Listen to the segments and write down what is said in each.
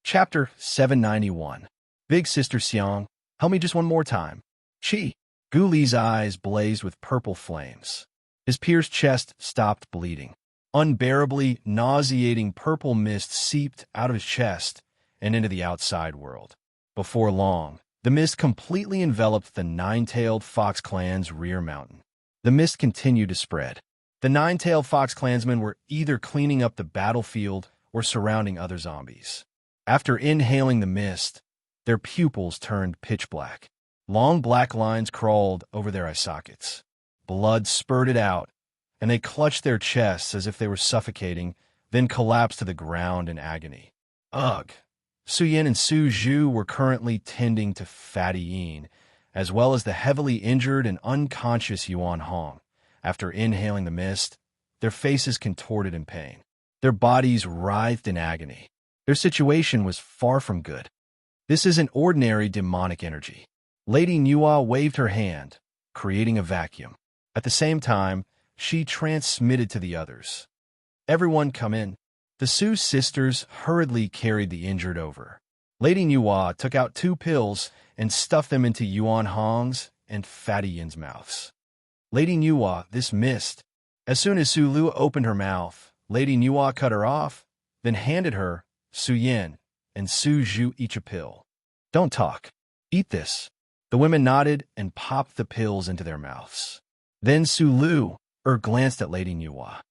Chapter 791. Big Sister Xiang, help me just one more time. Chi. Gu Li's eyes blazed with purple flames. His pierced chest stopped bleeding. Unbearably nauseating purple mist seeped out of his chest and into the outside world. Before long, the mist completely enveloped the Nine-Tailed Fox clan's rear mountain. The mist continued to spread. The Nine-Tailed Fox clansmen were either cleaning up the battlefield or surrounding other zombies. After inhaling the mist, their pupils turned pitch black. Long black lines crawled over their eye sockets. Blood spurted out, and they clutched their chests as if they were suffocating, then collapsed to the ground in agony. Ugh! Su Yin and Su Zhu were currently tending to Fatty Yin, as well as the heavily injured and unconscious Yuan Hong. After inhaling the mist, their faces contorted in pain. Their bodies writhed in agony. Their situation was far from good. This isn't ordinary demonic energy. Lady Nua waved her hand, creating a vacuum. At the same time, she transmitted to the others. Everyone come in. The Su sisters hurriedly carried the injured over. Lady Nua took out 2 pills and stuffed them into Yuan Hong's and Fatty Yin's mouths. Lady Nua, this mist. As soon as Su Lu opened her mouth, Lady Nua cut her off, then handed her, Su Yin, and Su Zhu each a pill. Don't talk. Eat this. The women nodded and popped the pills into their mouths. Then Su Lu glanced at Lady Nua.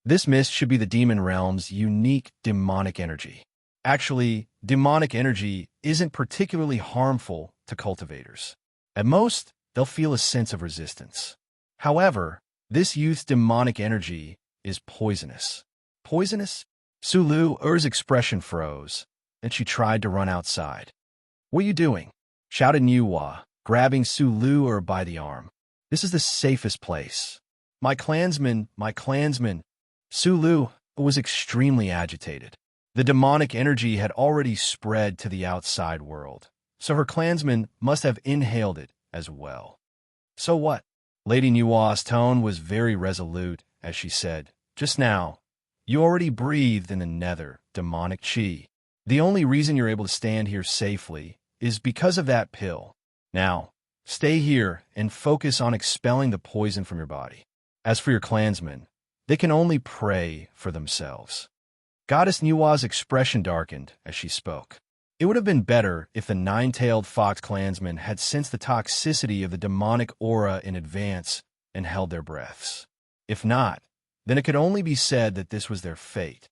This mist should be the demon realm's unique demonic energy. Actually, demonic energy isn't particularly harmful to cultivators. At most, they'll feel a sense of resistance. However, this youth's demonic energy is poisonous. Poisonous? Su Lu's expression froze, and she tried to run outside. What are you doing? Shouted Nua, grabbing Su Lu by the arm. This is the safest place. My clansmen. Su Lu was extremely agitated. The demonic energy had already spread to the outside world, so her clansmen must have inhaled it as well. So what? Lady Nua's tone was very resolute as she said, just now, you already breathed in the nether demonic chi. The only reason you're able to stand here safely is because of that pill. Now, stay here and focus on expelling the poison from your body. As for your clansmen, they can only pray for themselves. Goddess Nua's expression darkened as she spoke. It would have been better if the Nine-Tailed Fox clansmen had sensed the toxicity of the demonic aura in advance and held their breaths. If not, then it could only be said that this was their fate.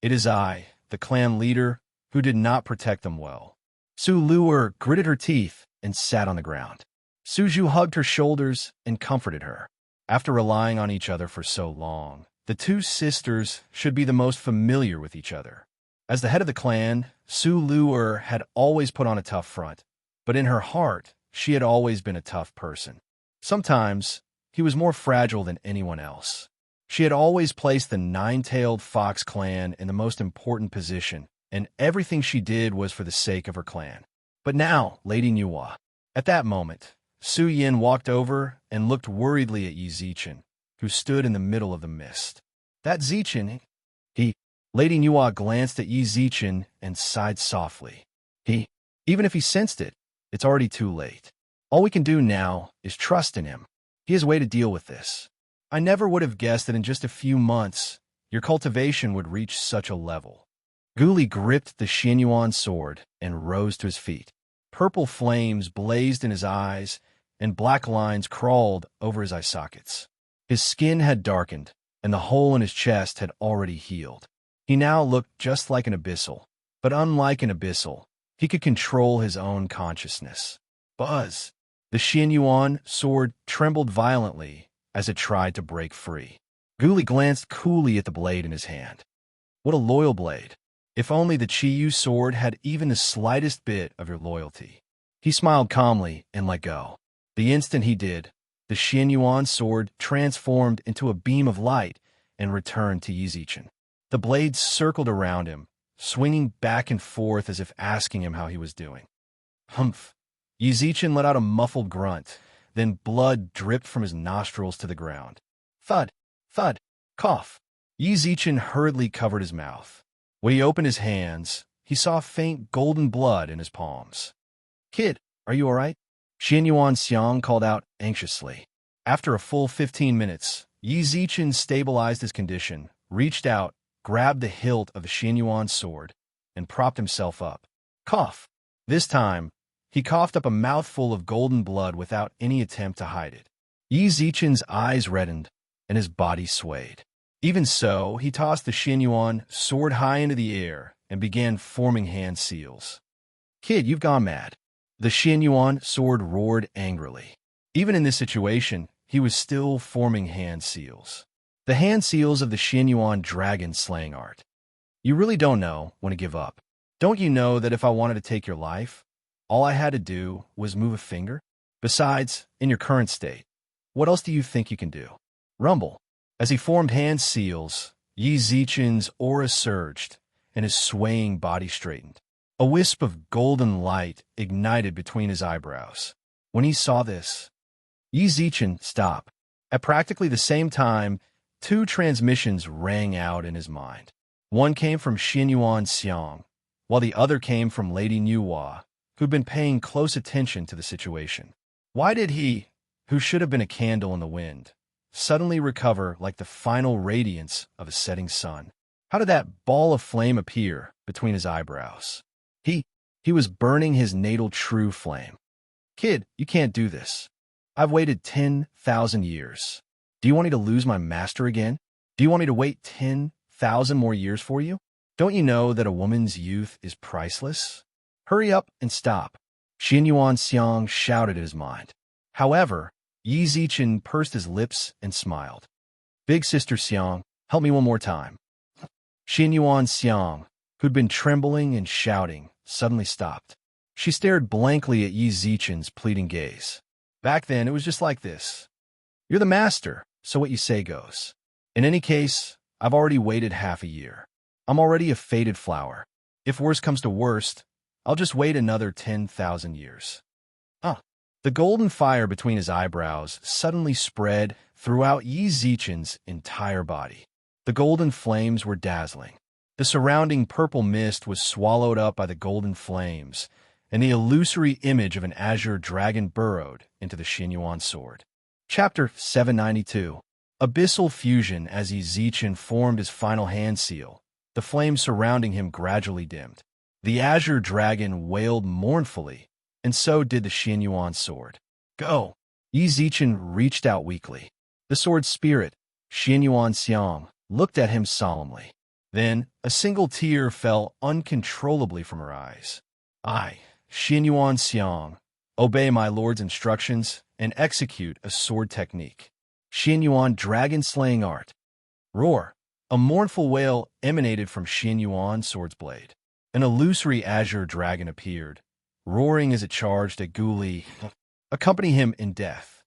It is I, the clan leader, who did not protect them well. Su Lu gritted her teeth and sat on the ground. Su Zhu hugged her shoulders and comforted her. After relying on each other for so long, the 2 sisters should be the most familiar with each other. As the head of the clan, Su Lu had always put on a tough front, but in her heart, she had always been a tough person. Sometimes, he was more fragile than anyone else. She had always placed the Nine-Tailed Fox clan in the most important position, and everything she did was for the sake of her clan. But now, Lady Nua. At that moment, Su Yin walked over and looked worriedly at Yi Zichen, who stood in the middle of the mist. That Zichen, Lady Nua glanced at Yi Zichen and sighed softly. Even if he sensed it, it's already too late. All we can do now is trust in him. He has a way to deal with this. I never would have guessed that in just a few months, your cultivation would reach such a level. Gu Li gripped the Xianyuan sword and rose to his feet. Purple flames blazed in his eyes, and black lines crawled over his eye sockets. His skin had darkened, and the hole in his chest had already healed. He now looked just like an abyssal, but unlike an abyssal, he could control his own consciousness. Buzz! The Xianyuan sword trembled violently as it tried to break free. Gu Li glanced coolly at the blade in his hand. What a loyal blade! If only the Chiyu sword had even the slightest bit of your loyalty. He smiled calmly and let go. The instant he did, the Xianyuan sword transformed into a beam of light and returned to Yi Zichen. The blade circled around him, swinging back and forth as if asking him how he was doing. Humph! Yi Zichen let out a muffled grunt, then blood dripped from his nostrils to the ground. Thud! Thud! Cough! Yi Zichen hurriedly covered his mouth. When he opened his hands, he saw faint golden blood in his palms. "Kid, are you all right?" Xianyuan Xiang called out anxiously. After a full 15 minutes, Yi Zichen stabilized his condition, reached out, grabbed the hilt of the Xianyuan sword, and propped himself up. Cough. This time, he coughed up a mouthful of golden blood without any attempt to hide it. Yi Zichen's eyes reddened, and his body swayed. Even so, he tossed the Xianyuan sword high into the air and began forming hand seals. "Kid, you've gone mad." The Xianyuan sword roared angrily. Even in this situation, he was still forming hand seals. The hand seals of the Xianyuan dragon slaying art. "You really don't know when to give up. Don't you know that if I wanted to take your life, all I had to do was move a finger? Besides, in your current state, what else do you think you can do?" Rumble. As he formed hand seals, Yi Zichen's aura surged, and his swaying body straightened. A wisp of golden light ignited between his eyebrows. When he saw this, Yi Zichen stopped. At practically the same time, two transmissions rang out in his mind. One came from Xianyuan Xiang, while the other came from Lady Nuhua, who'd been paying close attention to the situation. Why did he, who should have been a candle in the wind, suddenly recover like the final radiance of a setting sun? How did that ball of flame appear between his eyebrows? He was burning his natal true flame. "Kid, you can't do this. I've waited 10,000 years. Do you want me to lose my master again? Do you want me to wait 10,000 more years for you? Don't you know that a woman's youth is priceless? Hurry up and stop." Xianyuan Xiang shouted at his mind. However, Yi Zichen pursed his lips and smiled. "Big Sister Xiang, help me one more time." Xianyuan Xiang, who'd been trembling and shouting, suddenly stopped. She stared blankly at Yi Zichen's pleading gaze. "Back then, it was just like this. You're the master, so what you say goes. In any case, I've already waited half a year. I'm already a faded flower. If worst comes to worst, I'll just wait another 10,000 years." The golden fire between his eyebrows suddenly spread throughout Yi Zichen's entire body. The golden flames were dazzling. The surrounding purple mist was swallowed up by the golden flames, and the illusory image of an azure dragon burrowed into the Xianyuan sword. Chapter 792. Abyssal Fusion. As Yi Zichen formed his final hand seal, the flames surrounding him gradually dimmed. The azure dragon wailed mournfully, and so did the Xianyuan sword. "Go!" Yi Zichen reached out weakly. The sword spirit, Xianyuan Xiang, looked at him solemnly. Then, a single tear fell uncontrollably from her eyes. "I, Xianyuan Xiang, obey my lord's instructions and execute a sword technique. Xianyuan dragon-slaying art." Roar! A mournful wail emanated from Xianyuan sword's blade. An illusory azure dragon appeared, roaring as it charged at Gu Li, accompany him in death.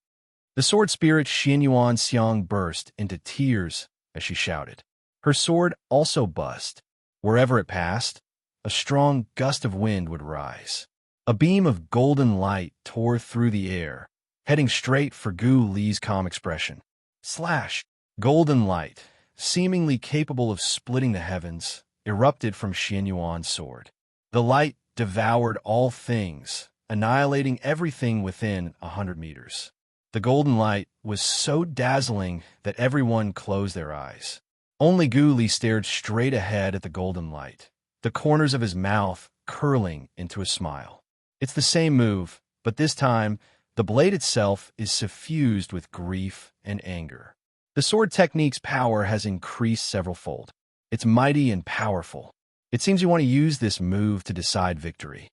The sword spirit Xianyuan Xiang burst into tears as she shouted. Her sword also bust. Wherever it passed, a strong gust of wind would rise. A beam of golden light tore through the air, heading straight for Gu Li's calm expression. Slash! Golden light, seemingly capable of splitting the heavens, erupted from Xianyuan's sword. The light devoured all things, annihilating everything within 100 meters. The golden light was so dazzling that everyone closed their eyes. Only Gu Li stared straight ahead at the golden light, the corners of his mouth curling into a smile. It's the same move, but this time, the blade itself is suffused with grief and anger. The sword technique's power has increased several-fold. It's mighty and powerful. It seems you want to use this move to decide victory.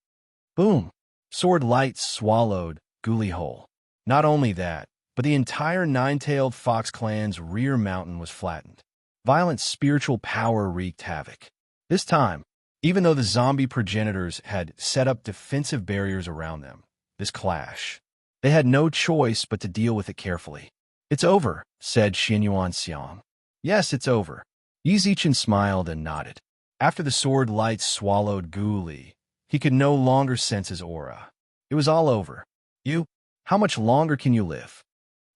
Boom! Sword light swallowed Gu Li whole. Not only that, but the entire nine-tailed fox clan's rear mountain was flattened. Violent spiritual power wreaked havoc. This time, even though the zombie progenitors had set up defensive barriers around them, this clash, they had no choice but to deal with it carefully. "It's over," said Xianyuan Xiang. "Yes, it's over." Yi Zichen smiled and nodded. After the sword light swallowed Gu Li, he could no longer sense his aura. It was all over. How much longer can you live?"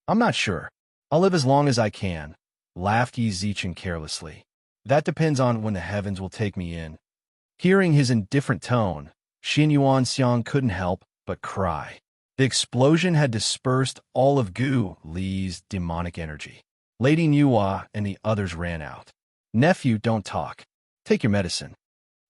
"I'm not sure. I'll live as long as I can," laughed Yi Zichen carelessly. "That depends on when the heavens will take me in." Hearing his indifferent tone, Xin Yuan Xiang couldn't help but cry. The explosion had dispersed all of Gu Li's demonic energy. Lady Nuwa and the others ran out. Nephew, don't talk. Take your medicine.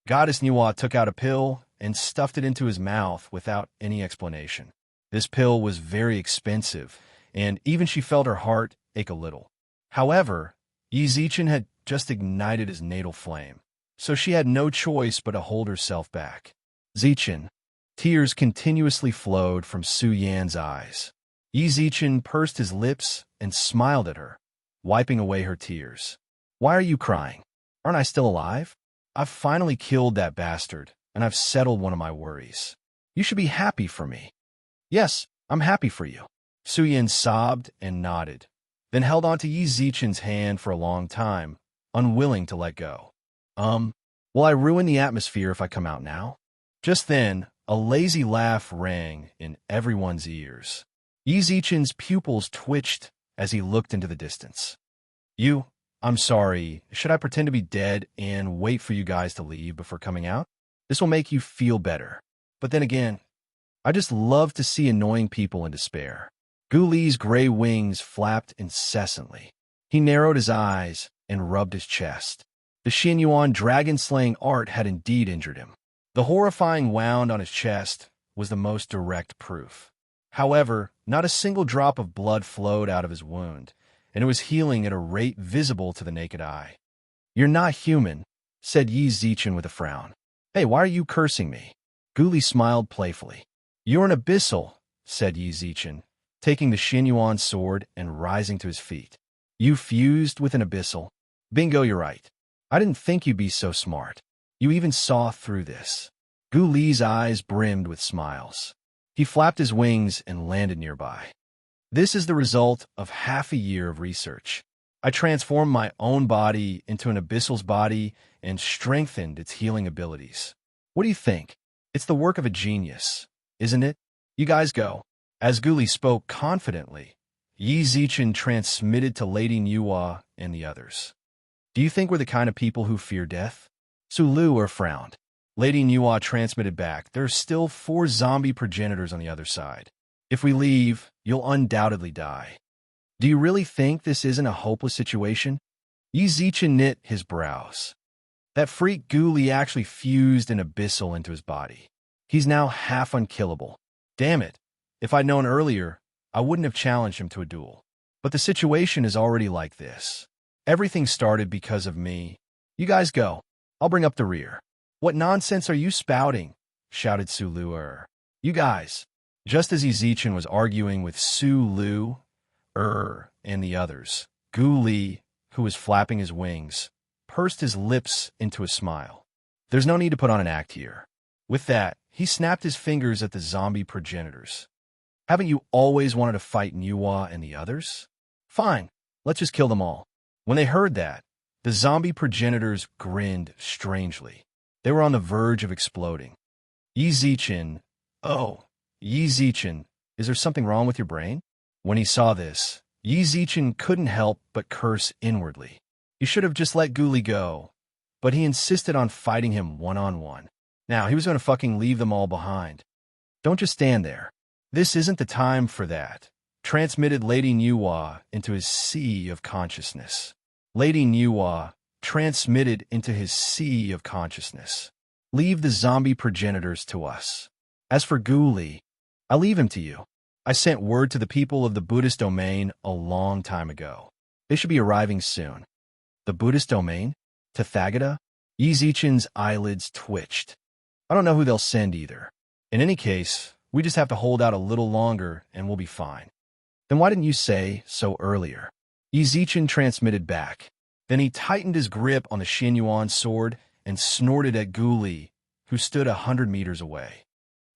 Goddess Nuwa took out a pill and stuffed it into his mouth without any explanation. This pill was very expensive, and even she felt her heart ache a little. However, Yi Zichen had just ignited his natal flame, so she had no choice but to hold herself back. Zichen. Tears continuously flowed from Su Yan's eyes. Yi Zichen pursed his lips and smiled at her, wiping away her tears. Why are you crying? Aren't I still alive? I've finally killed that bastard, and I've settled one of my worries. You should be happy for me. Yes, I'm happy for you. Su Yan sobbed and nodded, then held onto Yi Zichen's hand for a long time, unwilling to let go. Will I ruin the atmosphere if I come out now? Just then, a lazy laugh rang in everyone's ears. Yi Zichen's pupils twitched as he looked into the distance. I'm sorry, should I pretend to be dead and wait for you guys to leave before coming out? This will make you feel better. But then again, I just love to see annoying people in despair. Gu Li's gray wings flapped incessantly. He narrowed his eyes and rubbed his chest. The Xin Yuan dragon-slaying art had indeed injured him. The horrifying wound on his chest was the most direct proof. However, not a single drop of blood flowed out of his wound, and it was healing at a rate visible to the naked eye. You're not human, said Yi Zichen with a frown. Hey, why are you cursing me? Gu Li smiled playfully. You're an abyssal, said Yi Zichen, taking the Xin Yuan sword and rising to his feet. You fused with an abyssal? Bingo, you're right. I didn't think you'd be so smart. You even saw through this. Gu Li's eyes brimmed with smiles. He flapped his wings and landed nearby. This is the result of half a year of research. I transformed my own body into an abyssal's body and strengthened its healing abilities. What do you think? It's the work of a genius, isn't it? You guys go. As Gu Li spoke confidently, Yi Zichen transmitted to Lady Nuwa and the others. Do you think we're the kind of people who fear death? Su Lu frowned. Lady Nuwa transmitted back. There are still 4 zombie progenitors on the other side. If we leave, you'll undoubtedly die. Do you really think this isn't a hopeless situation? Yi Zichen knit his brows. That freak Gu Li actually fused an abyssal into his body. He's now half unkillable. Damn it. If I'd known earlier, I wouldn't have challenged him to a duel. But the situation is already like this. Everything started because of me. You guys go. I'll bring up the rear. What nonsense are you spouting? Shouted Su Lu. You guys. Just as Yi Zichen was arguing with Su Lu, and the others, Gu Li, who was flapping his wings, pursed his lips into a smile. There's no need to put on an act here. With that, he snapped his fingers at the zombie progenitors. Haven't you always wanted to fight Nuwa and the others? Fine, let's just kill them all. When they heard that, the zombie progenitors grinned strangely. They were on the verge of exploding. Yi Zichen, Yi Zichen, is there something wrong with your brain? When he saw this, Yi Zichen couldn't help but curse inwardly. He should have just let Gu Li go, but he insisted on fighting him one-on-one. Now, he was going to fucking leave them all behind. Don't just stand there. This isn't the time for that. Transmitted Lady Nuwa into his sea of consciousness. Lady Nuwa transmitted into his sea of consciousness. Leave the zombie progenitors to us. As for Gu Li, I leave him to you. I sent word to the people of the Buddhist domain a long time ago. They should be arriving soon. The Buddhist domain? Tathagata? Yi Zichen's eyelids twitched. I don't know who they'll send either. In any case, we just have to hold out a little longer and we'll be fine. Then why didn't you say so earlier? Yi Zichen transmitted back. Then he tightened his grip on the Xin Yuan sword and snorted at Gu Li, who stood 100 meters away.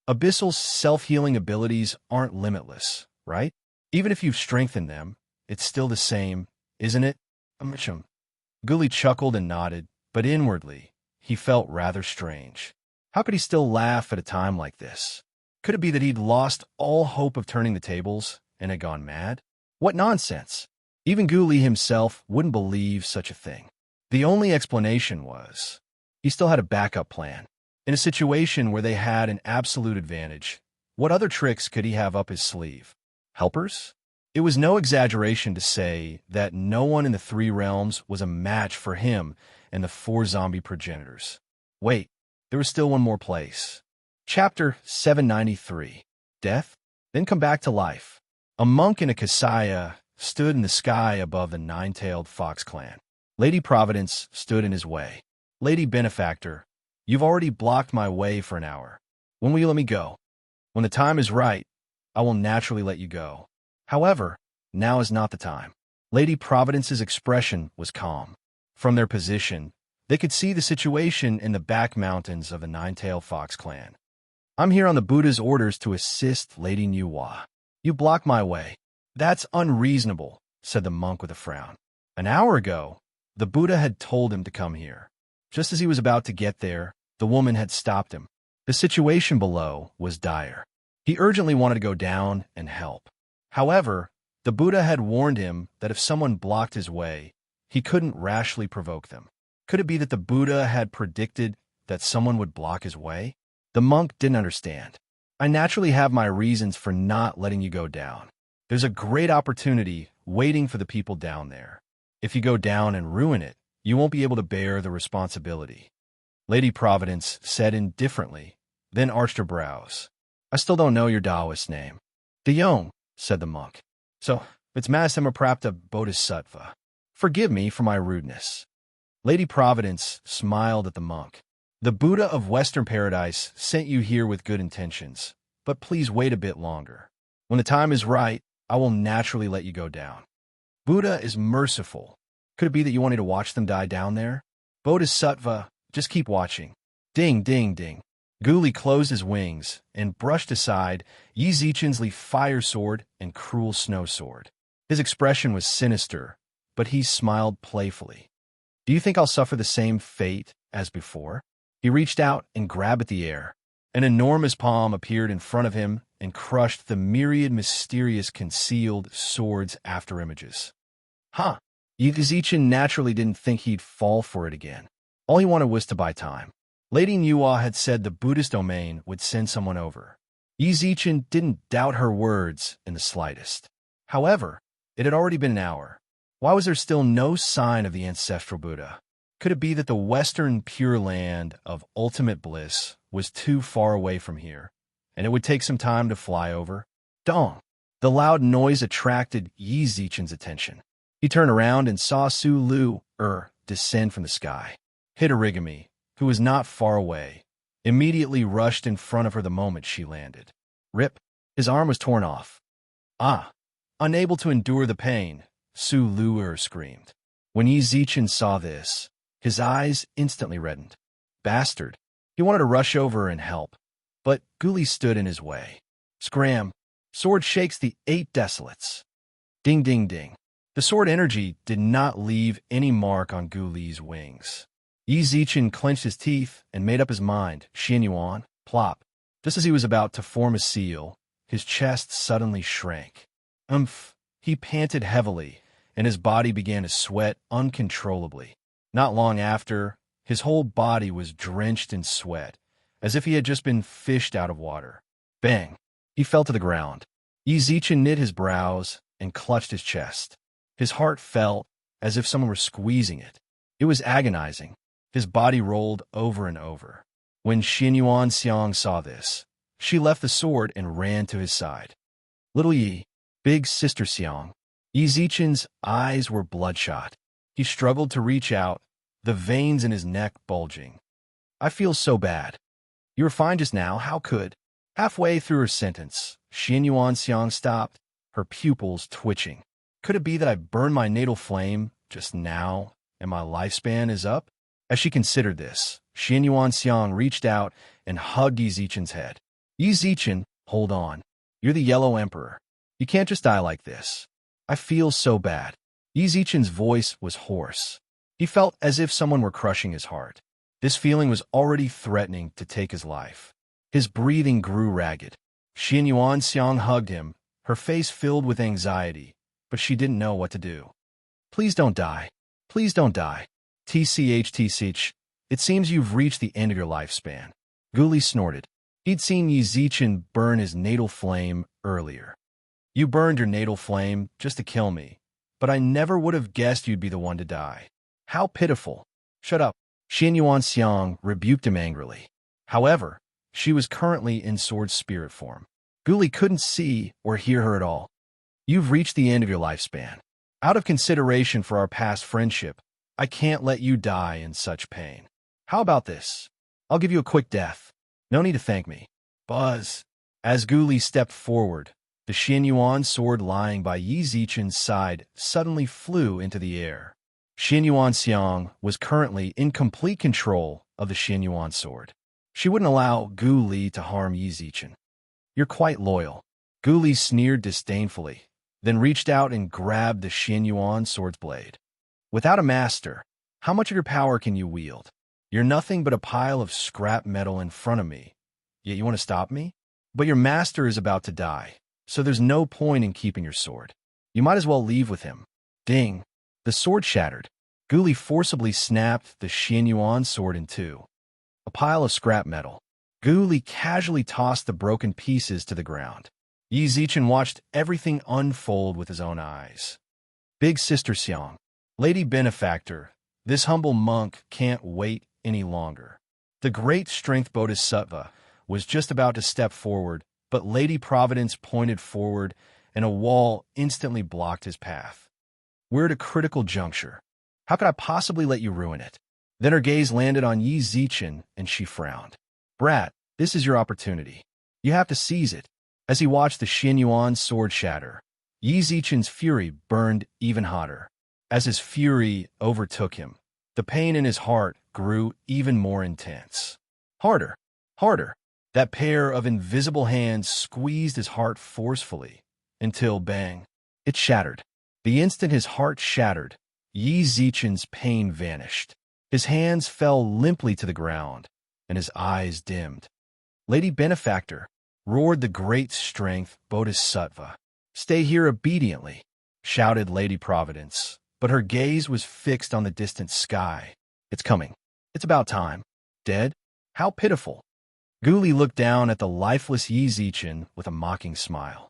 Abyssal's self-healing abilities aren't limitless, right? Even if you've strengthened them, it's still the same, isn't it? Gu Li chuckled and nodded, but inwardly, he felt rather strange. How could he still laugh at a time like this? Could it be that he'd lost all hope of turning the tables and had gone mad? What nonsense! Even Gu Li himself wouldn't believe such a thing. The only explanation was, He still had a backup plan. In a situation where they had an absolute advantage, what other tricks could he have up his sleeve? Helpers? It was no exaggeration to say that no one in the three realms was a match for him and the four zombie progenitors. Wait, there was still one more place. Chapter 793. Death? Then come back to life. A monk in a kasaya stood in the sky above the nine-tailed fox clan. Lady Providence stood in his way. Lady Benefactor, you've already blocked my way for an hour. When will you let me go? When the time is right, I will naturally let you go. However, now is not the time. Lady Providence's expression was calm. From their position, they could see the situation in the back mountains of the nine-tailed fox clan. I'm here on the Buddha's orders to assist Lady Nuwa. You block my way. That's unreasonable, said the monk with a frown. An hour ago, the Buddha had told him to come here. Just as he was about to get there, the woman had stopped him. The situation below was dire. He urgently wanted to go down and help. However, the Buddha had warned him that if someone blocked his way, he couldn't rashly provoke them. Could it be that the Buddha had predicted that someone would block his way? The monk didn't understand. I naturally have my reasons for not letting you go down. There's a great opportunity waiting for the people down there. If you go down and ruin it, you won't be able to bear the responsibility. Lady Providence said indifferently, then arched her brows. I still don't know your Taoist name. De Yong, said the monk. So, it's Masammaprapta Bodhisattva. Forgive me for my rudeness. Lady Providence smiled at the monk. The Buddha of Western Paradise sent you here with good intentions, but please wait a bit longer. When the time is right, I will naturally let you go down. Buddha is merciful. Could it be that you wanted to watch them die down there? Bodhisattva, just keep watching. Ding, ding, ding. Guli closed his wings and brushed aside Yi Zichen's fire sword and cruel snow sword. His expression was sinister, but he smiled playfully. Do you think I'll suffer the same fate as before? He reached out and grabbed at the air. An enormous palm appeared in front of him and crushed the myriad mysterious concealed swords after images. Huh. Yi Zichen naturally didn't think he'd fall for it again. All he wanted was to buy time. Lady Nuwa had said the Buddhist domain would send someone over. Yi Zichen didn't doubt her words in the slightest. However, it had already been an hour. Why was there still no sign of the ancestral Buddha? Could it be that the Western Pure Land of ultimate bliss was too far away from here, and it would take some time to fly over? Dong! The loud noise attracted Yi Zichen's attention. He turned around and saw Su Lu descend from the sky. Hitorigami, who was not far away, immediately rushed in front of her the moment she landed. Rip! His arm was torn off. Ah! Unable to endure the pain, Su Lu screamed. When Yi Zichen saw this, his eyes instantly reddened. Bastard! He wanted to rush over and help, but Guli stood in his way. Scram! Sword shakes the 8 desolates. Ding, ding, ding. The sword energy did not leave any mark on Guli's wings. Yi Zichen clenched his teeth and made up his mind. Xian Yuan, plop. Just as he was about to form a seal, his chest suddenly shrank. He panted heavily, and his body began to sweat uncontrollably. Not long after, his whole body was drenched in sweat, as if he had just been fished out of water. Bang! He fell to the ground. Yi Zichen knit his brows and clutched his chest. His heart felt as if someone were squeezing it. It was agonizing. His body rolled over and over. When Xinyuan Xiang saw this, she left the sword and ran to his side. Little Yi, big sister Xiang. Yi Zichen's eyes were bloodshot. He struggled to reach out, the veins in his neck bulging. I feel so bad. You were fine just now, how could? Halfway through her sentence, Xinyuan Xiang stopped, her pupils twitching. Could it be that I burned my natal flame just now and my lifespan is up? As she considered this, Xinyuan Xiang reached out and hugged Yi Zichen's head. Yi Zichen, hold on. You're the Yellow Emperor. You can't just die like this. I feel so bad. Yi Zichen's voice was hoarse. He felt as if someone were crushing his heart. This feeling was already threatening to take his life. His breathing grew ragged. Xinyuan Xiang hugged him, her face filled with anxiety, but she didn't know what to do. Please don't die. Please don't die. TCH. It seems you've reached the end of your lifespan. Guli snorted. He'd seen Yi Zichen burn his natal flame earlier. You burned your natal flame just to kill me, but I never would have guessed you'd be the one to die. How pitiful. Shut up. Xin Yuanxiang rebuked him angrily. However, she was currently in sword spirit form. Guli couldn't see or hear her at all. You've reached the end of your lifespan. Out of consideration for our past friendship, I can't let you die in such pain. How about this? I'll give you a quick death. No need to thank me. Buzz. As Guli stepped forward, the Xianyuan sword lying by Yi Zichen's side suddenly flew into the air. Xin Yuanxiang was currently in complete control of the Xianyuan sword. She wouldn't allow Guli to harm Yi Zichen. You're quite loyal. Guli sneered disdainfully, then reached out and grabbed the Xianyuan sword's blade. Without a master, how much of your power can you wield? You're nothing but a pile of scrap metal in front of me. Yet you want to stop me? But your master is about to die, so there's no point in keeping your sword. You might as well leave with him. Ding. The sword shattered. Guli forcibly snapped the Xianyuan sword in two. A pile of scrap metal. Guli casually tossed the broken pieces to the ground. Yi Zichen watched everything unfold with his own eyes. Big Sister Xiang, Lady Benefactor, this humble monk can't wait any longer. The great strength Bodhisattva was just about to step forward, but Lady Providence pointed forward, and a wall instantly blocked his path. We're at a critical juncture. How could I possibly let you ruin it? Then her gaze landed on Yi Zichen, and she frowned. Brat, this is your opportunity. You have to seize it. As he watched the Xianyuan sword shatter, Yi Zichen's fury burned even hotter. As his fury overtook him, the pain in his heart grew even more intense. Harder, harder. That pair of invisible hands squeezed his heart forcefully, until, bang, it shattered. The instant his heart shattered, Yi Zichen's pain vanished. His hands fell limply to the ground, and his eyes dimmed. Lady Benefactor, roared the great strength Bodhisattva. Stay here obediently, shouted Lady Providence, but her gaze was fixed on the distant sky. It's coming. It's about time. Dead? How pitiful. Guli looked down at the lifeless Yi Zichen with a mocking smile.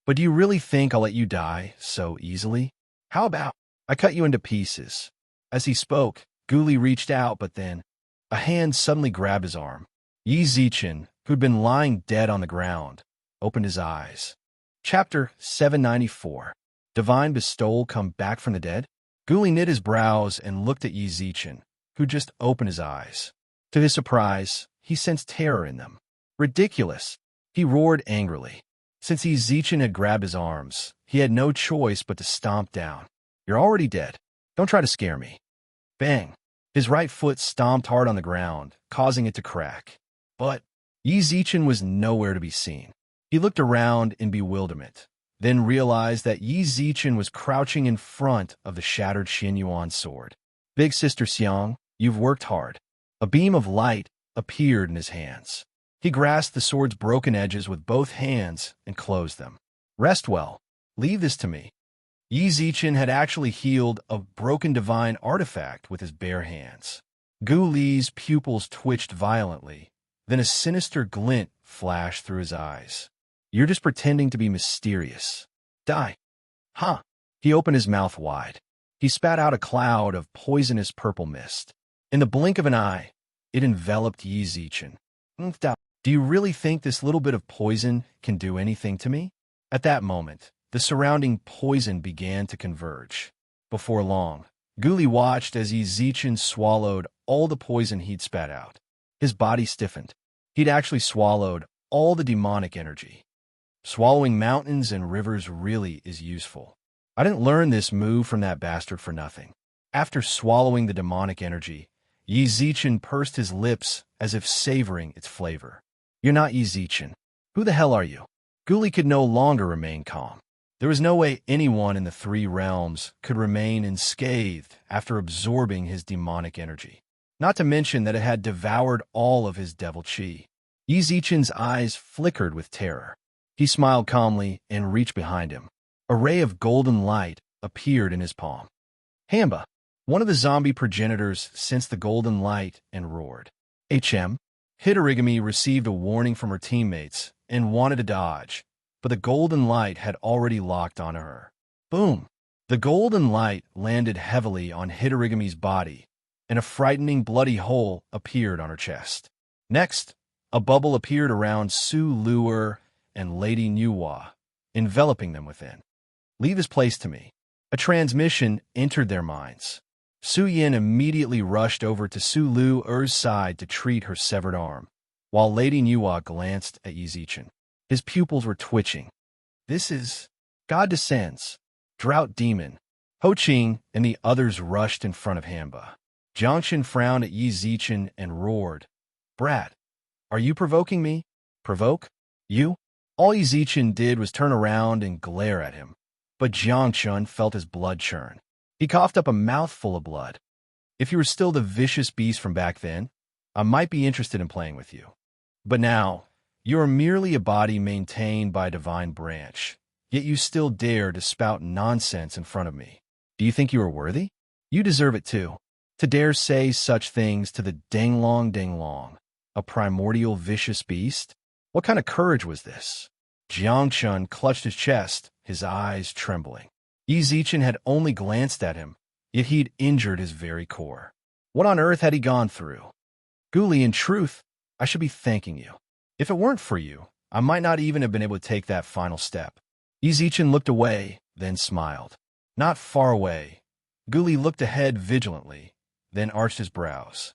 But do you really think I'll let you die so easily? How about I cut you into pieces? As he spoke, Guli reached out, but then a hand suddenly grabbed his arm. Yi Zichen, who'd been lying dead on the ground, opened his eyes. Chapter 794. Divine Bestowal Come Back from the Dead? Guli knit his brows and looked at Yi Zichen, who just opened his eyes. To his surprise, he sensed terror in them. Ridiculous! He roared angrily. Since Yi Zichen had grabbed his arms, he had no choice but to stomp down. You're already dead. Don't try to scare me. Bang! His right foot stomped hard on the ground, causing it to crack. But Yi Zichen was nowhere to be seen. He looked around in bewilderment, then realized that Yi Zichen was crouching in front of the shattered Xianyuan sword. Big Sister Xiang, you've worked hard. A beam of light appeared in his hands. He grasped the sword's broken edges with both hands and closed them. Rest well. Leave this to me. Yi Zichen had actually healed a broken divine artifact with his bare hands. Guli's pupils twitched violently. Then a sinister glint flashed through his eyes. You're just pretending to be mysterious. Die. Huh. He opened his mouth wide. He spat out a cloud of poisonous purple mist. In the blink of an eye, it enveloped Yi Zichen. Do you really think this little bit of poison can do anything to me? At that moment, the surrounding poison began to converge. Before long, Guli watched as Yi Zichen swallowed all the poison he'd spat out. His body stiffened. He'd actually swallowed all the demonic energy. Swallowing mountains and rivers really is useful. I didn't learn this move from that bastard for nothing. After swallowing the demonic energy, Yi Zichen pursed his lips as if savoring its flavor. You're not Yi Zichen. Who the hell are you? Guli could no longer remain calm. There was no way anyone in the three realms could remain unscathed after absorbing his demonic energy. Not to mention that it had devoured all of his devil chi. Yi Zichen's eyes flickered with terror. He smiled calmly and reached behind him. A ray of golden light appeared in his palm. Hamba, One of the zombie progenitors sensed the golden light and roared. HM. Hitorigami received a warning from her teammates and wanted to dodge, but the golden light had already locked onto her. Boom! The golden light landed heavily on Hitorigami's body, and a frightening bloody hole appeared on her chest. Next, a bubble appeared around Su Luer and Lady Nuwa, enveloping them within. Leave this place to me. A transmission entered their minds. Su Yin immediately rushed over to Su Luer's side to treat her severed arm, while Lady Nuwa glanced at Yi Zichen. His pupils were twitching. This is... God descends. Drought demon. Ho Qing and the others rushed in front of Hanba. Jiangxin frowned at Yi Zichen and roared, Brat, are you provoking me? Provoke? You? All Yi Zichen did was turn around and glare at him, but Jiangxin felt his blood churn. He coughed up a mouthful of blood. If you were still the vicious beast from back then, I might be interested in playing with you. But now, you are merely a body maintained by a divine branch, yet you still dare to spout nonsense in front of me. Do you think you are worthy? You deserve it too. To dare say such things to the Danglong, a primordial vicious beast? What kind of courage was this? Jiangxin clutched his chest, his eyes trembling. Yi Zichen had only glanced at him, yet he'd injured his very core. What on earth had he gone through? Guli, in truth, I should be thanking you. If it weren't for you, I might not even have been able to take that final step. Yi Zichen looked away, then smiled. Not far away. Guli looked ahead vigilantly, then arched his brows.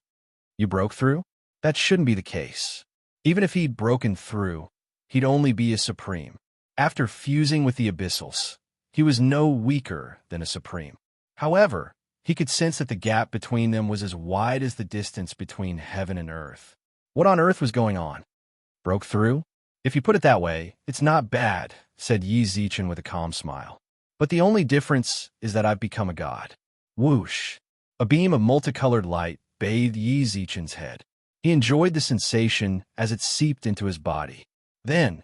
You broke through? That shouldn't be the case. Even if he'd broken through, he'd only be a supreme. After fusing with the abyssals, he was no weaker than a supreme. However, he could sense that the gap between them was as wide as the distance between heaven and earth. What on earth was going on? Broke through? If you put it that way, it's not bad, said Yi Zichen with a calm smile. But the only difference is that I've become a god. Whoosh! A beam of multicolored light bathed Yi Zichen's head. He enjoyed the sensation as it seeped into his body. Then,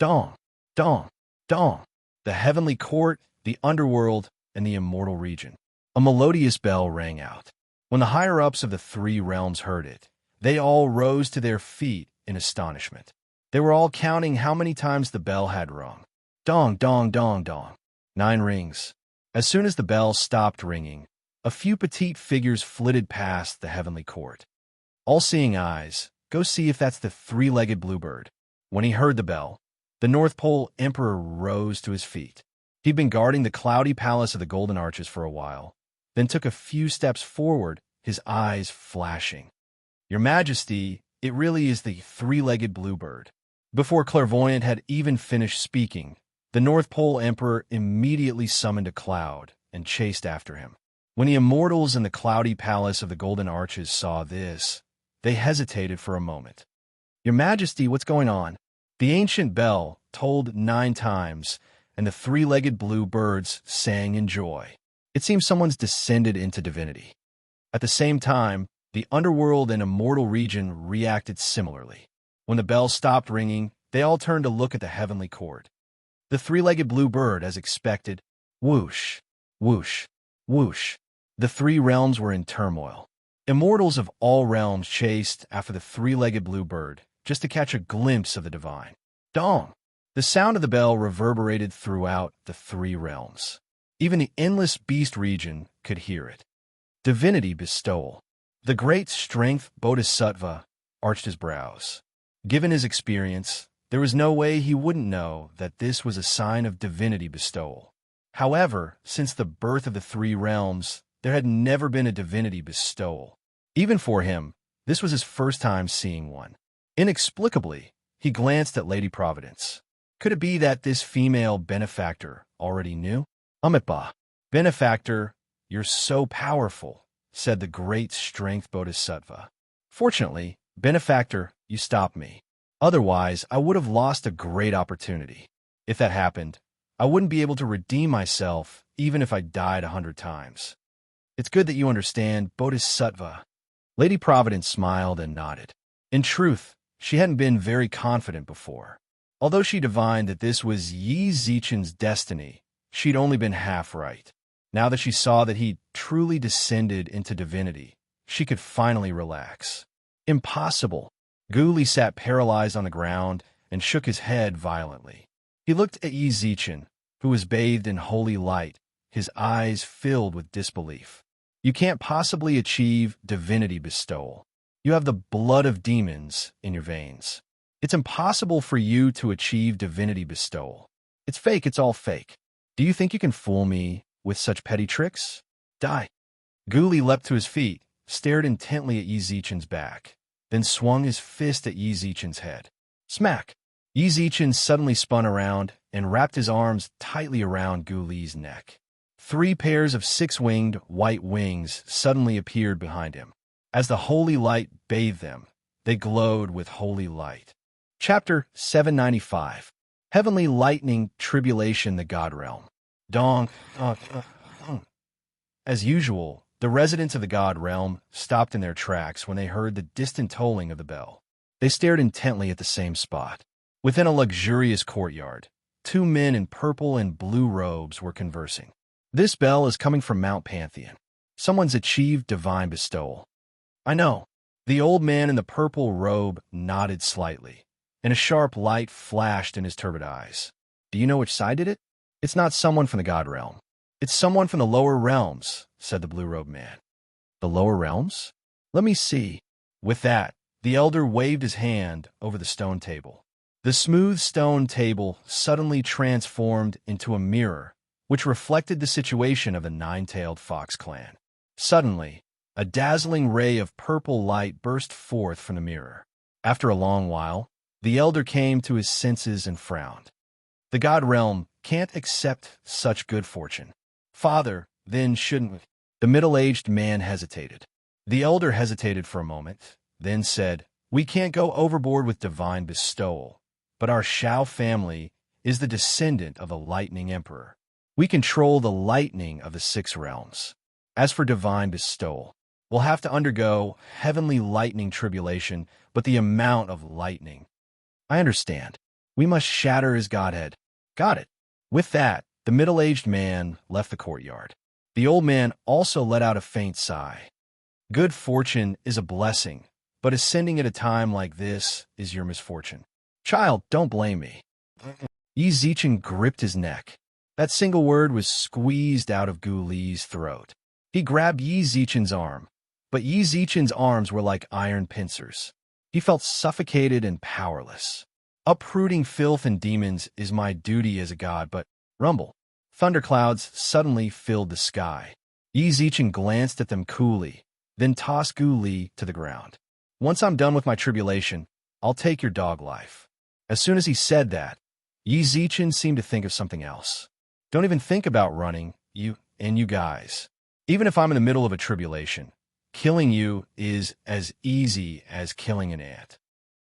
dong, dong, dong, the heavenly court, the underworld, and the immortal region. A melodious bell rang out. When the higher-ups of the three realms heard it, they all rose to their feet in astonishment. They were all counting how many times the bell had rung. Dong, dong, dong, dong. 9 rings. As soon as the bell stopped ringing, a few petite figures flitted past the heavenly court. All-seeing eyes, go see if that's the three-legged bluebird. When he heard the bell, the North Pole Emperor rose to his feet. He'd been guarding the cloudy palace of the Golden Arches for a while, then took a few steps forward, his eyes flashing. Your Majesty, it really is the three-legged bluebird. Before Clairvoyant had even finished speaking, the North Pole Emperor immediately summoned a cloud and chased after him. When the immortals in the cloudy palace of the Golden Arches saw this, they hesitated for a moment. Your Majesty, what's going on? The ancient bell tolled 9 times, and the three-legged blue birds sang in joy. It seems someone's descended into divinity. At the same time, the underworld and immortal region reacted similarly. When the bell stopped ringing, they all turned to look at the heavenly court. The three-legged blue bird, as expected, whoosh, whoosh, whoosh. The 3 realms were in turmoil. Immortals of all realms chased after the three-legged blue bird just to catch a glimpse of the divine. Dong! The sound of the bell reverberated throughout the 3 realms. Even the endless beast region could hear it. Divinity bestowal. The great strength Bodhisattva arched his brows. Given his experience, there was no way he wouldn't know that this was a sign of divinity bestowal. However, since the birth of the 3 realms, there had never been a divinity bestowal. Even for him, this was his first time seeing one. Inexplicably, he glanced at Lady Providence. Could it be that this female benefactor already knew? Amitabha. Benefactor, you're so powerful, said the great strength Bodhisattva. Fortunately, benefactor, you stopped me. Otherwise, I would have lost a great opportunity. If that happened, I wouldn't be able to redeem myself even if I died 100 times. It's good that you understand, Bodhisattva. Lady Providence smiled and nodded. In truth, she hadn't been very confident before. Although she divined that this was Yi Zichen's destiny, she'd only been half right. Now that she saw that he truly descended into divinity, she could finally relax. Impossible. Gu Li sat paralyzed on the ground and shook his head violently. He looked at Yi Zichen, who was bathed in holy light, his eyes filled with disbelief. You can't possibly achieve divinity bestowal. You have the blood of demons in your veins. It's impossible for you to achieve divinity bestowal. It's fake, it's all fake. Do you think you can fool me with such petty tricks? Die. Gu Li leapt to his feet, stared intently at Yi Zichen's back, then swung his fist at Yi Zichen's head. Smack! Yi Zichen suddenly spun around and wrapped his arms tightly around Gu Li's neck. 3 pairs of 6-winged white wings suddenly appeared behind him. As the holy light bathed them, they glowed with holy light. Chapter 795. Heavenly Lightning Tribulation, the God Realm. Dong. As usual, the residents of the God Realm stopped in their tracks when they heard the distant tolling of the bell. They stared intently at the same spot. Within a luxurious courtyard, 2 men in purple and blue robes were conversing. This bell is coming from Mount Pantheon. Someone's achieved divine bestowal. I know. The old man in the purple robe nodded slightly, and a sharp light flashed in his turbid eyes. Do you know which side did it? It's not someone from the God Realm. It's someone from the lower realms, said the blue-robed man. The lower realms? Let me see. With that, the elder waved his hand over the stone table. The smooth stone table suddenly transformed into a mirror, which reflected the situation of the 9-tailed fox clan. Suddenly, a dazzling ray of purple light burst forth from the mirror. After a long while, the elder came to his senses and frowned. The God Realm can't accept such good fortune. Father, then shouldn't we? The middle-aged man hesitated. The elder hesitated for a moment, then said, We can't go overboard with divine bestowal, but our Shao family is the descendant of the Lightning Emperor. We control the lightning of the 6 realms. As for divine bestowal, we'll have to undergo heavenly lightning tribulation, but the amount of lightning. I understand. We must shatter his godhead. Got it. With that, the middle-aged man left the courtyard. The old man also let out a faint sigh. Good fortune is a blessing, but ascending at a time like this is your misfortune. Child, don't blame me. Yi Zichen gripped his neck. That single word was squeezed out of Gu Li's throat. He grabbed Yi Zichen's arm, but Yi Zichen's arms were like iron pincers. He felt suffocated and powerless. Uprooting filth and demons is my duty as a god, but rumble. Thunderclouds suddenly filled the sky. Yi Zichen glanced at them coolly, then tossed Gu Li to the ground. Once I'm done with my tribulation, I'll take your dog life. As soon as he said that, Yi Zichen seemed to think of something else. Don't even think about running, you guys. Even if I'm in the middle of a tribulation, killing you is as easy as killing an ant.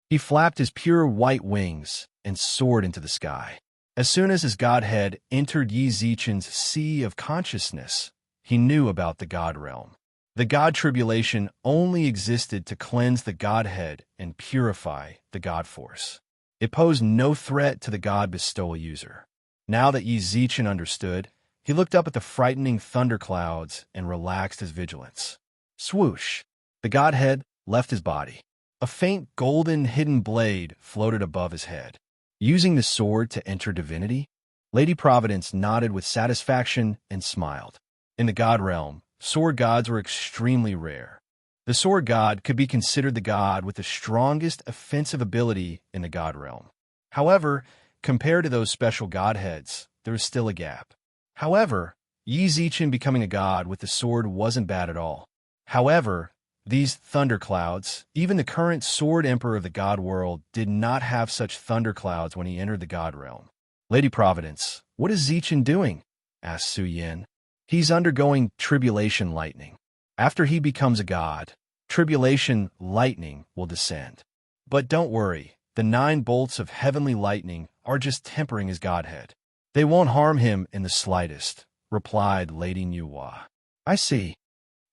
He flapped his pure white wings and soared into the sky. As soon as his godhead entered Yi Zichen's sea of consciousness, he knew about the God Realm. The God Tribulation only existed to cleanse the Godhead and purify the God Force. It posed no threat to the God Bestowal user. Now that Yi Zichen understood, he looked up at the frightening thunderclouds and relaxed his vigilance. Swoosh! The Godhead left his body. A faint golden hidden blade floated above his head. Using the sword to enter divinity, Lady Providence nodded with satisfaction and smiled. In the God Realm, sword gods were extremely rare. The sword god could be considered the god with the strongest offensive ability in the God Realm. However, compared to those special godheads, there was still a gap. However, Yi Zichen becoming a god with the sword wasn't bad at all. However, these thunderclouds, even the current sword emperor of the god world, did not have such thunderclouds when he entered the God Realm. Lady Providence, what is Zichen doing? Asked Su Yin. He's undergoing tribulation lightning. After he becomes a god, tribulation lightning will descend. But don't worry, the 9 bolts of heavenly lightning are just tempering his godhead. They won't harm him in the slightest, replied Lady Nuwa. I see.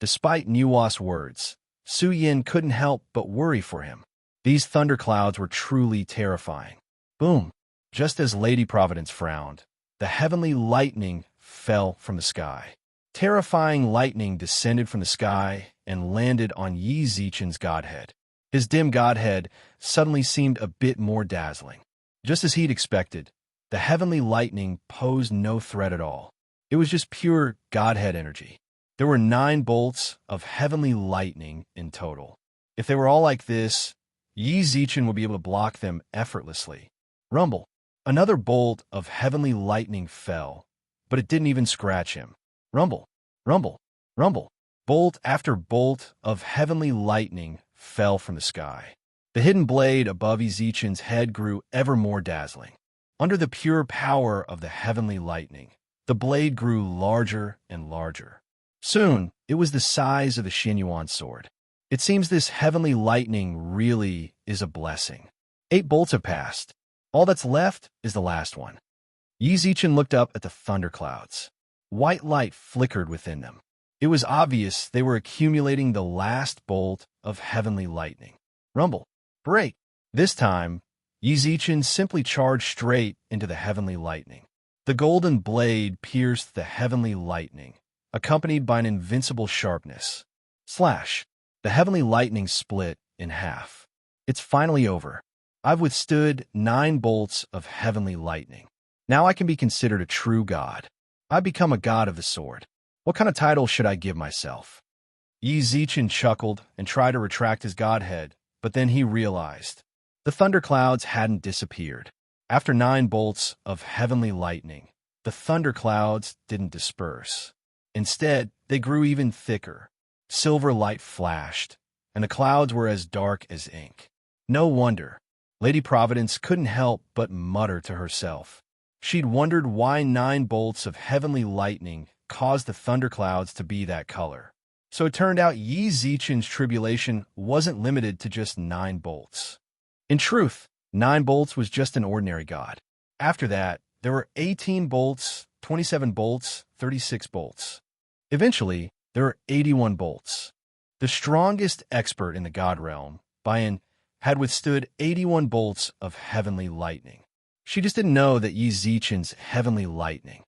Despite Nuwa's words, Su Yin couldn't help but worry for him. These thunderclouds were truly terrifying. Boom! Just as Lady Providence frowned, the heavenly lightning fell from the sky. Terrifying lightning descended from the sky and landed on Yi Zichen's godhead. His dim godhead suddenly seemed a bit more dazzling. Just as he'd expected, the heavenly lightning posed no threat at all. It was just pure godhead energy. There were 9 bolts of heavenly lightning in total. If they were all like this, Yi Zichen would be able to block them effortlessly. Rumble. Another bolt of heavenly lightning fell, but it didn't even scratch him. Rumble. Rumble. Rumble. Bolt after bolt of heavenly lightning fell from the sky. The hidden blade above Yi Zichen's head grew ever more dazzling. Under the pure power of the heavenly lightning, the blade grew larger and larger. Soon, it was the size of the Xinyuan sword. It seems this heavenly lightning really is a blessing. 8 bolts have passed. All that's left is the last one. Yi Zichen looked up at the thunderclouds. White light flickered within them. It was obvious they were accumulating the last bolt of heavenly lightning. Rumble. Break. This time, Yi Zichen simply charged straight into the heavenly lightning. The golden blade pierced the heavenly lightning, accompanied by an invincible sharpness. Slash. The heavenly lightning split in half. It's finally over. I've withstood 9 bolts of heavenly lightning. Now I can be considered a true god. I've become a god of the sword. What kind of title should I give myself? Yi Zichen chuckled and tried to retract his godhead, but then he realized. The thunderclouds hadn't disappeared. After 9 bolts of heavenly lightning, the thunderclouds didn't disperse. Instead, they grew even thicker. Silver light flashed, and the clouds were as dark as ink. No wonder. Lady Providence couldn't help but mutter to herself. She'd wondered why 9 bolts of heavenly lightning caused the thunderclouds to be that color. So it turned out Yi Zichen's tribulation wasn't limited to just 9 bolts. In truth, 9 bolts was just an ordinary god. After that, there were 18 bolts, 27 bolts, 36 bolts. Eventually, there were 81 bolts. The strongest expert in the god realm, Bayan, had withstood 81 bolts of heavenly lightning. She just didn't know that Yi Zichen's heavenly lightning.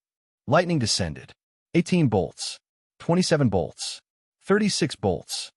Lightning descended. 18 bolts, 27 bolts, 36 bolts.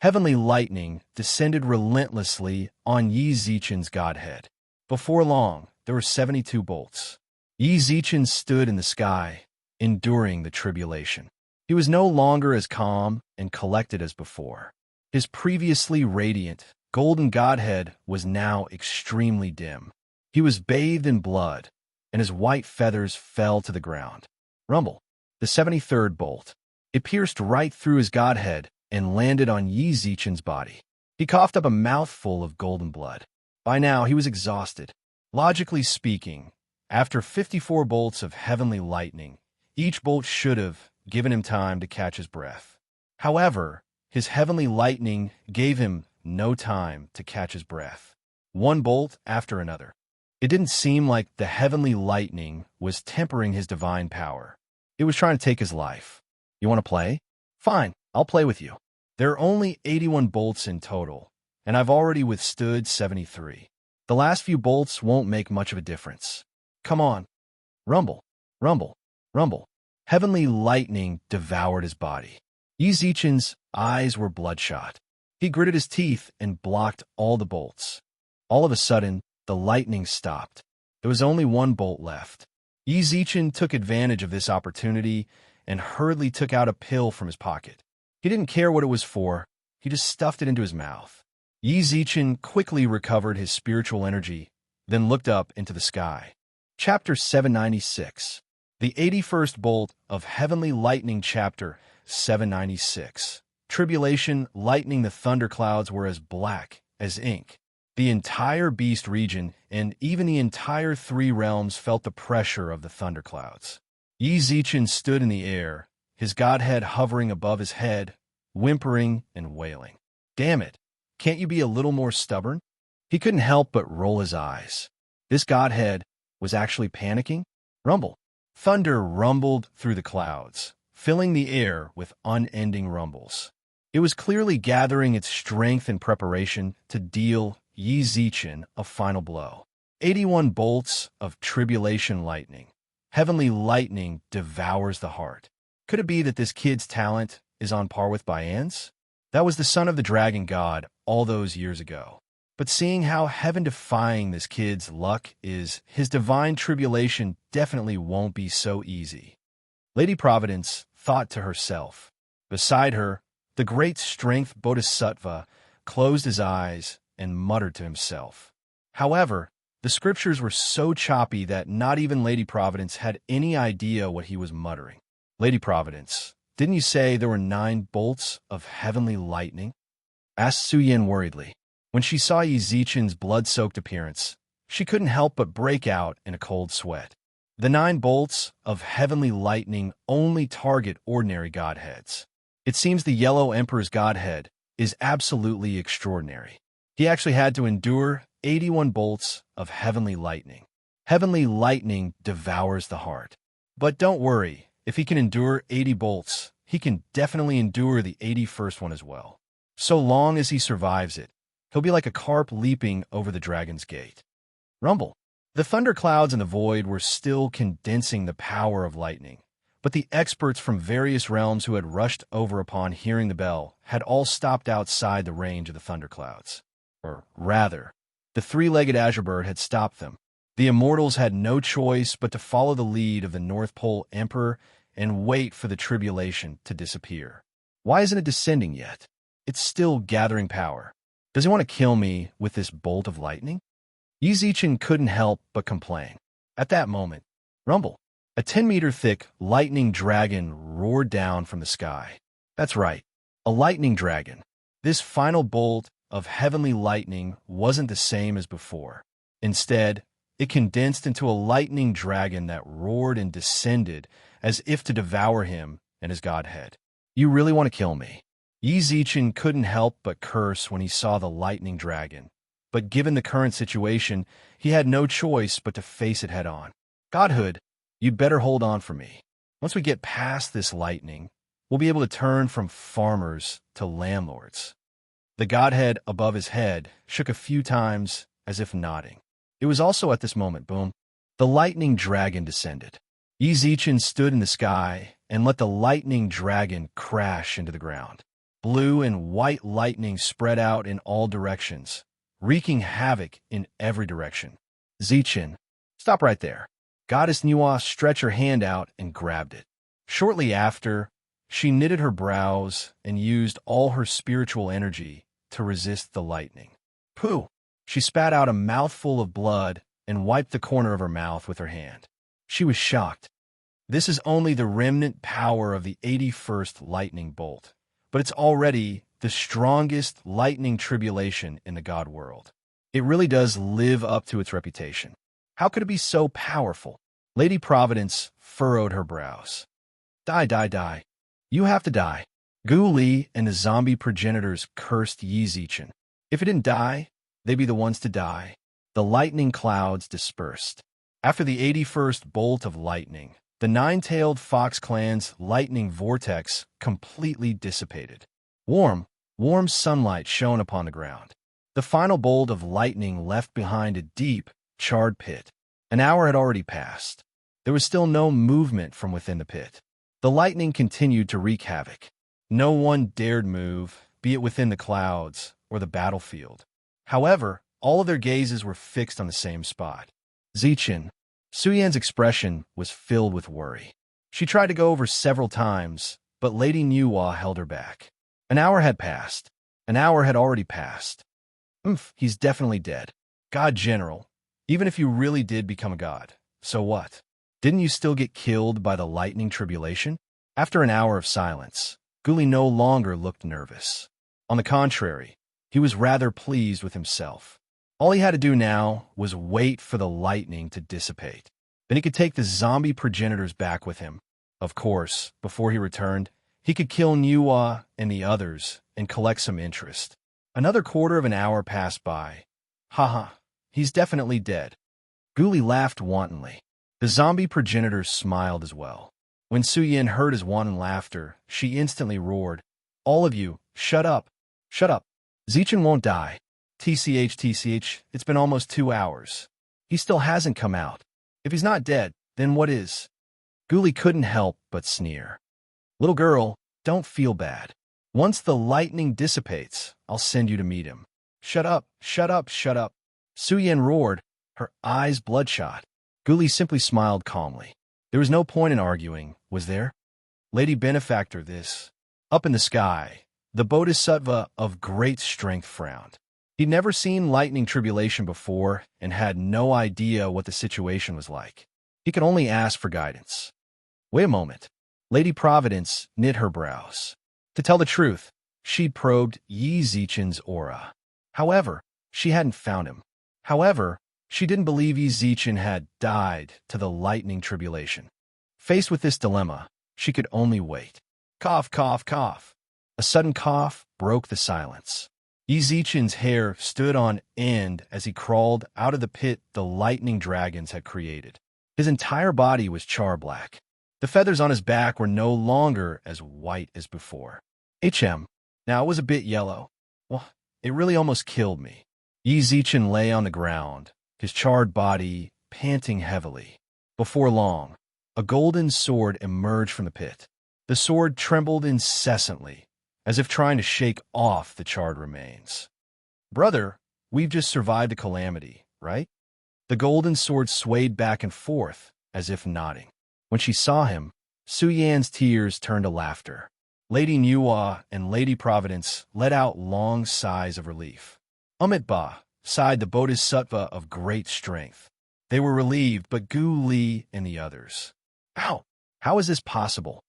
Heavenly lightning descended relentlessly on Yi Zichen's godhead. Before long, there were 72 bolts. Yi Zichen stood in the sky, enduring the tribulation. He was no longer as calm and collected as before. His previously radiant, golden godhead was now extremely dim. He was bathed in blood, and his white feathers fell to the ground. Rumble. The 73rd bolt. It pierced right through his godhead and landed on Yi Zichen's body. He coughed up a mouthful of golden blood. By now, he was exhausted. Logically speaking, after 54 bolts of heavenly lightning, each bolt should have given him time to catch his breath. However, his heavenly lightning gave him no time to catch his breath. 1 bolt after another. It didn't seem like the heavenly lightning was tempering his divine power. It was trying to take his life. You want to play? Fine, I'll play with you. There are only 81 bolts in total, and I've already withstood 73. The last few bolts won't make much of a difference. Come on. Rumble, rumble, rumble. Heavenly lightning devoured his body. Yi Zichen's eyes were bloodshot. He gritted his teeth and blocked all the bolts. All of a sudden, the lightning stopped. There was only 1 bolt left. Yi Zichen took advantage of this opportunity and hurriedly took out a pill from his pocket. He didn't care what it was for. He just stuffed it into his mouth. Yi Zichen quickly recovered his spiritual energy, then looked up into the sky. Chapter 796. The 81st bolt of Heavenly Lightning, Chapter 796. Tribulation, lightning, the thunderclouds were as black as ink. The entire beast region and even the entire 3 realms felt the pressure of the thunderclouds. Yi Zichen stood in the air, his godhead hovering above his head, whimpering and wailing. Damn it, can't you be a little more stubborn? He couldn't help but roll his eyes. This godhead was actually panicking. Rumble. Thunder rumbled through the clouds, filling the air with unending rumbles. It was clearly gathering its strength in preparation to deal Yi Zichen a final blow. 81 bolts of tribulation lightning. Heavenly lightning devours the heart. Could it be that this kid's talent is on par with Bayan's? That was the son of the dragon god all those years ago. But seeing how heaven-defying this kid's luck is, his divine tribulation definitely won't be so easy. Lady Providence thought to herself. Beside her, the great strength Bodhisattva closed his eyes and muttered to himself. However, the scriptures were so choppy that not even Lady Providence had any idea what he was muttering. Lady Providence, didn't you say there were 9 bolts of heavenly lightning? Asked Suyin worriedly. When she saw Yi Zichen's blood-soaked appearance, she couldn't help but break out in a cold sweat. The 9 bolts of heavenly lightning only target ordinary godheads. It seems the Yellow Emperor's godhead is absolutely extraordinary. He actually had to endure 81 bolts of heavenly lightning. Heavenly lightning devours the heart. But don't worry, if he can endure 80 bolts, he can definitely endure the 81st one as well. So long as he survives it, he'll be like a carp leaping over the dragon's gate. Rumble. The thunderclouds in the void were still condensing the power of lightning, but the experts from various realms who had rushed over upon hearing the bell had all stopped outside the range of the thunderclouds. Or rather, the 3-legged azure bird had stopped them. The immortals had no choice but to follow the lead of the North Pole Emperor and wait for the tribulation to disappear. Why isn't it descending yet? It's still gathering power. Does he want to kill me with this bolt of lightning? Yi Zichen couldn't help but complain. At that moment, rumble. A 10-meter-thick lightning dragon roared down from the sky. That's right, a lightning dragon. This final bolt of heavenly lightning wasn't the same as before. Instead, it condensed into a lightning dragon that roared and descended as if to devour him and his godhead. You really want to kill me? Yi Zichen couldn't help but curse when he saw the lightning dragon. But given the current situation, he had no choice but to face it head-on. Godhood, you'd better hold on for me. Once we get past this lightning, we'll be able to turn from farmers to landlords. The godhead above his head shook a few times as if nodding. It was also at this moment, boom, the lightning dragon descended. Yi Zichen stood in the sky and let the lightning dragon crash into the ground. Blue and white lightning spread out in all directions, wreaking havoc in every direction. Zichen, stop right there. Goddess Nuwa stretched her hand out and grabbed it. Shortly after, she knitted her brows and used all her spiritual energy to resist the lightning. Pooh! She spat out a mouthful of blood and wiped the corner of her mouth with her hand. She was shocked. This is only the remnant power of the 81st lightning bolt, but it's already the strongest lightning tribulation in the god world. It really does live up to its reputation. How could it be so powerful? Lady Providence furrowed her brows. Die, die, die. You have to die. Gu Li and the zombie progenitors cursed Yi Zichen. If it didn't die, they'd be the ones to die. The lightning clouds dispersed. After the 81st bolt of lightning, the 9-tailed fox clan's lightning vortex completely dissipated. Warm sunlight shone upon the ground. The final bolt of lightning left behind a deep, charred pit. An hour had already passed. There was still no movement from within the pit. The lightning continued to wreak havoc. No one dared move, be it within the clouds or the battlefield. However, all of their gazes were fixed on the same spot. Zichen. Suyan's expression was filled with worry. She tried to go over several times, but Lady Nuwa held her back. An hour had passed. An hour had already passed. He's definitely dead. God General, even if you really did become a god, so what? Didn't you still get killed by the lightning tribulation? After an hour of silence, Guli no longer looked nervous. On the contrary, he was rather pleased with himself. All he had to do now was wait for the lightning to dissipate. Then he could take the zombie progenitors back with him. Of course, before he returned, he could kill Nuwa and the others and collect some interest. Another quarter of an hour passed by. Haha, he's definitely dead. Guli laughed wantonly. The zombie progenitors smiled as well. When Suyin heard his wanton laughter, she instantly roared, "All of you, shut up! Shut up! Zichen won't die. TCH, it's been almost 2 hours. He still hasn't come out. If he's not dead, then what is?" Guli couldn't help but sneer. Little girl, don't feel bad. Once the lightning dissipates, I'll send you to meet him. Shut up, shut up, shut up. Su Yan roared, her eyes bloodshot. Gu Li simply smiled calmly. There was no point in arguing, was there? Lady Benefactor, this. Up in the sky, the Bodhisattva of great strength frowned. He'd never seen lightning tribulation before and had no idea what the situation was like. He could only ask for guidance. Wait a moment. Lady Providence knit her brows. To tell the truth, she'd probed Yi Zichen's aura. However, she hadn't found him. However, she didn't believe Yi Zichen had died to the lightning tribulation. Faced with this dilemma, she could only wait. Cough, cough, cough. A sudden cough broke the silence. Yi Zichen's hair stood on end as he crawled out of the pit the lightning dragons had created. His entire body was char-black. The feathers on his back were no longer as white as before. Now it was a bit yellow. Well, it really almost killed me. Yi Zichen lay on the ground, his charred body panting heavily. Before long, a golden sword emerged from the pit. The sword trembled incessantly, as if trying to shake off the charred remains. Brother, we've just survived a calamity, right? The golden sword swayed back and forth, as if nodding. When she saw him, Su Yan's tears turned to laughter. Lady Nuwa and Lady Providence let out long sighs of relief. Ba, sighed the Bodhisattva of great strength. They were relieved, but Gu Li and the others. Ow! How is this possible?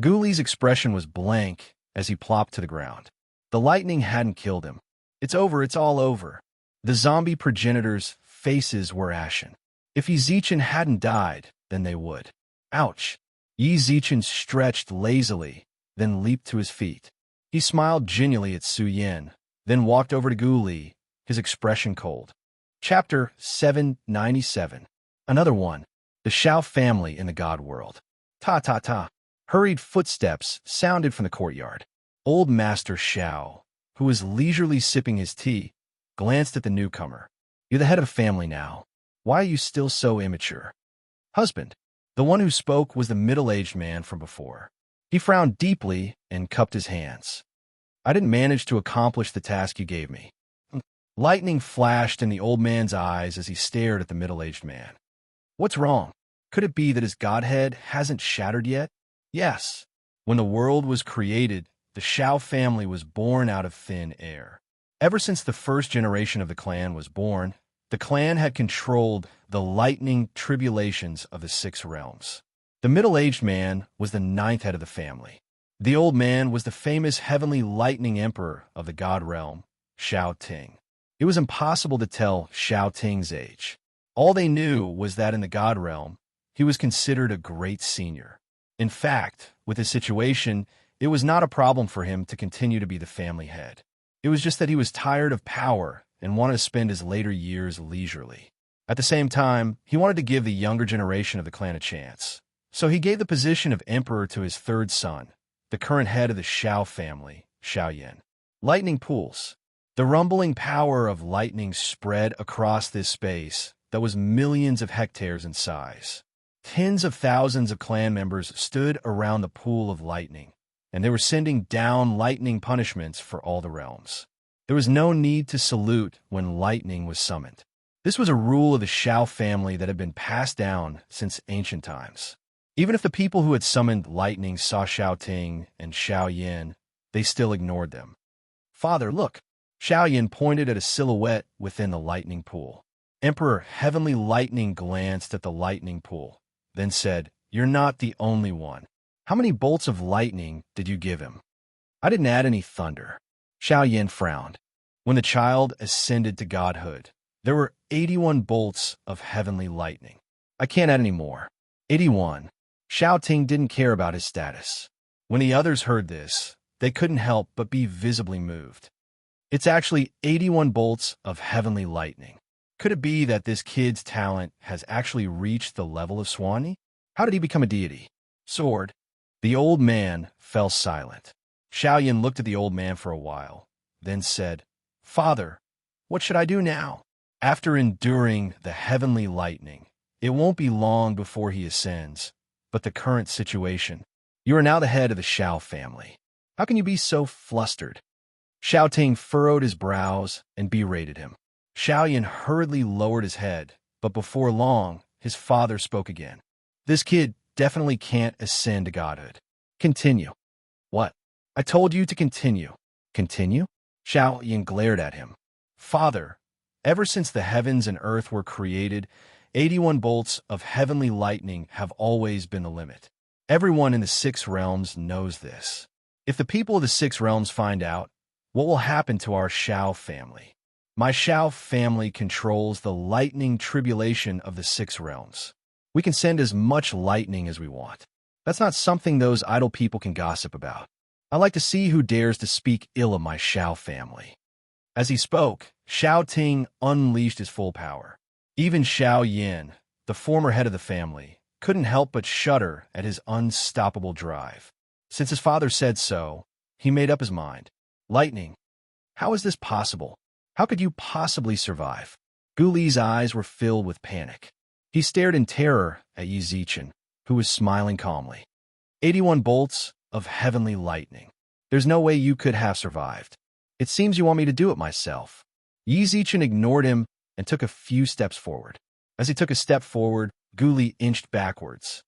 Gu Li's expression was blank as he plopped to the ground. The lightning hadn't killed him. It's over, it's all over. The zombie progenitors' faces were ashen. If Yi Zichen hadn't died, then they would. Ouch! Yi Zichen stretched lazily, then leaped to his feet. He smiled genially at Su Yan, then walked over to Gu Li, his expression cold. Chapter 797. Another one. The Shao family in the God world. Ta ta ta. Hurried footsteps sounded from the courtyard. Old Master Shao, who was leisurely sipping his tea, glanced at the newcomer. You're the head of a family now. Why are you still so immature? Husband. The one who spoke was the middle-aged man from before. He frowned deeply and cupped his hands. I didn't manage to accomplish the task you gave me. Lightning flashed in the old man's eyes as he stared at the middle-aged man. What's wrong? Could it be that his godhead hasn't shattered yet? Yes. When the world was created, the Shao family was born out of thin air. Ever since the first generation of the clan was born, the clan had controlled the lightning tribulations of the 6 realms. The middle-aged man was the 9th head of the family. The old man was the famous heavenly lightning emperor of the god realm, Shao Ting. It was impossible to tell Shao Ting's age. All they knew was that in the god realm, he was considered a great senior. In fact, with his situation, it was not a problem for him to continue to be the family head. It was just that he was tired of power and wanted to spend his later years leisurely. At the same time, he wanted to give the younger generation of the clan a chance. So he gave the position of emperor to his 3rd son, the current head of the Shao family, Shao Yan. Lightning pools. The rumbling power of lightning spread across this space that was millions of hectares in size. Tens of thousands of clan members stood around the pool of lightning, and they were sending down lightning punishments for all the realms. There was no need to salute when lightning was summoned. This was a rule of the Shao family that had been passed down since ancient times. Even if the people who had summoned lightning saw Shao Ting and Shao Yan, they still ignored them. Father, look! Shao Yan pointed at a silhouette within the lightning pool. Emperor Heavenly Lightning glanced at the lightning pool, then said, You're not the only one. How many bolts of lightning did you give him? I didn't add any thunder. Shao Yan frowned. When the child ascended to godhood, there were 81 bolts of heavenly lightning. I can't add any more. 81. Shao Ting didn't care about his status. When the others heard this, they couldn't help but be visibly moved. It's actually 81 bolts of heavenly lightning. Could it be that this kid's talent has actually reached the level of Swanee? How did he become a deity? Sword. The old man fell silent. Shao Yan looked at the old man for a while, then said, Father, what should I do now? After enduring the heavenly lightning, it won't be long before he ascends, but the current situation. You are now the head of the Xiao family. How can you be so flustered? Xiao Ting furrowed his brows and berated him. Xiao Yan hurriedly lowered his head, but before long, his father spoke again. This kid definitely can't ascend to godhood. Continue. What? I told you to continue. Continue? Xiao Yan glared at him. Father, ever since the heavens and earth were created, 81 bolts of heavenly lightning have always been the limit. Everyone in the 6 realms knows this. If the people of the 6 realms find out, what will happen to our Xiao family? My Xiao family controls the lightning tribulation of the 6 realms. We can send as much lightning as we want. That's not something those idle people can gossip about. I like to see who dares to speak ill of my Xiao family. As he spoke, Xiao Ting unleashed his full power. Even Xiao Yan, the former head of the family, couldn't help but shudder at his unstoppable drive. Since his father said so, he made up his mind. Lightning. How is this possible? How could you possibly survive? Gu Li's eyes were filled with panic. He stared in terror at Yi Zichen, who was smiling calmly. 81 bolts of heavenly lightning. There's no way you could have survived. It seems you want me to do it myself. Yi Zichen ignored him and took a few steps forward. As he took a step forward, Gu Li inched backwards.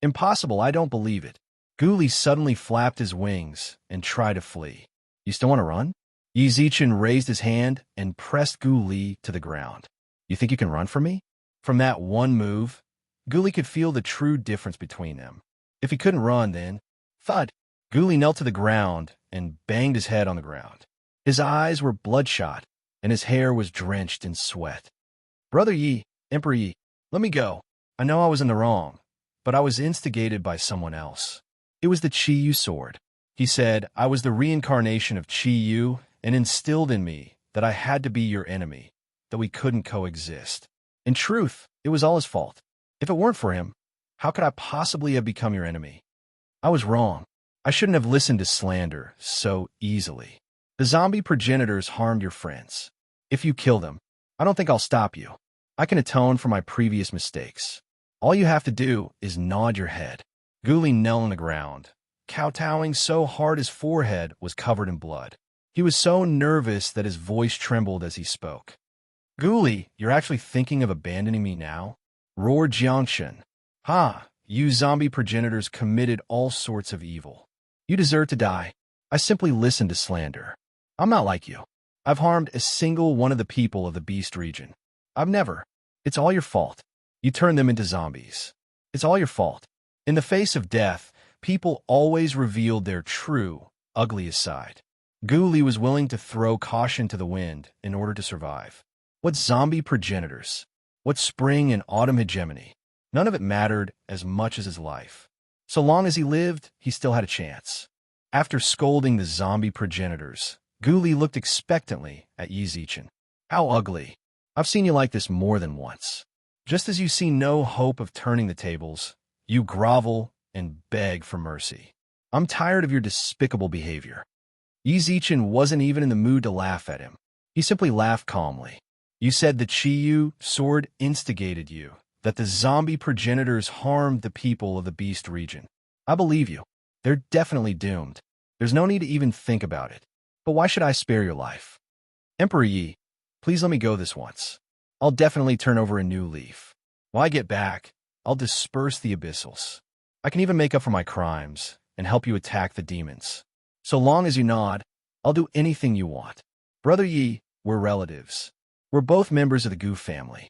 Impossible, I don't believe it. Gu Li suddenly flapped his wings and tried to flee. You still want to run? Yi Zichen raised his hand and pressed Gu Li to the ground. You think you can run from me? From that one move, Gu Li could feel the true difference between them. If he couldn't run, then, thud, Gu Li knelt to the ground and banged his head on the ground. His eyes were bloodshot, and his hair was drenched in sweat. Brother Yi, Emperor Yi, let me go. I know I was in the wrong, but I was instigated by someone else. It was the Qi Yu sword. He said I was the reincarnation of Qi Yu and instilled in me that I had to be your enemy, that we couldn't coexist. In truth, it was all his fault. If it weren't for him, how could I possibly have become your enemy? I was wrong. I shouldn't have listened to slander so easily. The zombie progenitors harmed your friends. If you kill them, I don't think I'll stop you. I can atone for my previous mistakes. All you have to do is nod your head. Gu Li knelt on the ground, kowtowing so hard his forehead was covered in blood. He was so nervous that his voice trembled as he spoke. Gu Li, you're actually thinking of abandoning me now? Roared Jiangshen. Ha, you zombie progenitors committed all sorts of evil. You deserve to die. I simply listened to slander. I'm not like you. I've harmed a single one of the people of the Beast region. I've never. It's all your fault. You turned them into zombies. It's all your fault. In the face of death, people always revealed their true, ugliest side. Gu Li was willing to throw caution to the wind in order to survive. What zombie progenitors? What spring and autumn hegemony? None of it mattered as much as his life. So long as he lived, he still had a chance. After scolding the zombie progenitors, Gu Li looked expectantly at Yi Zichen. How ugly. I've seen you like this more than once. Just as you see no hope of turning the tables, you grovel and beg for mercy. I'm tired of your despicable behavior. Yi Zichen wasn't even in the mood to laugh at him. He simply laughed calmly. You said the Qi Yu sword instigated you, that the zombie progenitors harmed the people of the Beast region. I believe you. They're definitely doomed. There's no need to even think about it. But why should I spare your life? Emperor Yi, please let me go this once. I'll definitely turn over a new leaf. When I get back, I'll disperse the abyssals. I can even make up for my crimes and help you attack the demons. So long as you nod, I'll do anything you want. Brother Yi, we're relatives. We're both members of the Gu family.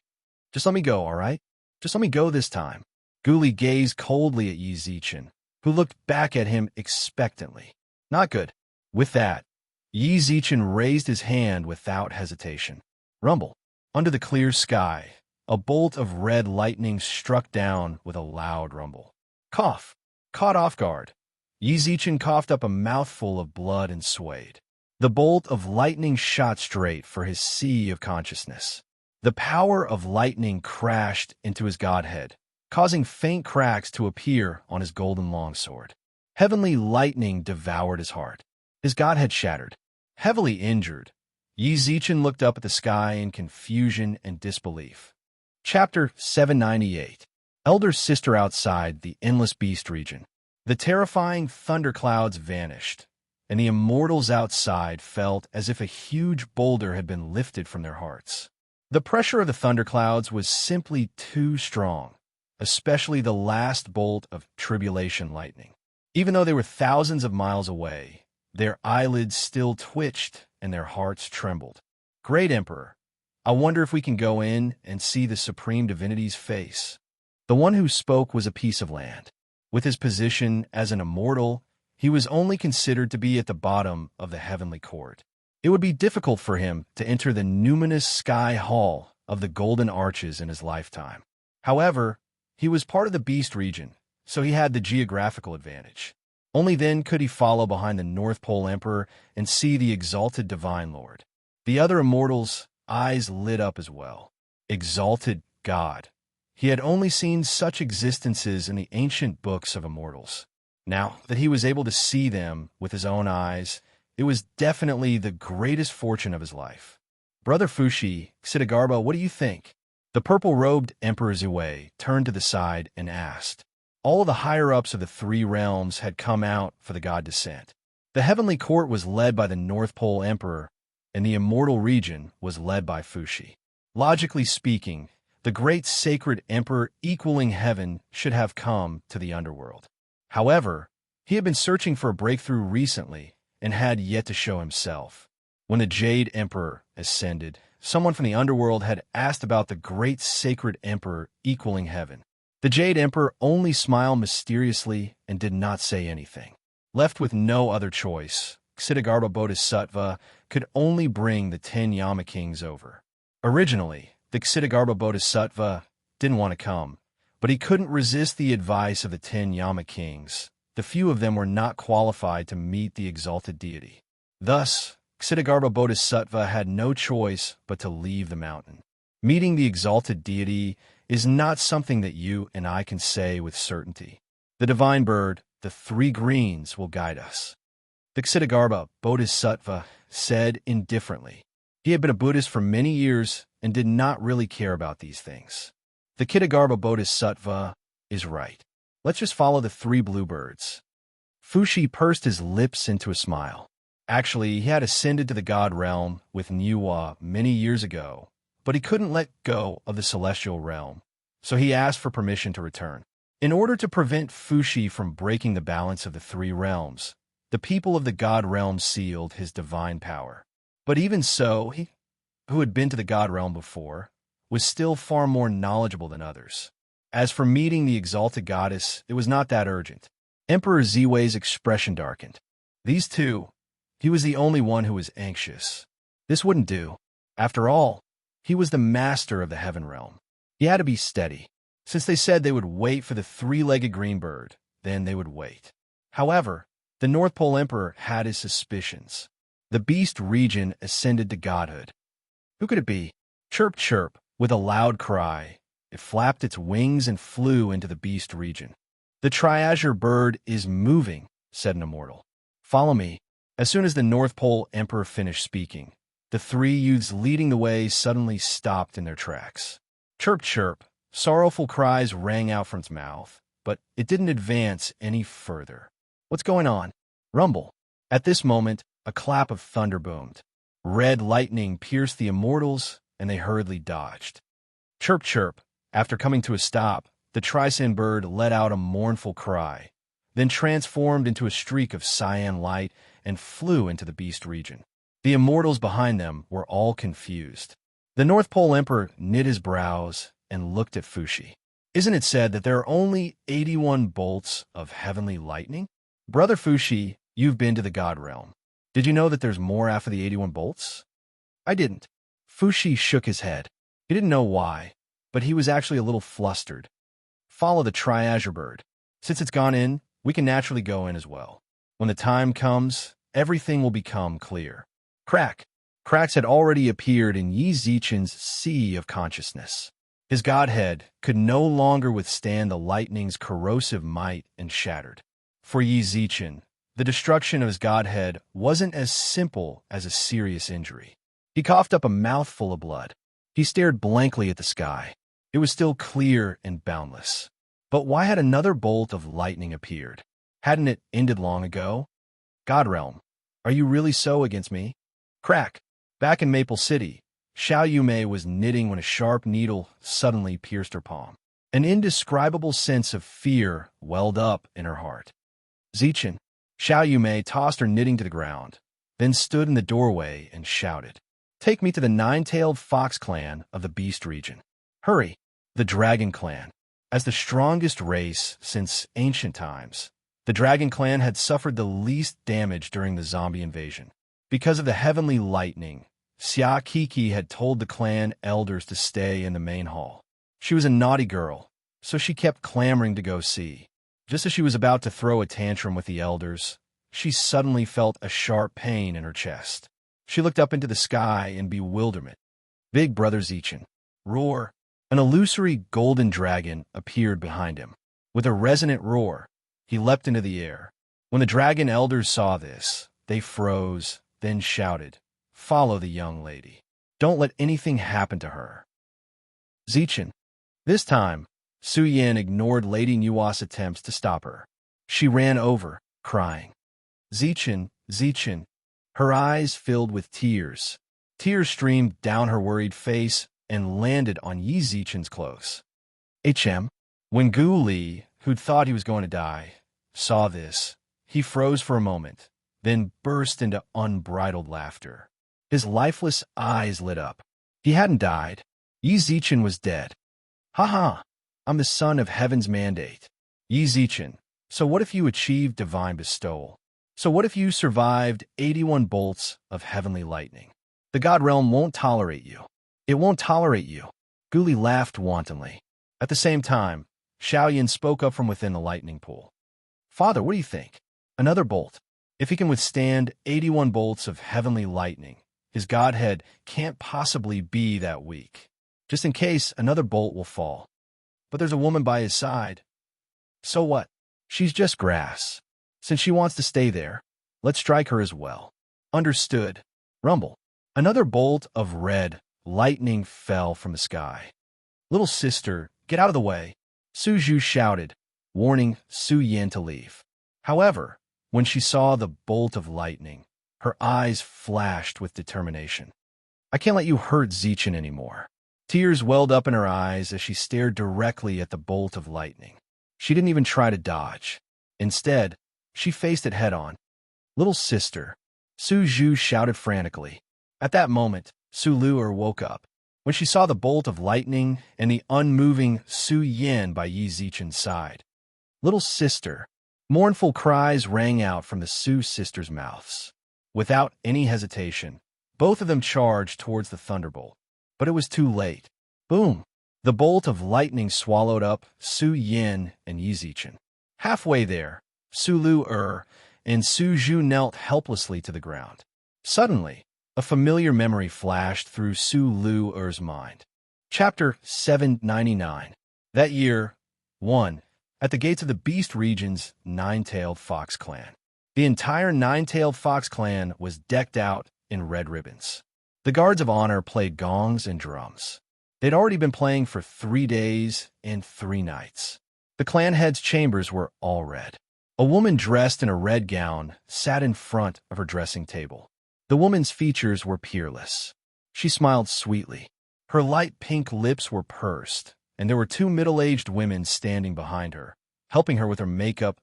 Just let me go, all right? Just let me go this time. Gu Li gazed coldly at Yi Zichen, who looked back at him expectantly. Not good. With that, Yi Zichen raised his hand without hesitation. Rumble. Under the clear sky, a bolt of red lightning struck down with a loud rumble. Cough. Caught off guard, Yi Zichen coughed up a mouthful of blood and swayed. The bolt of lightning shot straight for his sea of consciousness. The power of lightning crashed into his godhead, causing faint cracks to appear on his golden longsword. Heavenly lightning devoured his heart. His godhead shattered. Heavily injured, Yi Zichen looked up at the sky in confusion and disbelief. Chapter 798. Elder Sister Outside the Endless Beast Region. The terrifying thunderclouds vanished, and the immortals outside felt as if a huge boulder had been lifted from their hearts. The pressure of the thunderclouds was simply too strong, especially the last bolt of tribulation lightning. Even though they were thousands of miles away, their eyelids still twitched and their hearts trembled. Great Emperor, I wonder if we can go in and see the Supreme Divinity's face. The one who spoke was a piece of land. With his position as an immortal, he was only considered to be at the bottom of the heavenly court. It would be difficult for him to enter the numinous sky hall of the golden arches in his lifetime. However, he was part of the beast region, so he had the geographical advantage. Only then could he follow behind the North Pole Emperor and see the exalted Divine Lord. The other immortals' eyes lit up as well. Exalted God. He had only seen such existences in the ancient books of immortals. Now that he was able to see them with his own eyes, it was definitely the greatest fortune of his life. Brother Fushi, Xidagarba, what do you think? The purple-robed Emperor Zue turned to the side and asked. All of the higher-ups of the three realms had come out for the god descent. The heavenly court was led by the North Pole Emperor, and the immortal region was led by Fushi. Logically speaking, the great sacred emperor equaling heaven should have come to the underworld. However, he had been searching for a breakthrough recently and had yet to show himself. When the Jade Emperor ascended, someone from the underworld had asked about the great sacred emperor equaling heaven. The Jade Emperor only smiled mysteriously and did not say anything. Left with no other choice, Xidagarba Bodhisattva could only bring the 10 Yama Kings over. Originally, the Xidagarba Bodhisattva didn't want to come, but he couldn't resist the advice of the 10 Yama Kings. The few of them were not qualified to meet the exalted deity. Thus, Xidagarba Bodhisattva had no choice but to leave the mountain. Meeting the exalted deity is not something that you and I can say with certainty. The divine bird, the three greens, will guide us. The Xidagarba Bodhisattva said indifferently. He had been a Buddhist for many years and did not really care about these things. The Xidagarba Bodhisattva is right. Let's just follow the three bluebirds. Fushi pursed his lips into a smile. Actually, he had ascended to the god realm with Niwa many years ago, but he couldn't let go of the celestial realm, so he asked for permission to return. In order to prevent Fushi from breaking the balance of the three realms, the people of the god realm sealed his divine power. But even so, he, who had been to the god realm before, was still far more knowledgeable than others. As for meeting the exalted goddess, it was not that urgent. Emperor Ziwei's expression darkened. These two, he was the only one who was anxious. This wouldn't do. After all, he was the master of the heaven realm. He had to be steady. Since they said they would wait for the three-legged green bird, then they would wait. However, the North Pole Emperor had his suspicions. The beast region ascended to godhood. Who could it be? Chirp, chirp, with a loud cry. It flapped its wings and flew into the beast region. The triazure bird is moving, said an immortal. Follow me. As soon as the North Pole Emperor finished speaking, the three youths leading the way suddenly stopped in their tracks. Chirp, chirp, sorrowful cries rang out from its mouth, but it didn't advance any further. What's going on? Rumble. At this moment, a clap of thunder boomed. Red lightning pierced the immortals, and they hurriedly dodged. Chirp, chirp. After coming to a stop, the Tricyn bird let out a mournful cry, then transformed into a streak of cyan light and flew into the beast region. The immortals behind them were all confused. The North Pole Emperor knit his brows and looked at Fushi. Isn't it said that there are only 81 bolts of heavenly lightning? Brother Fushi, you've been to the god realm. Did you know that there's more after the 81 bolts? I didn't. Fushi shook his head. He didn't know why, but he was actually a little flustered. Follow the triazure bird. Since it's gone in, we can naturally go in as well. When the time comes, everything will become clear. Crack. Cracks had already appeared in Yi Zichen's sea of consciousness. His godhead could no longer withstand the lightning's corrosive might and shattered. For Yi Zichen, the destruction of his godhead wasn't as simple as a serious injury. He coughed up a mouthful of blood. He stared blankly at the sky. It was still clear and boundless. But why had another bolt of lightning appeared? Hadn't it ended long ago? Godrealm, are you really so against me? Crack. Back in Maple City, Xiao Yumei was knitting when a sharp needle suddenly pierced her palm. An indescribable sense of fear welled up in her heart. Zichin. Xiao Yumei tossed her knitting to the ground, then stood in the doorway and shouted, "Take me to the nine-tailed fox clan of the Beast region. Hurry!" The Dragon Clan. As the strongest race since ancient times, the Dragon Clan had suffered the least damage during the zombie invasion. Because of the heavenly lightning, Xia Kiki had told the clan elders to stay in the main hall. She was a naughty girl, so she kept clamoring to go see. Just as she was about to throw a tantrum with the elders, she suddenly felt a sharp pain in her chest. She looked up into the sky in bewilderment. Big Brother Zichin. Roar! An illusory golden dragon appeared behind him. With a resonant roar, he leapt into the air. When the dragon elders saw this, they froze, then shouted, "Follow the young lady. Don't let anything happen to her." Zichin. This time, Su Yin ignored Lady Nua's attempts to stop her. She ran over, crying, "Zichin, Zichin." Her eyes filled with tears. Tears streamed down her worried face and landed on Yi Zichin's clothes. When Gu Li, who'd thought he was going to die, saw this, he froze for a moment, then burst into unbridled laughter. His lifeless eyes lit up. He hadn't died. Yi Zichin was dead. "Ha ha! I'm the son of heaven's mandate. Yi Zichin, so what if you achieved divine bestowal? So what if you survived 81 bolts of heavenly lightning? The God realm won't tolerate you. It won't tolerate you." Guli laughed wantonly. At the same time, Xiaoyan spoke up from within the lightning pool. "Father, what do you think? Another bolt. If he can withstand 81 bolts of heavenly lightning, his godhead can't possibly be that weak. Just in case another bolt will fall. But there's a woman by his side. So what? She's just grass. Since she wants to stay there, let's strike her as well." "Understood." Rumble. Another bolt of red lightning fell from the sky. "Little sister, get out of the way," Su Zhu shouted, warning Su Yin to leave. However, when she saw the bolt of lightning, her eyes flashed with determination. "I can't let you hurt Zichin anymore." Tears welled up in her eyes as she stared directly at the bolt of lightning. She didn't even try to dodge. Instead, she faced it head-on. "Little sister," Su Zhu shouted frantically. At that moment, Su Luer woke up. When she saw the bolt of lightning and the unmoving Su Yin by Yi Zichin's side. "Little sister." Mournful cries rang out from the Su sisters' mouths. Without any hesitation, both of them charged towards the thunderbolt. But it was too late. Boom! The bolt of lightning swallowed up Su Yin and Yi Zichin. Halfway there, Su Luer and Su Zhu knelt helplessly to the ground. Suddenly, a familiar memory flashed through Su Luer's mind. Chapter 799. That year, 1. At the gates of the Beast region's Nine-Tailed Fox Clan. The entire Nine-Tailed Fox Clan was decked out in red ribbons. The guards of honor played gongs and drums. They'd already been playing for 3 days and 3 nights. The clan heads' chambers were all red. A woman dressed in a red gown sat in front of her dressing table. The woman's features were peerless. She smiled sweetly. Her light pink lips were pursed, and there were 2 middle-aged women standing behind her, helping her with her makeup.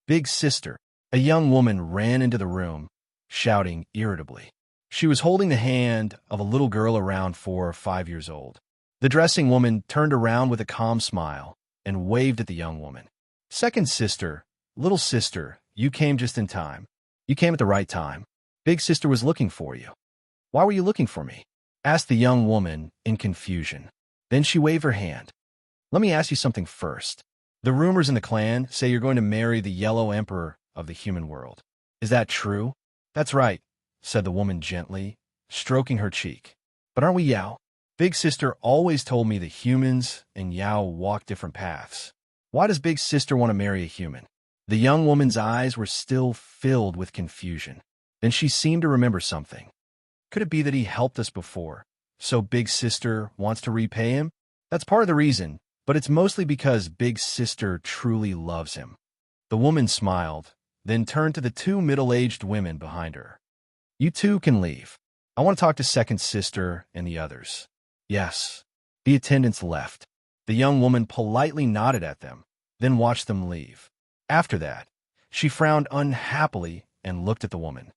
Big sister, a young woman ran into the room, shouting irritably. She was holding the hand of a little girl around 4 or 5 years old. The dressing woman turned around with a calm smile and waved at the young woman. "Second sister, little sister, you came just in time. You came at the right time. Big sister was looking for you." "Why were you looking for me?" asked the young woman in confusion. Then she waved her hand. "Let me ask you something first. The rumors in the clan say you're going to marry the Yellow Emperor of the human world. Is that true?" "That's right," said the woman gently, stroking her cheek. "But aren't we Yao? Big sister always told me that humans and Yao walk different paths. Why does Big sister want to marry a human?" The young woman's eyes were still filled with confusion. Then she seemed to remember something. "Could it be that he helped us before, so Big Sister wants to repay him?" "That's part of the reason, but it's mostly because Big Sister truly loves him." The woman smiled, then turned to the two middle-aged women behind her. You two can leave. I want to talk to second sister and the others. Yes. The attendants left. The young woman politely nodded at them, then watched them leave. After that, she frowned unhappily and looked at the woman.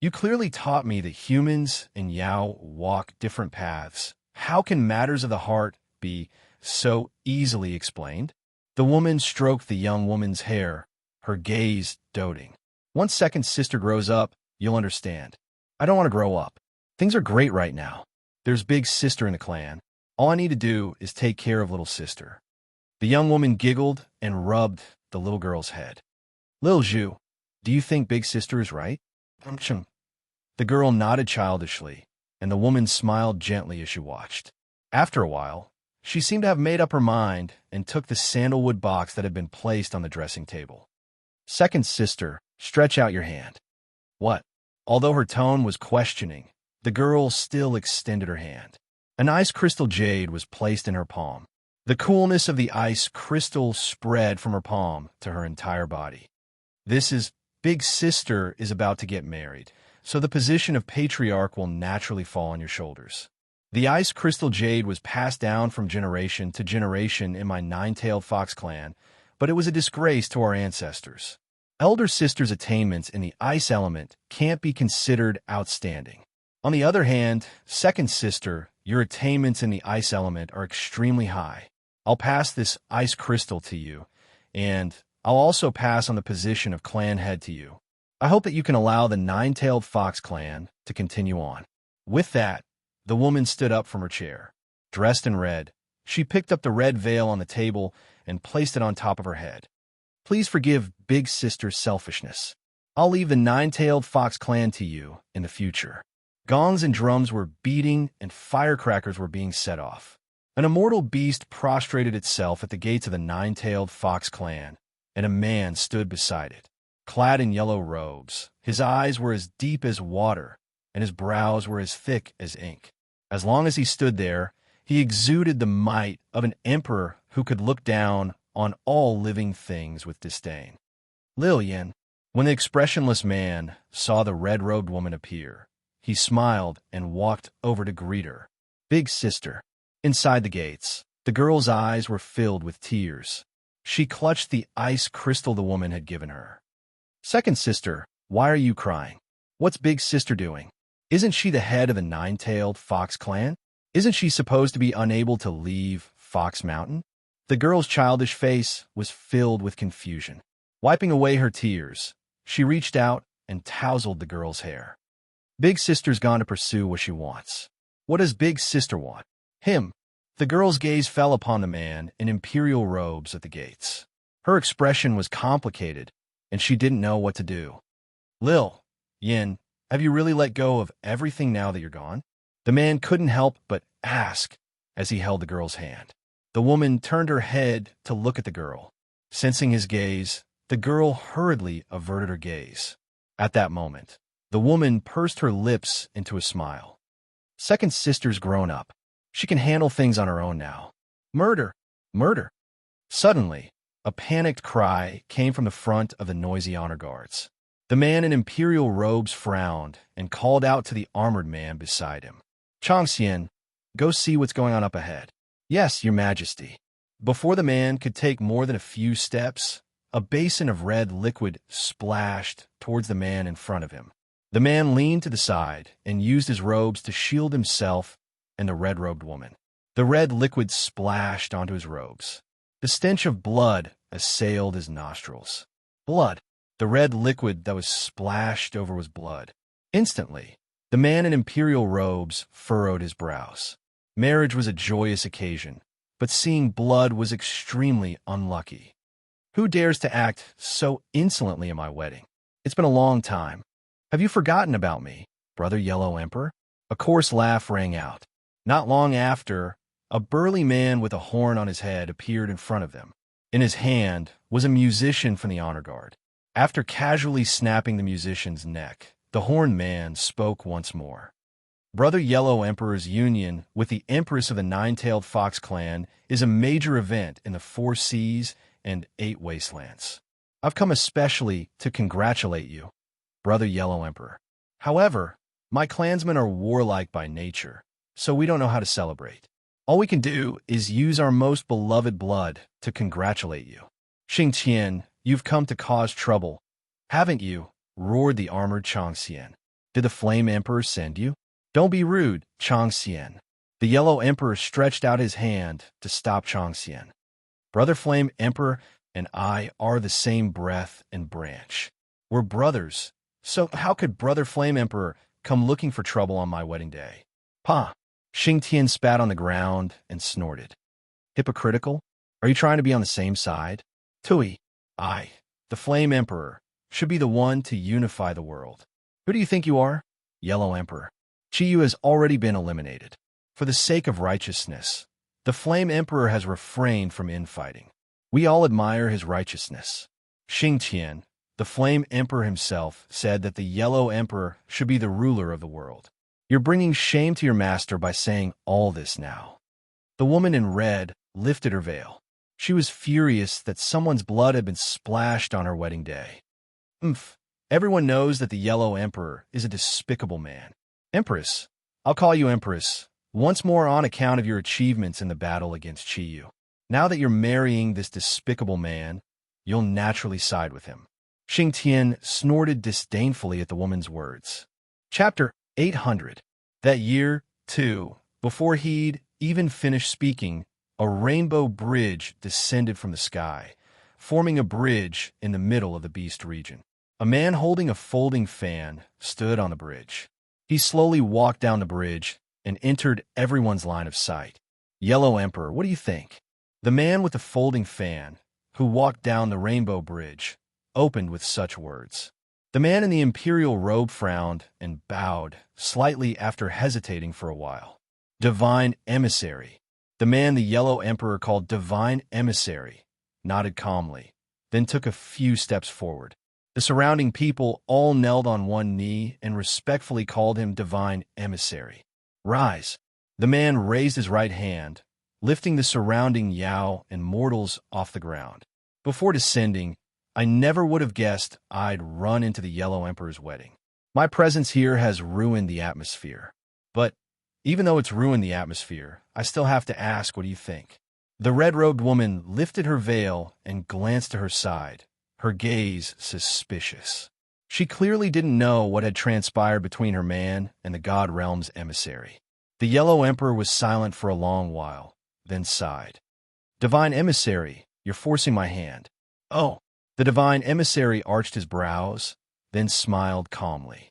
You clearly taught me that humans and Yao walk different paths. How can matters of the heart be so easily explained? The woman stroked the young woman's hair, her gaze doting. Once second sister grows up, you'll understand. I don't want to grow up. Things are great right now. There's big sister in the clan. All I need to do is take care of little sister. The young woman giggled and rubbed the little girl's head. Lil Zhu, do you think big sister is right? The girl nodded childishly, and the woman smiled gently as she watched. After a while, she seemed to have made up her mind and took the sandalwood box that had been placed on the dressing table. Second sister, stretch out your hand. What? Although her tone was questioning, the girl still extended her hand. An ice crystal jade was placed in her palm. The coolness of the ice crystal spread from her palm to her entire body. Big sister is about to get married, so the position of patriarch will naturally fall on your shoulders. The ice crystal jade was passed down from generation to generation in my nine-tailed fox clan, but it was a disgrace to our ancestors. Elder sister's attainments in the ice element can't be considered outstanding. On the other hand, second sister, your attainments in the ice element are extremely high. I'll pass this ice crystal to you, and I'll also pass on the position of clan head to you. I hope that you can allow the nine-tailed fox clan to continue on. With that, the woman stood up from her chair. Dressed in red, she picked up the red veil on the table and placed it on top of her head. Please forgive big sister's selfishness. I'll leave the nine-tailed fox clan to you in the future. Gongs and drums were beating and firecrackers were being set off. An immortal beast prostrated itself at the gates of the nine-tailed fox clan, and a man stood beside it. Clad in yellow robes, his eyes were as deep as water, and his brows were as thick as ink. As long as he stood there, he exuded the might of an emperor who could look down on all living things with disdain. Lillian, when the expressionless man saw the red-robed woman appear, he smiled and walked over to greet her. Big sister. Inside the gates, the girl's eyes were filled with tears. She clutched the ice crystal the woman had given her. Second sister, why are you crying? What's big sister doing? Isn't she the head of the nine-tailed fox clan? Isn't she supposed to be unable to leave Fox Mountain? The girl's childish face was filled with confusion. Wiping away her tears, she reached out and tousled the girl's hair. Big sister's gone to pursue what she wants. What does big sister want? Him. The girl's gaze fell upon the man in imperial robes at the gates. Her expression was complicated, and she didn't know what to do. Lil, Yin, have you really let go of everything now that you're gone? The man couldn't help but ask as he held the girl's hand. The woman turned her head to look at the girl. Sensing his gaze, the girl hurriedly averted her gaze. At that moment, the woman pursed her lips into a smile. Second sister's grown up. She can handle things on her own now. Murder! Murder! Suddenly, a panicked cry came from the front of the noisy honor guards. The man in imperial robes frowned and called out to the armored man beside him. Changxian, go see what's going on up ahead. Yes, your majesty. Before the man could take more than a few steps, a basin of red liquid splashed towards the man in front of him. The man leaned to the side and used his robes to shield himself and the red-robed woman. The red liquid splashed onto his robes. The stench of blood assailed his nostrils. Blood. The red liquid that was splashed over was blood. Instantly, the man in imperial robes furrowed his brows. Marriage was a joyous occasion, but seeing blood was extremely unlucky. Who dares to act so insolently at my wedding? It's been a long time. Have you forgotten about me, brother Yellow Emperor? A coarse laugh rang out. Not long after, a burly man with a horn on his head appeared in front of them. In his hand was a musician from the honor guard. After casually snapping the musician's neck, the horned man spoke once more. Brother Yellow Emperor's union with the Empress of the Nine-Tailed Fox clan is a major event in the 4 Seas and 8 Wastelands. I've come especially to congratulate you, brother Yellow Emperor. However, my clansmen are warlike by nature, so we don't know how to celebrate. All we can do is use our most beloved blood to congratulate you. Xingqian, you've come to cause trouble, haven't you? Roared the armored Changxian. Did the Flame Emperor send you? Don't be rude, Changxian. The Yellow Emperor stretched out his hand to stop Changxian. Brother Flame Emperor and I are the same breath and branch. We're brothers, so how could Brother Flame Emperor come looking for trouble on my wedding day? Pa! Xingtian spat on the ground and snorted. Hypocritical? Are you trying to be on the same side? Tui, I, the Flame Emperor, should be the one to unify the world. Who do you think you are? Yellow Emperor. Chiyu has already been eliminated. For the sake of righteousness, the Flame Emperor has refrained from infighting. We all admire his righteousness. Xingtian, the Flame Emperor himself, said that the Yellow Emperor should be the ruler of the world. You're bringing shame to your master by saying all this now. The woman in red lifted her veil. She was furious that someone's blood had been splashed on her wedding day. Everyone knows that the Yellow Emperor is a despicable man. Empress, I'll call you Empress, once more on account of your achievements in the battle against Chiyu. Now that you're marrying this despicable man, you'll naturally side with him. Xingtian snorted disdainfully at the woman's words. Chapter 800. That year, too, before he'd even finished speaking, a rainbow bridge descended from the sky, forming a bridge in the middle of the beast region. A man holding a folding fan stood on the bridge. He slowly walked down the bridge and entered everyone's line of sight. Yellow Emperor, what do you think? The man with the folding fan, who walked down the rainbow bridge, opened with such words. The man in the imperial robe frowned and bowed, slightly after hesitating for a while. Divine Emissary. The man the Yellow Emperor called Divine Emissary nodded calmly, then took a few steps forward. The surrounding people all knelt on one knee and respectfully called him Divine Emissary. Rise. The man raised his right hand, lifting the surrounding Yao and mortals off the ground. Before descending, I never would have guessed I'd run into the Yellow Emperor's wedding. My presence here has ruined the atmosphere. But even though it's ruined the atmosphere, I still have to ask, what do you think? The red-robed woman lifted her veil and glanced to her side, her gaze suspicious. She clearly didn't know what had transpired between her man and the God Realm's emissary. The Yellow Emperor was silent for a long while, then sighed. Divine Emissary, you're forcing my hand. Oh. The Divine Emissary arched his brows, then smiled calmly.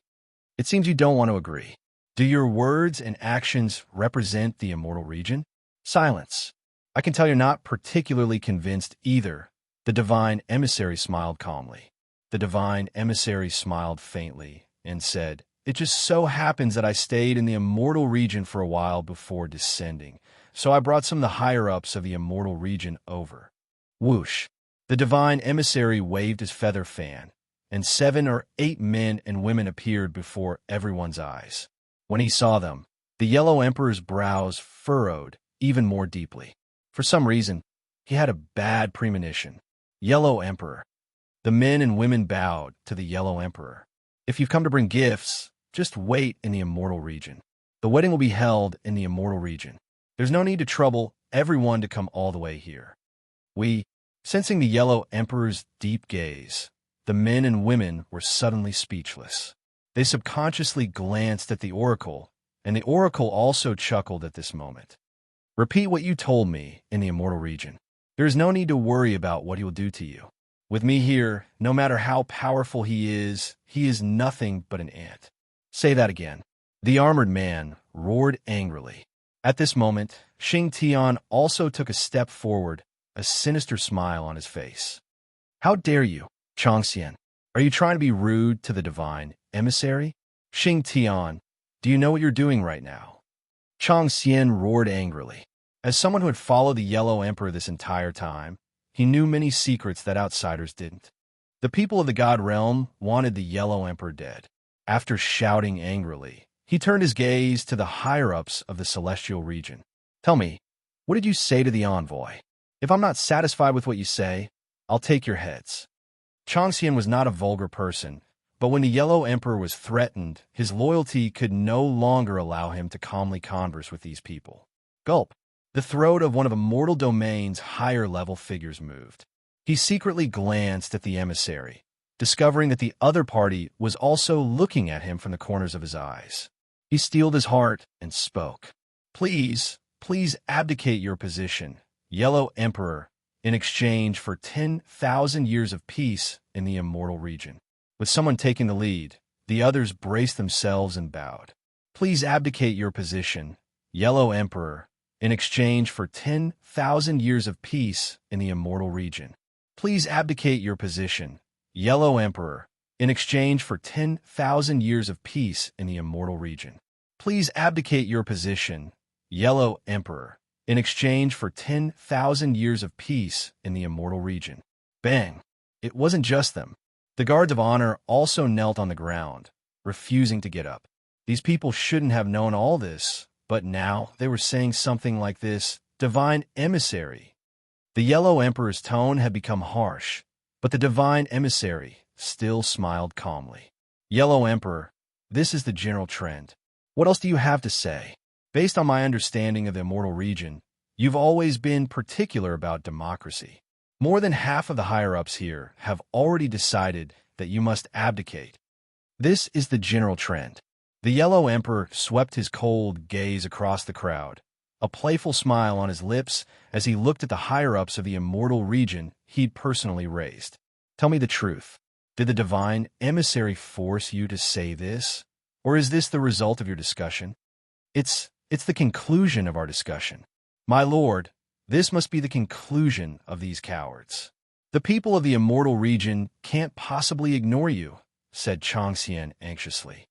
It seems you don't want to agree. Do your words and actions represent the immortal region? Silence. I can tell you're not particularly convinced either. The Divine Emissary smiled calmly. The Divine Emissary smiled faintly and said, It just so happens that I stayed in the immortal region for a while before descending, so I brought some of the higher-ups of the immortal region over. Whoosh. The Divine Emissary waved his feather fan, and 7 or 8 men and women appeared before everyone's eyes. When he saw them, the Yellow Emperor's brows furrowed even more deeply. For some reason, he had a bad premonition. Yellow Emperor. The men and women bowed to the Yellow Emperor. If you've come to bring gifts, just wait in the immortal region. The wedding will be held in the immortal region. There's no need to trouble everyone to come all the way here. Sensing the Yellow Emperor's deep gaze, the men and women were suddenly speechless. They subconsciously glanced at the Oracle, and the Oracle also chuckled at this moment. Repeat what you told me in the immortal region. There is no need to worry about what he will do to you. With me here, no matter how powerful he is nothing but an ant. Say that again. The armored man roared angrily. At this moment, Xingtian also took a step forward, a sinister smile on his face. How dare you, Changxian? Are you trying to be rude to the Divine Emissary? Xingtian, do you know what you're doing right now? Changxian roared angrily. As someone who had followed the Yellow Emperor this entire time, he knew many secrets that outsiders didn't. The people of the God Realm wanted the Yellow Emperor dead. After shouting angrily, he turned his gaze to the higher-ups of the celestial region. Tell me, what did you say to the envoy? If I'm not satisfied with what you say, I'll take your heads. Changxian was not a vulgar person, but when the Yellow Emperor was threatened, his loyalty could no longer allow him to calmly converse with these people. Gulp. The throat of one of Immortal Domain's higher-level figures moved. He secretly glanced at the emissary, discovering that the other party was also looking at him from the corners of his eyes. He steeled his heart and spoke. Please abdicate your position, Yellow Emperor, in exchange for 10,000 years of peace in the Immortal Region. With someone taking the lead, the others braced themselves and bowed. Please abdicate your position, Yellow Emperor, in exchange for 10,000 years of peace in the Immortal Region. Please abdicate your position, Yellow Emperor, in exchange for 10,000 years of peace in the Immortal Region. Please abdicate your position, Yellow Emperor, in exchange for 10,000 years of peace in the Immortal Region. Bang! It wasn't just them. The guards of honor also knelt on the ground, refusing to get up. These people shouldn't have known all this, but now they were saying something like this, Divine Emissary. The Yellow Emperor's tone had become harsh, but the Divine Emissary still smiled calmly. Yellow Emperor, this is the general trend. What else do you have to say? Based on my understanding of the Immortal Region, you've always been particular about democracy. More than half of the higher-ups here have already decided that you must abdicate. This is the general trend. The Yellow Emperor swept his cold gaze across the crowd, a playful smile on his lips as he looked at the higher-ups of the Immortal Region he'd personally raised. Tell me the truth. Did the Divine Emissary force you to say this? Or is this the result of your discussion? It's the conclusion of our discussion. My lord, this must be the conclusion of these cowards. The people of the Immortal Region can't possibly ignore you, said Changxian anxiously.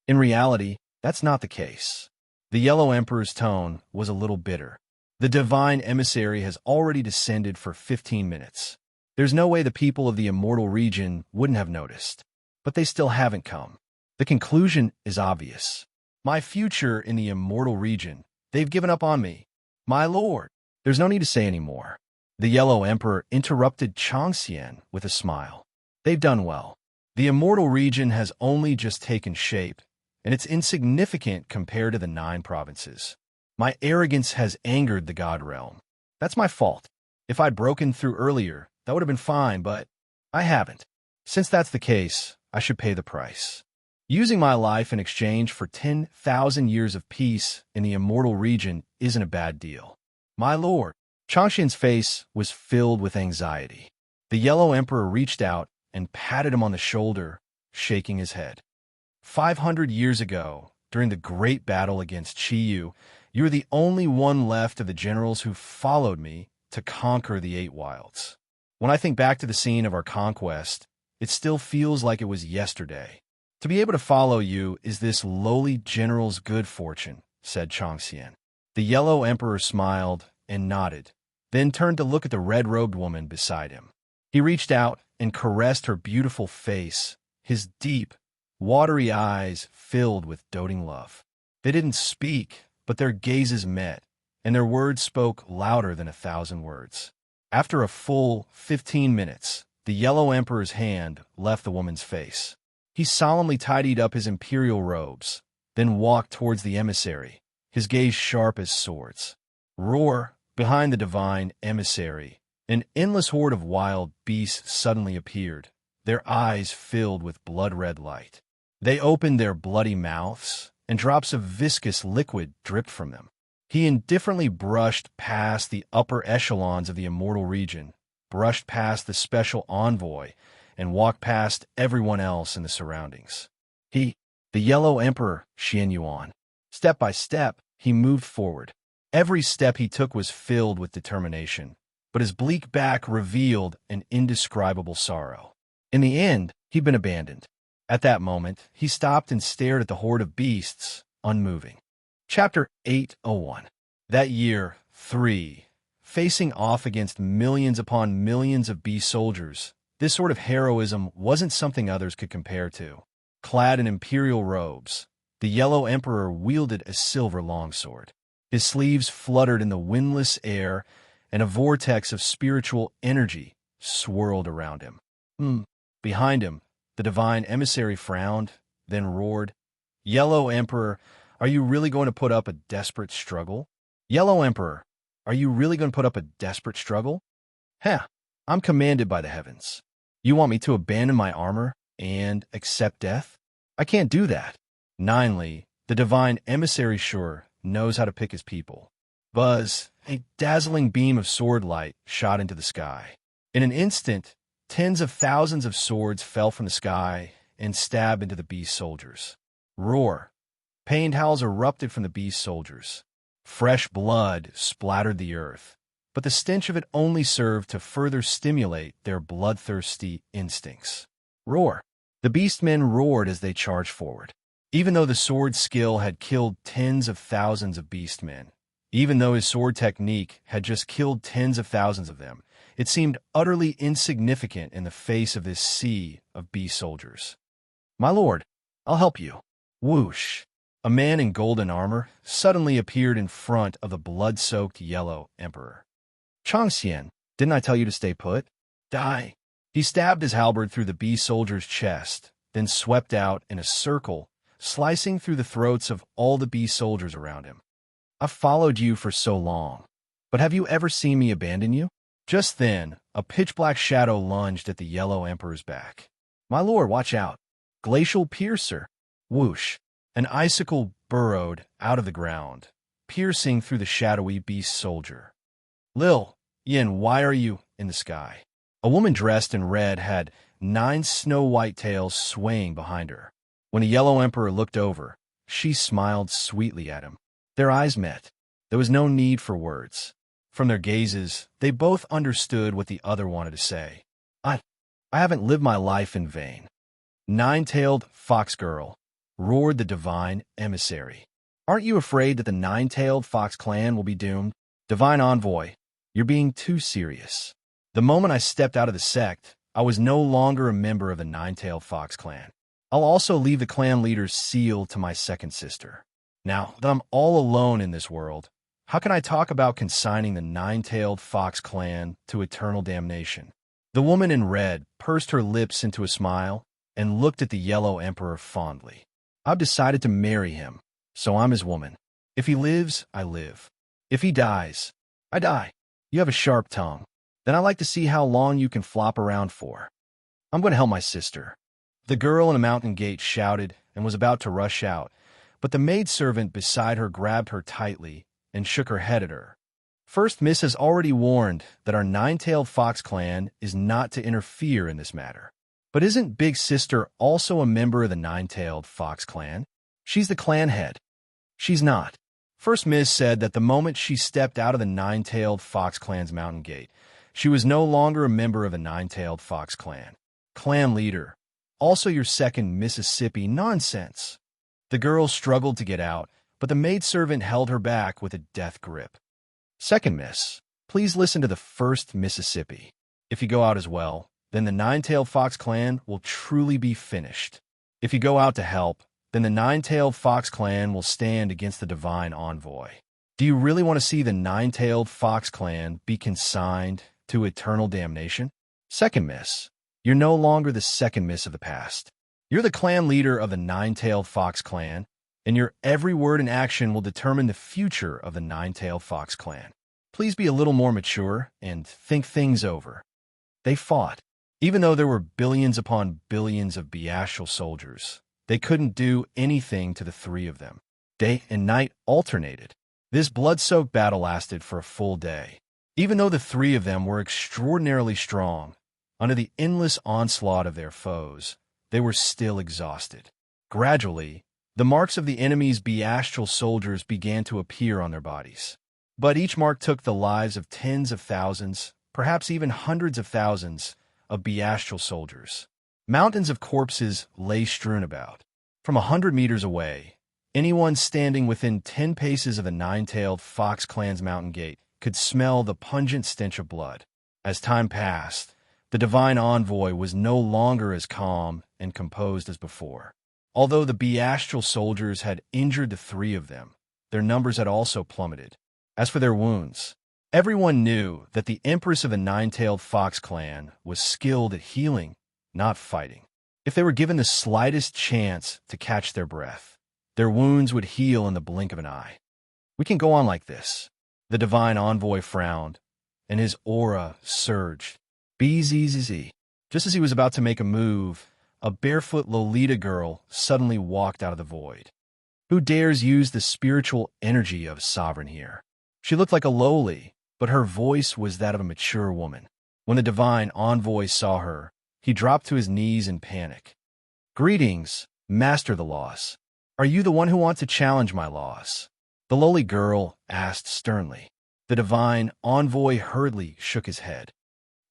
In reality, that's not the case. The Yellow Emperor's tone was a little bitter. The Divine Emissary has already descended for 15 minutes. There's no way the people of the Immortal Region wouldn't have noticed. But they still haven't come. The conclusion is obvious. My future in the Immortal Region, they've given up on me. My lord, there's no need to say any more. The Yellow Emperor interrupted Changxian with a smile. They've done well. The Immortal Region has only just taken shape, and it's insignificant compared to the 9 provinces. My arrogance has angered the God Realm. That's my fault. If I'd broken through earlier, that would have been fine, but I haven't. Since that's the case, I should pay the price. Using my life in exchange for 10,000 years of peace in the Immortal Region isn't a bad deal. My lord, Changxian's face was filled with anxiety. The Yellow Emperor reached out and patted him on the shoulder, shaking his head. 500 years ago, during the great battle against Qiyu, you were the only one left of the generals who followed me to conquer the 8 wilds. When I think back to the scene of our conquest, it still feels like it was yesterday. To be able to follow you is this lowly general's good fortune, said Changxian. The Yellow Emperor smiled and nodded, then turned to look at the red-robed woman beside him. He reached out and caressed her beautiful face, his deep, watery eyes filled with doting love. They didn't speak, but their gazes met, and their words spoke louder than 1,000 words. After a full 15 minutes, the Yellow Emperor's hand left the woman's face. He solemnly tidied up his imperial robes, then walked towards the emissary, his gaze sharp as swords. Roar! Behind the Divine Emissary, an endless horde of wild beasts suddenly appeared, their eyes filled with blood-red light. They opened their bloody mouths, and drops of viscous liquid dripped from them. He indifferently brushed past the upper echelons of the Immortal Region, brushed past the special envoy, and walked past everyone else in the surroundings. The Yellow Emperor, Xian Yuan. Step by step, he moved forward. Every step he took was filled with determination, but his bleak back revealed an indescribable sorrow. In the end, he'd been abandoned. At that moment, he stopped and stared at the horde of beasts, unmoving. Chapter 801. That year, 3. Facing off against millions upon millions of beast soldiers, this sort of heroism wasn't something others could compare to. Clad in imperial robes, the Yellow Emperor wielded a silver longsword. His sleeves fluttered in the windless air, and a vortex of spiritual energy swirled around him. Behind him, the divine emissary frowned, then roared, "Yellow Emperor, are you really going to put up a desperate struggle? Yellow Emperor, are you really going to put up a desperate struggle? Heh, I'm commanded by the heavens. You want me to abandon my armor and accept death? I can't do that." Ninely, the divine emissary sure knows how to pick his people. Buzz, a dazzling beam of sword light shot into the sky. In an instant, tens of thousands of swords fell from the sky and stabbed into the beast soldiers. Roar. Pained howls erupted from the beast soldiers. Fresh blood splattered the earth, but the stench of it only served to further stimulate their bloodthirsty instincts. Roar. The beastmen roared as they charged forward. Even though the sword skill had killed tens of thousands of beastmen, even though his sword technique had just killed tens of thousands of them, it seemed utterly insignificant in the face of this sea of beast soldiers. "My lord, I'll help you." Whoosh! A man in golden armor suddenly appeared in front of the blood-soaked yellow emperor. "Changxian, didn't I tell you to stay put? Die!" He stabbed his halberd through the beast soldier's chest, then swept out in a circle, slicing through the throats of all the beast soldiers around him. "I've followed you for so long, but have you ever seen me abandon you?" Just then, a pitch-black shadow lunged at the yellow emperor's back. "My lord, watch out! Glacial piercer!" Whoosh! An icicle burrowed out of the ground, piercing through the shadowy beast soldier. "Lil, Yin, why are you in the sky?" A woman dressed in red had 9 snow-white tails swaying behind her. When the yellow emperor looked over, she smiled sweetly at him. Their eyes met. There was no need for words. From their gazes, they both understood what the other wanted to say. I haven't lived my life in vain." "Nine-tailed fox girl," roared the divine emissary. "Aren't you afraid that the nine-tailed fox clan will be doomed? Divine envoy, you're being too serious. The moment I stepped out of the sect, I was no longer a member of the nine-tailed fox clan. I'll also leave the clan leader's seal to my second sister. Now that I'm all alone in this world, how can I talk about consigning the nine-tailed fox clan to eternal damnation?" The woman in red pursed her lips into a smile and looked at the yellow emperor fondly. "I've decided to marry him, so I'm his woman. If he lives, I live. If he dies, I die. You have a sharp tongue. Then I like to see how long you can flop around for. I'm going to help my sister." The girl in the mountain gate shouted and was about to rush out, but the maidservant beside her grabbed her tightly and shook her head at her. "First Miss has already warned that our nine-tailed fox clan is not to interfere in this matter. But isn't Big Sister also a member of the nine-tailed fox clan? She's the clan head." "She's not." First Miss said that the moment she stepped out of the nine-tailed fox clan's mountain gate, she was no longer a member of the nine-tailed fox clan. "Clan leader, also your second Mississippi nonsense." The girl struggled to get out, but the maidservant held her back with a death grip. "Second Miss, please listen to the first Mississippi. If you go out as well, then the nine-tailed fox clan will truly be finished. If you go out to help, then the nine-tailed fox clan will stand against the divine envoy. Do you really want to see the nine-tailed fox clan be consigned to eternal damnation? Second Miss, you're no longer the second Miss of the past. You're the clan leader of the nine-tailed fox clan, and your every word and action will determine the future of the nine-tailed fox clan. Please be a little more mature and think things over." They fought. Even though there were billions upon billions of bestial soldiers, they couldn't do anything to the three of them. Day and night alternated. This blood-soaked battle lasted for a full day. Even though the three of them were extraordinarily strong, under the endless onslaught of their foes, they were still exhausted. Gradually, the marks of the enemy's bestial soldiers began to appear on their bodies. But each mark took the lives of tens of thousands, perhaps even hundreds of thousands, of bestial soldiers. Mountains of corpses lay strewn about. From 100 meters away, anyone standing within 10 paces of the nine-tailed fox clan's mountain gate could smell the pungent stench of blood. As time passed, the divine envoy was no longer as calm and composed as before. Although the bestial soldiers had injured the three of them, their numbers had also plummeted. As for their wounds, everyone knew that the Empress of the nine-tailed fox clan was skilled at healing, not fighting. If they were given the slightest chance to catch their breath, their wounds would heal in the blink of an eye. We can go on like this. The divine envoy frowned, and his aura surged. Bzzz. Just as he was about to make a move, a barefoot Lolita girl suddenly walked out of the void. Who dares use the spiritual energy of a sovereign here? She looked like a lowly, but her voice was that of a mature woman. When the divine envoy saw her, he dropped to his knees in panic. Greetings, Master the Loss. Are you the one who wants to challenge my laws? The lowly girl asked sternly. The divine envoy hurriedly shook his head.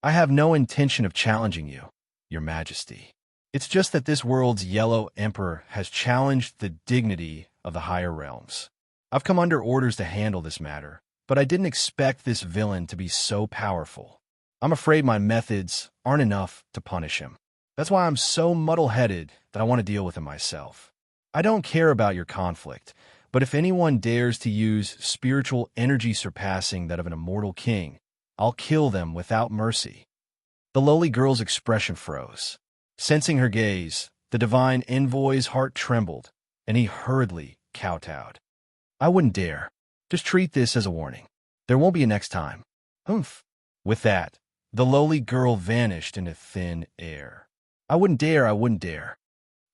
I have no intention of challenging you, Your Majesty. It's just that this world's Yellow Emperor has challenged the dignity of the higher realms. I've come under orders to handle this matter, but I didn't expect this villain to be so powerful. I'm afraid my methods aren't enough to punish him. That's why I'm so muddle-headed that I want to deal with him myself. I don't care about your conflict, but if anyone dares to use spiritual energy surpassing that of an immortal king, I'll kill them without mercy. The lowly girl's expression froze. Sensing her gaze, the divine envoy's heart trembled, and he hurriedly kowtowed. I wouldn't dare. Just treat this as a warning. There won't be a next time. Oomph. With that, the lowly girl vanished into thin air. I wouldn't dare.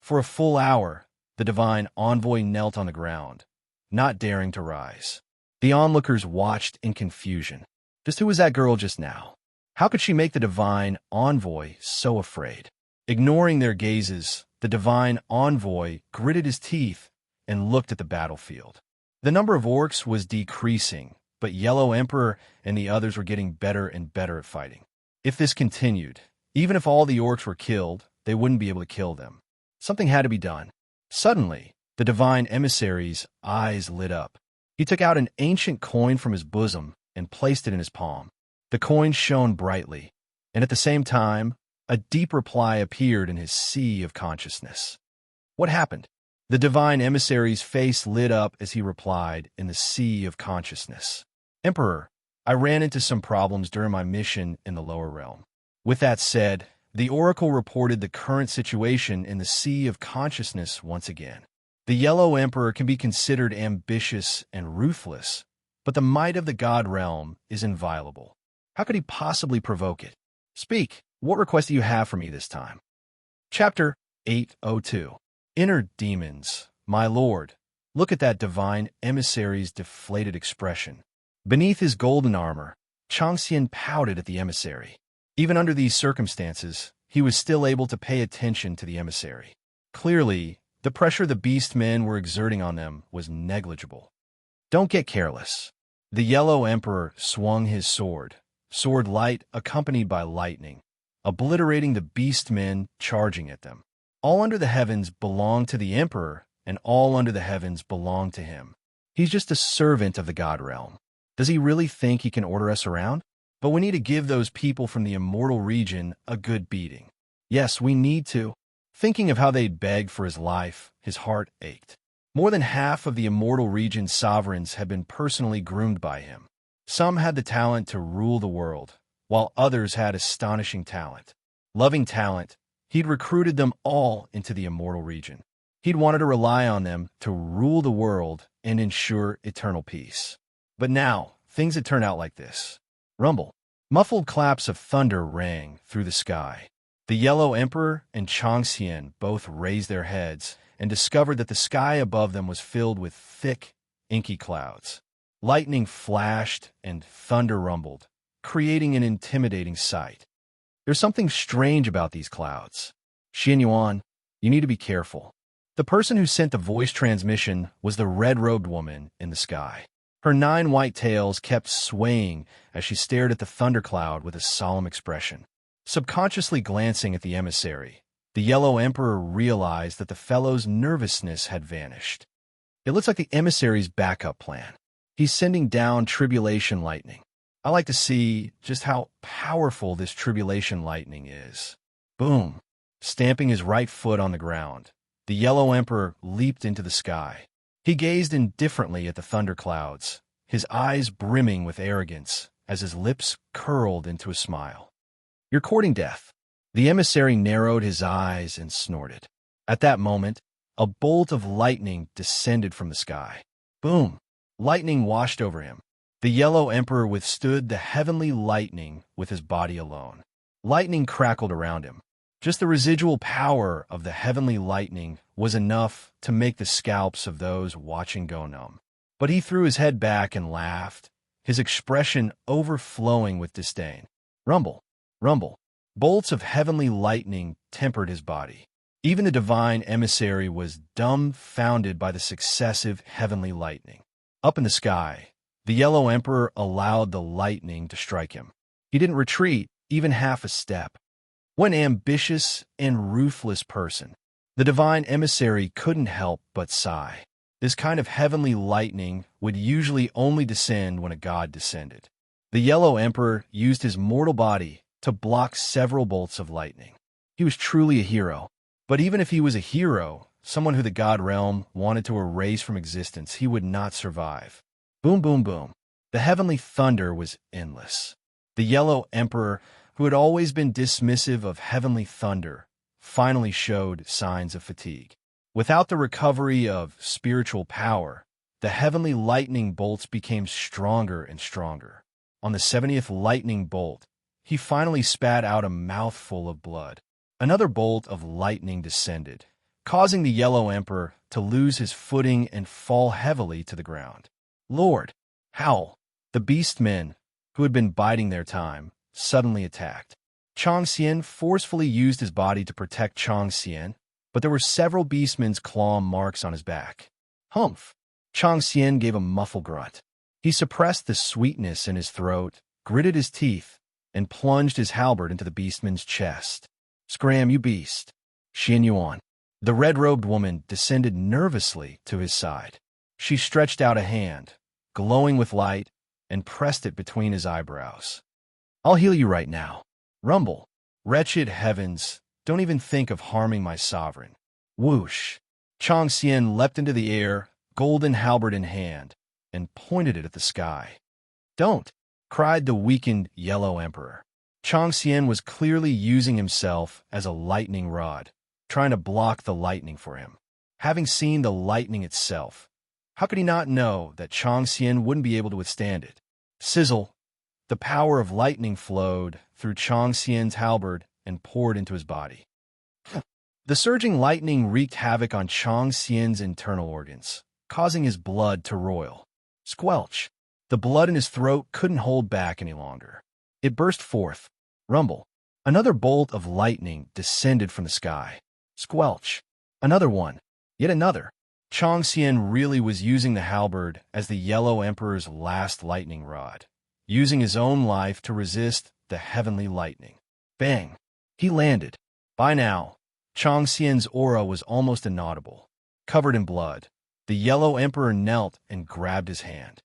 For a full hour, the divine envoy knelt on the ground, not daring to rise. The onlookers watched in confusion. Just who was that girl just now? How could she make the divine envoy so afraid? Ignoring their gazes, the divine envoy gritted his teeth and looked at the battlefield. The number of orcs was decreasing, but Yellow Emperor and the others were getting better and better at fighting. If this continued, even if all the orcs were killed, they wouldn't be able to kill them. Something had to be done. Suddenly, the divine emissary's eyes lit up. He took out an ancient coin from his bosom and placed it in his palm. The coin shone brightly, and at the same time, a deep reply appeared in his sea of consciousness. What happened? The divine emissary's face lit up as he replied in the sea of consciousness. Emperor, I ran into some problems during my mission in the lower realm. With that said, the oracle reported the current situation in the sea of consciousness once again. The Yellow Emperor can be considered ambitious and ruthless, but the might of the god realm is inviolable. How could he possibly provoke it? Speak. What request do you have for me this time? Chapter 802. Inner Demons. My lord, look at that divine emissary's deflated expression. Beneath his golden armor, Changxian pouted at the emissary. Even under these circumstances, he was still able to pay attention to the emissary. Clearly, the pressure the beast men were exerting on them was negligible. Don't get careless. The Yellow Emperor swung his sword light accompanied by lightning, obliterating the beast men charging at them. All under the heavens belong to the Emperor, and all under the heavens belong to him. He's just a servant of the god realm. Does he really think he can order us around? But we need to give those people from the immortal region a good beating. Yes, we need to. Thinking of how they'd beg for his life, his heart ached. More than half of the immortal region's sovereigns had been personally groomed by him. Some had the talent to rule the world, while others had astonishing talent. Loving talent, he'd recruited them all into the immortal region. He'd wanted to rely on them to rule the world and ensure eternal peace. But now, things had turned out like this. Rumble. Muffled claps of thunder rang through the sky. The Yellow Emperor and Changxian both raised their heads and discovered that the sky above them was filled with thick, inky clouds. Lightning flashed and thunder rumbled, creating an intimidating sight. There's something strange about these clouds. Xian Yuan, you need to be careful. The person who sent the voice transmission was the red-robed woman in the sky. Her 9 white tails kept swaying as she stared at the thundercloud with a solemn expression. Subconsciously glancing at the emissary, the Yellow Emperor realized that the fellow's nervousness had vanished. It looks like the emissary's backup plan. He's sending down tribulation lightning. I like to see just how powerful this tribulation lightning is. Boom! Stamping his right foot on the ground, the Yellow Emperor leaped into the sky. He gazed indifferently at the thunderclouds, his eyes brimming with arrogance as his lips curled into a smile. You're courting death. The emissary narrowed his eyes and snorted. At that moment, a bolt of lightning descended from the sky. Boom! Lightning washed over him. The Yellow Emperor withstood the heavenly lightning with his body alone. Lightning crackled around him. Just the residual power of the heavenly lightning was enough to make the scalps of those watching go numb. But he threw his head back and laughed, his expression overflowing with disdain. Rumble, rumble. Bolts of heavenly lightning tempered his body. Even the divine emissary was dumbfounded by the successive heavenly lightning. Up in the sky, the Yellow Emperor allowed the lightning to strike him. He didn't retreat even half a step. What an ambitious and ruthless person. The divine emissary couldn't help but sigh. This kind of heavenly lightning would usually only descend when a god descended. The Yellow Emperor used his mortal body to block several bolts of lightning. He was truly a hero. But even if he was a hero, someone who the god realm wanted to erase from existence, he would not survive. Boom, boom, boom. The heavenly thunder was endless. The Yellow Emperor, who had always been dismissive of heavenly thunder, finally showed signs of fatigue. Without the recovery of spiritual power, the heavenly lightning bolts became stronger and stronger. On the 70th lightning bolt, he finally spat out a mouthful of blood. Another bolt of lightning descended, causing the Yellow Emperor to lose his footing and fall heavily to the ground. Lord, howl! The beastmen, who had been biding their time, suddenly attacked. Chang Xian forcefully used his body to protect Chang Xian, but there were several beastmen's claw marks on his back. Humph! Chang Xian gave a muffled grunt. He suppressed the sweetness in his throat, gritted his teeth, and plunged his halberd into the beastman's chest. Scram, you beast! Xian Yuan. The red-robed woman descended nervously to his side. She stretched out a hand, glowing with light, and pressed it between his eyebrows. I'll heal you right now. Rumble. Wretched heavens, don't even think of harming my sovereign. Whoosh. Chang Xian leapt into the air, golden halberd in hand, and pointed it at the sky. Don't! Cried the weakened Yellow Emperor. Chang Xian was clearly using himself as a lightning rod, trying to block the lightning for him. Having seen the lightning itself, how could he not know that Chang Xian wouldn't be able to withstand it? Sizzle! The power of lightning flowed through Chang Xian's halberd and poured into his body. The surging lightning wreaked havoc on Chang Xian's internal organs, causing his blood to roil. Squelch! The blood in his throat couldn't hold back any longer. It burst forth. Rumble. Another bolt of lightning descended from the sky. Squelch. Another one. Yet another. Chang Xian really was using the halberd as the Yellow Emperor's last lightning rod, using his own life to resist the heavenly lightning. Bang! He landed. By now, Chang Xian's aura was almost inaudible. Covered in blood, the Yellow Emperor knelt and grabbed his hand.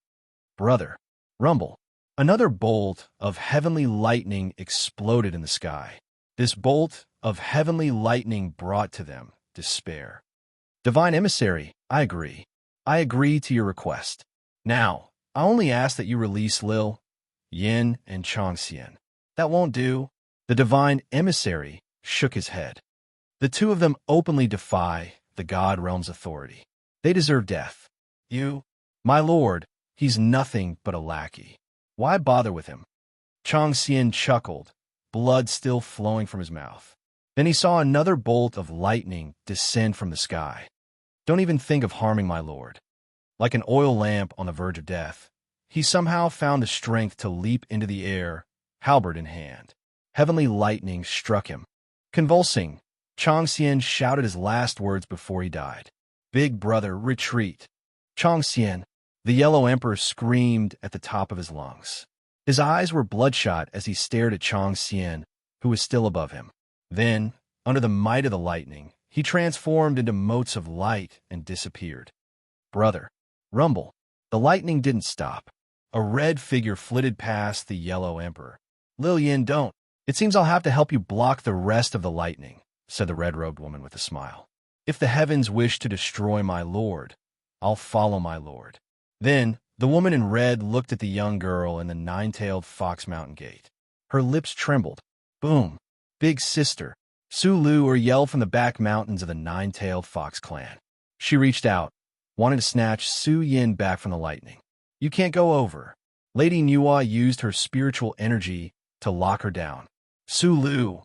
Brother. Rumble. Another bolt of heavenly lightning exploded in the sky. This bolt of heavenly lightning brought to them despair. Divine Emissary, I agree. I agree to your request. Now, I only ask that you release Lil, Yin, and Chang Xian. That won't do. The Divine Emissary shook his head. The two of them openly defy the God Realm's authority. They deserve death. You, my lord, he's nothing but a lackey. Why bother with him? Chang Xian chuckled, blood still flowing from his mouth. Then he saw another bolt of lightning descend from the sky. Don't even think of harming my lord. Like an oil lamp on the verge of death, he somehow found the strength to leap into the air, halberd in hand. Heavenly lightning struck him. Convulsing, Chang Xian shouted his last words before he died. Big brother, retreat. Chang Xian, the Yellow Emperor screamed at the top of his lungs. His eyes were bloodshot as he stared at Chang Xian, who was still above him. Then, under the might of the lightning, he transformed into motes of light and disappeared. Brother. Rumble. The lightning didn't stop. A red figure flitted past the Yellow Emperor. Lil Yin, don't. It seems I'll have to help you block the rest of the lightning, said the red-robed woman with a smile. If the heavens wish to destroy my lord, I'll follow my lord. Then, the woman in red looked at the young girl in the nine-tailed fox mountain gate. Her lips trembled. Boom! Big sister. Sulu yelled from the back mountains of the nine-tailed fox clan. She reached out, wanting to snatch Su Yin back from the lightning. You can't go over. Lady Nuwa used her spiritual energy to lock her down. Sulu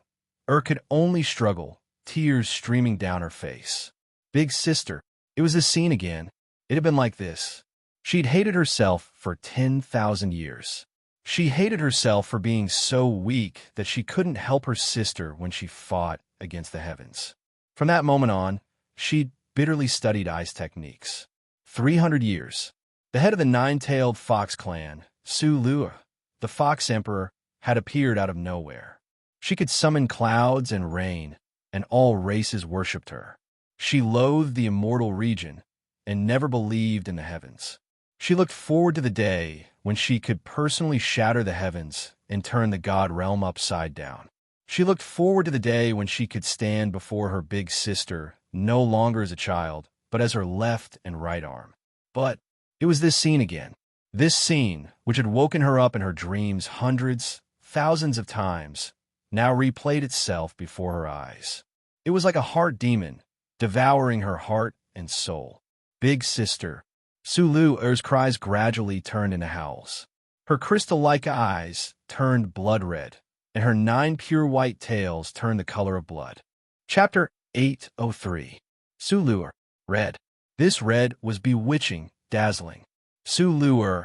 could only struggle, tears streaming down her face. Big sister. It was this scene again. It had been like this. She'd hated herself for 10,000 years. She hated herself for being so weak that she couldn't help her sister when she fought against the heavens. From that moment on, she'd bitterly studied ice techniques. 300 years. The head of the nine-tailed fox clan, Su Lua, the fox emperor, had appeared out of nowhere. She could summon clouds and rain, and all races worshipped her. She loathed the immortal region and never believed in the heavens. She looked forward to the day when she could personally shatter the heavens and turn the god realm upside down. She looked forward to the day when she could stand before her big sister, no longer as a child, but as her left and right arm. But it was this scene again. This scene, which had woken her up in her dreams hundreds, thousands of times, now replayed itself before her eyes. It was like a heart demon, devouring her heart and soul. Big sister. Sulu's cries gradually turned into howls. Her crystal-like eyes turned blood red, and her 9 pure white tails turned the color of blood. Chapter 803. Sulu. Red. This red was bewitching, dazzling. Sulu,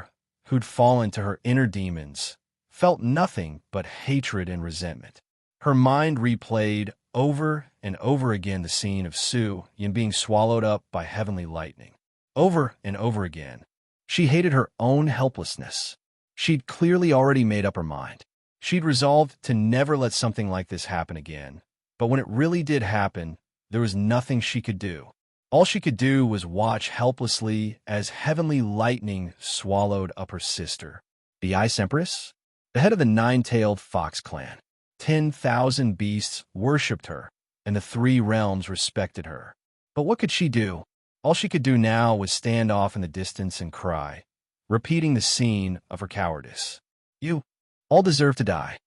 who'd fallen to her inner demons, felt nothing but hatred and resentment. Her mind replayed over and over again the scene of Su Yin being swallowed up by heavenly lightning. Over and over again. She hated her own helplessness. She'd clearly already made up her mind. She'd resolved to never let something like this happen again. But when it really did happen, there was nothing she could do. All she could do was watch helplessly as heavenly lightning swallowed up her sister. The Ice Empress? The head of the nine-tailed fox clan. 10,000 beasts worshipped her, and the 3 realms respected her. But what could she do? All she could do now was stand off in the distance and cry, repeating the scene of her cowardice. You all deserve to die.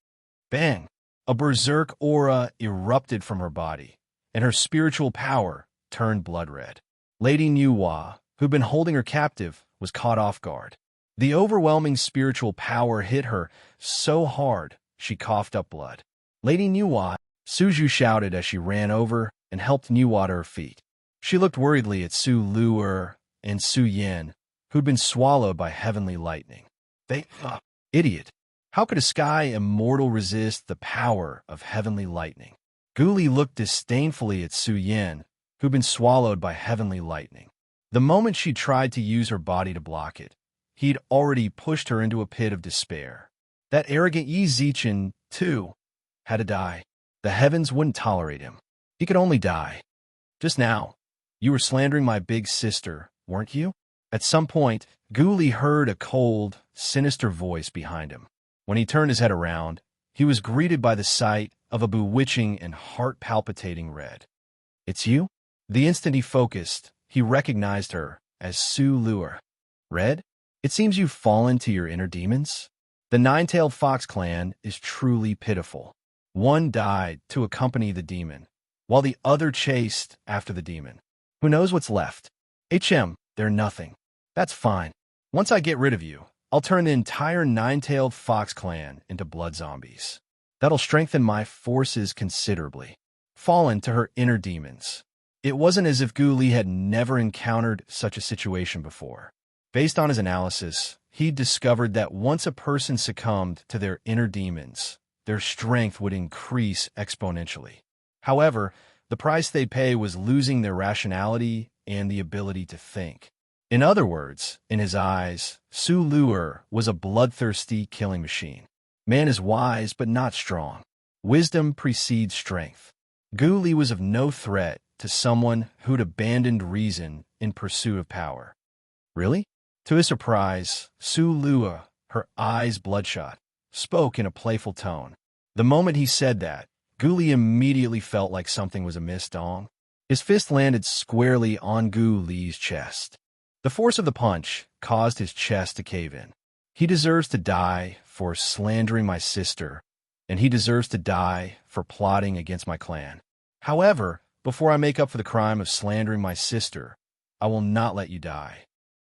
Bang! A berserk aura erupted from her body, and her spiritual power turned blood red. Lady Nuwa, who'd been holding her captive, was caught off guard. The overwhelming spiritual power hit her so hard she coughed up blood. Lady Nuwa, Suju shouted as she ran over and helped Nuwa to her feet. She looked worriedly at Su Luer and Su Yin, who'd been swallowed by heavenly lightning. Idiot. How could a sky immortal resist the power of heavenly lightning? Guli looked disdainfully at Su Yin, who'd been swallowed by heavenly lightning. The moment she tried to use her body to block it, he'd already pushed her into a pit of despair. That arrogant Yi Zichen, too, had to die. The heavens wouldn't tolerate him. He could only die. Just now, you were slandering my big sister, weren't you? At some point, Guli heard a cold, sinister voice behind him. When he turned his head around, he was greeted by the sight of a bewitching and heart-palpitating red. It's you? The instant he focused, he recognized her as Su Luer. Red? It seems you've fallen to your inner demons? The nine-tailed fox clan is truly pitiful. One died to accompany the demon, while the other chased after the demon. Who knows what's left? They're nothing. That's fine. Once I get rid of you, I'll turn the entire nine-tailed fox clan into blood zombies. That'll strengthen my forces considerably. Fallen to her inner demons. It wasn't as if Guli had never encountered such a situation before. Based on his analysis, he'd discovered that once a person succumbed to their inner demons, their strength would increase exponentially. However, the price they'd pay was losing their rationality and the ability to think. In other words, in his eyes, Su Luer was a bloodthirsty killing machine. Man is wise but not strong. Wisdom precedes strength. Guli was of no threat to someone who'd abandoned reason in pursuit of power. Really? To his surprise, Su Luer, her eyes bloodshot, spoke in a playful tone. The moment he said that, Guli immediately felt like something was amiss. Dong. His fist landed squarely on Guli's chest. The force of the punch caused his chest to cave in. He deserves to die for slandering my sister, and he deserves to die for plotting against my clan. However, before I make up for the crime of slandering my sister, I will not let you die."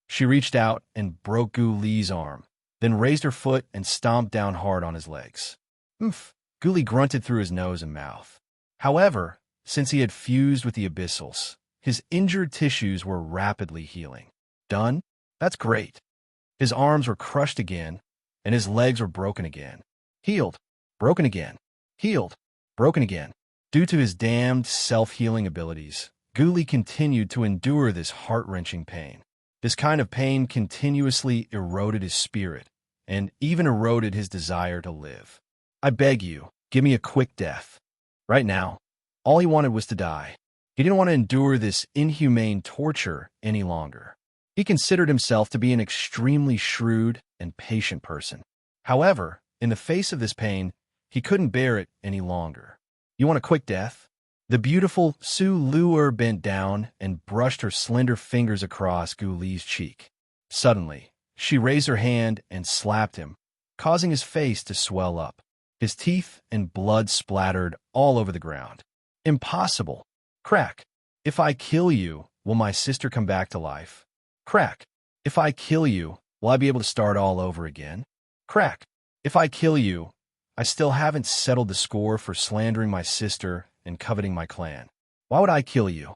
She reached out and broke Gu Li's arm, then raised her foot and stomped down hard on his legs. "Oomph!" Gu Li grunted through his nose and mouth. However, since he had fused with the abyssals, his injured tissues were rapidly healing. "Done? That's great." His arms were crushed again, and his legs were broken again. Healed, broken again, healed, broken again. Due to his damned self-healing abilities, Gu Li continued to endure this heart-wrenching pain. This kind of pain continuously eroded his spirit, and even eroded his desire to live. "I beg you, give me a quick death." Right now, all he wanted was to die. He didn't want to endure this inhumane torture any longer. He considered himself to be an extremely shrewd and patient person. However, in the face of this pain, he couldn't bear it any longer. "You want a quick death?" The beautiful Su Luer bent down and brushed her slender fingers across Gu Li's cheek. Suddenly, she raised her hand and slapped him, causing his face to swell up. His teeth and blood splattered all over the ground. "Impossible." Crack. "If I kill you, will my sister come back to life?" Crack. "If I kill you, will I be able to start all over again?" Crack. "If I kill you, I still haven't settled the score for slandering my sister and coveting my clan. Why would I kill you?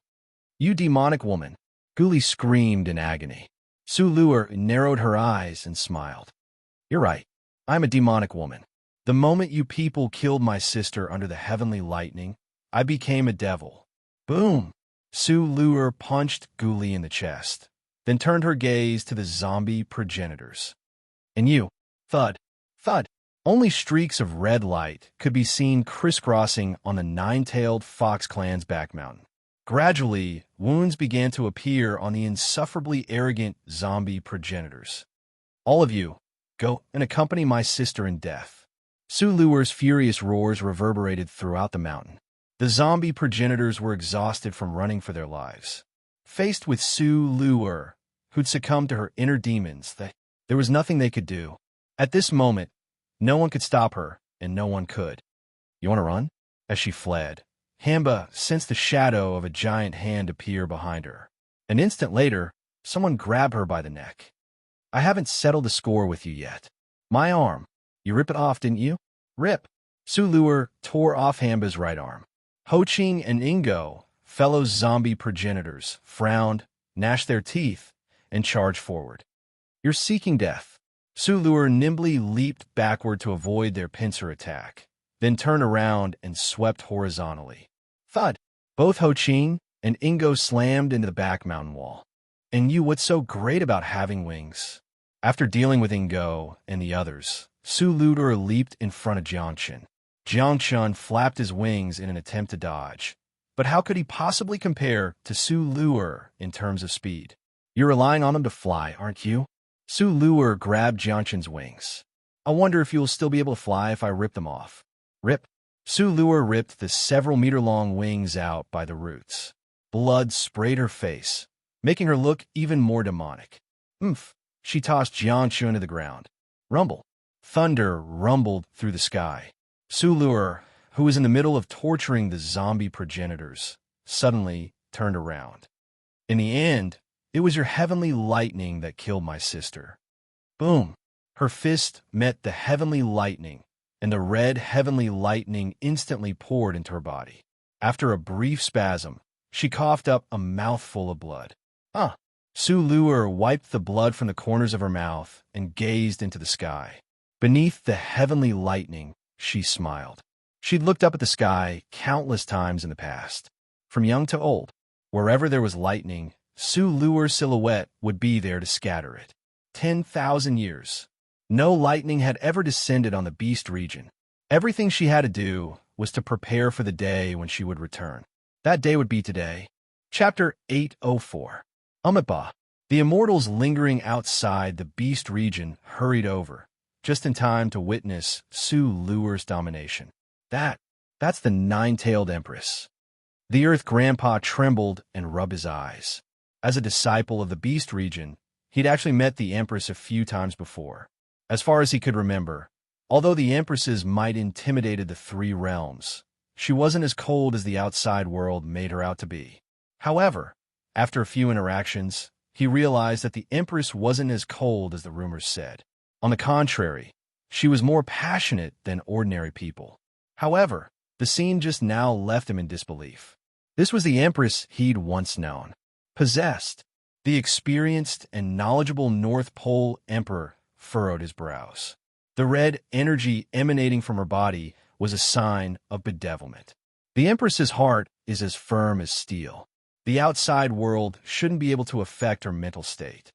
You demonic woman." Gu Li screamed in agony. Su Luer narrowed her eyes and smiled. "You're right. I'm a demonic woman. The moment you people killed my sister under the heavenly lightning, I became a devil." Boom! Su Luer punched Gu Li in the chest, then turned her gaze to the zombie progenitors. "And you?" Thud. Thud. Only streaks of red light could be seen crisscrossing on the nine-tailed fox clan's back mountain. Gradually, wounds began to appear on the insufferably arrogant zombie progenitors. "All of you, go and accompany my sister in death." Su Luer's furious roars reverberated throughout the mountain. The zombie progenitors were exhausted from running for their lives. Faced with Su Luer, who'd succumbed to her inner demons, there was nothing they could do. At this moment, no one could stop her, and no one could. "You want to run?" As she fled, Hamba sensed the shadow of a giant hand appear behind her. An instant later, someone grabbed her by the neck. "I haven't settled the score with you yet." "My arm. You ripped it off, didn't you?" "Rip." Su Luer tore off Hamba's right arm. Ho Ching and Ingo, fellow zombie progenitors, frowned, gnashed their teeth, and charged forward. "You're seeking death." Su Luer nimbly leaped backward to avoid their pincer attack, then turned around and swept horizontally. Thud! Both Ho Ching and Ingo slammed into the back mountain wall. "And you, what's so great about having wings?" After dealing with Ingo and the others, Su Luer leaped in front of Jiangchen. Jiangchen flapped his wings in an attempt to dodge. But how could he possibly compare to Su Luer in terms of speed? "You're relying on him to fly, aren't you?" Su Luer grabbed Jiangchen's wings. "I wonder if you'll still be able to fly if I rip them off." Rip. Su Luer ripped the several-meter-long wings out by the roots. Blood sprayed her face, making her look even more demonic. "Oomph!" She tossed Jiangchen to the ground. Rumble. Thunder rumbled through the sky. Su Luer, who was in the middle of torturing the zombie progenitors, suddenly turned around. "In the end, it was your heavenly lightning that killed my sister." Boom! Her fist met the heavenly lightning, and the red heavenly lightning instantly poured into her body. After a brief spasm, she coughed up a mouthful of blood. "Huh!" Su Luer wiped the blood from the corners of her mouth and gazed into the sky. Beneath the heavenly lightning, she smiled. She'd looked up at the sky countless times in the past. From young to old, wherever there was lightning, Su Luer's silhouette would be there to scatter it. 10,000 years. No lightning had ever descended on the Beast region. Everything she had to do was to prepare for the day when she would return. That day would be today. Chapter 804. Umitba. The immortals lingering outside the Beast region hurried over, just in time to witness Su Luer's domination. That's the nine-tailed empress. The Earth Grandpa trembled and rubbed his eyes. As a disciple of the Beast region, he'd actually met the empress a few times before. As far as he could remember, Although the empresses might intimidated the three realms, she wasn't as cold as the outside world made her out to be. However, after a few interactions, he realized that the empress wasn't as cold as the rumors said. On the contrary, she was more passionate than ordinary people. However, the scene just now left him in disbelief. This was the empress he'd once known. Possessed, the experienced and knowledgeable North Pole Emperor furrowed his brows. The red energy emanating from her body was a sign of bedevilment. The empress's heart is as firm as steel. The outside world shouldn't be able to affect her mental state.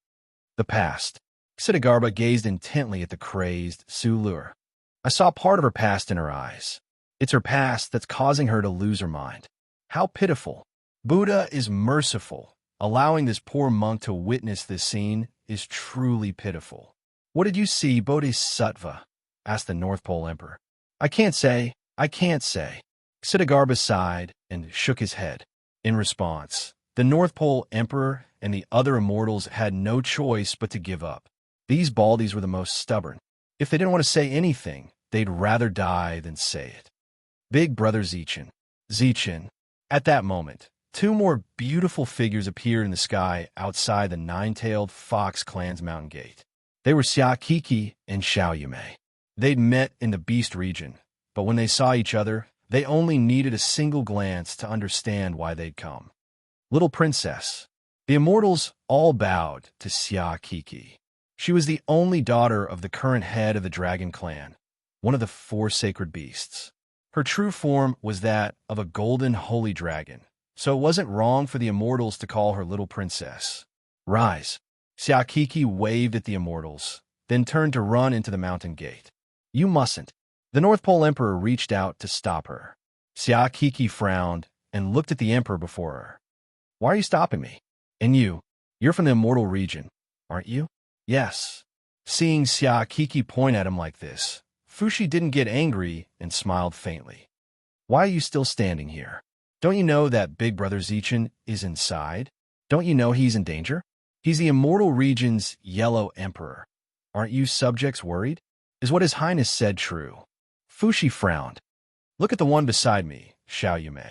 The past. Xidagarba gazed intently at the crazed Sulur. I saw part of her past in her eyes. It's her past that's causing her to lose her mind. How pitiful. Buddha is merciful. Allowing this poor monk to witness this scene is truly pitiful. What did you see, Bodhisattva? Asked the North Pole Emperor. I can't say. Xidagarba sighed and shook his head. In response, the North Pole Emperor and the other immortals had no choice but to give up. These baldies were the most stubborn. If they didn't want to say anything, they'd rather die than say it. Big Brother Zichin. At that moment, two more beautiful figures appeared in the sky outside the nine-tailed fox clan's mountain gate. They were Xia Kiki and Xiao Yume. They'd met in the beast region, but when they saw each other, they only needed a single glance to understand why they'd come. Little princess. The immortals all bowed to Xia Kiki. She was the only daughter of the current head of the dragon clan, one of the four sacred beasts. Her true form was that of a golden holy dragon, so it wasn't wrong for the immortals to call her little princess. Rise. Xia Kiki waved at the immortals, then turned to run into the mountain gate. You mustn't. The North Pole Emperor reached out to stop her. Xia Kiki frowned and looked at the Emperor before her. Why are you stopping me? And you're from the immortal region, aren't you? Yes. Seeing Xia Kiki point at him like this, Fushi didn't get angry and smiled faintly. Why are you still standing here? Don't you know that Big Brother Zichin is inside? Don't you know he's in danger? He's the immortal region's Yellow Emperor. Aren't you subjects worried? Is what His Highness said true? Fushi frowned. Look at the one beside me, Xiao Yume.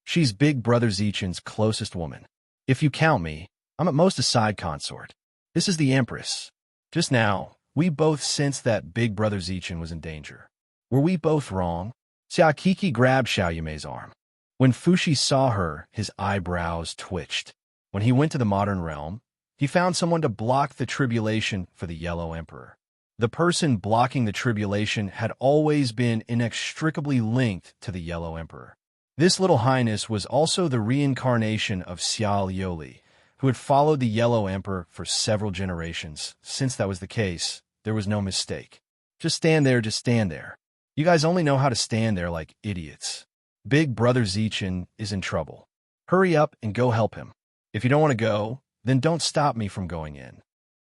She's Big Brother Zichin's closest woman. If you count me, I'm at most a side consort. This is the Empress. Just now, we both sensed that Big Brother Zichin was in danger. Were we both wrong? Xia Kiki grabbed Xiao Yume's arm. When Fushi saw her, his eyebrows twitched. When he went to the modern realm, he found someone to block the tribulation for the Yellow Emperor. The person blocking the tribulation had always been inextricably linked to the Yellow Emperor. This little highness was also the reincarnation of Xiao Liuli, who had followed the Yellow Emperor for several generations. Since that was the case, there was no mistake. Just stand there. You guys only know how to stand there like idiots. Big Brother Zichin is in trouble. Hurry up and go help him. If you don't want to go, then don't stop me from going in.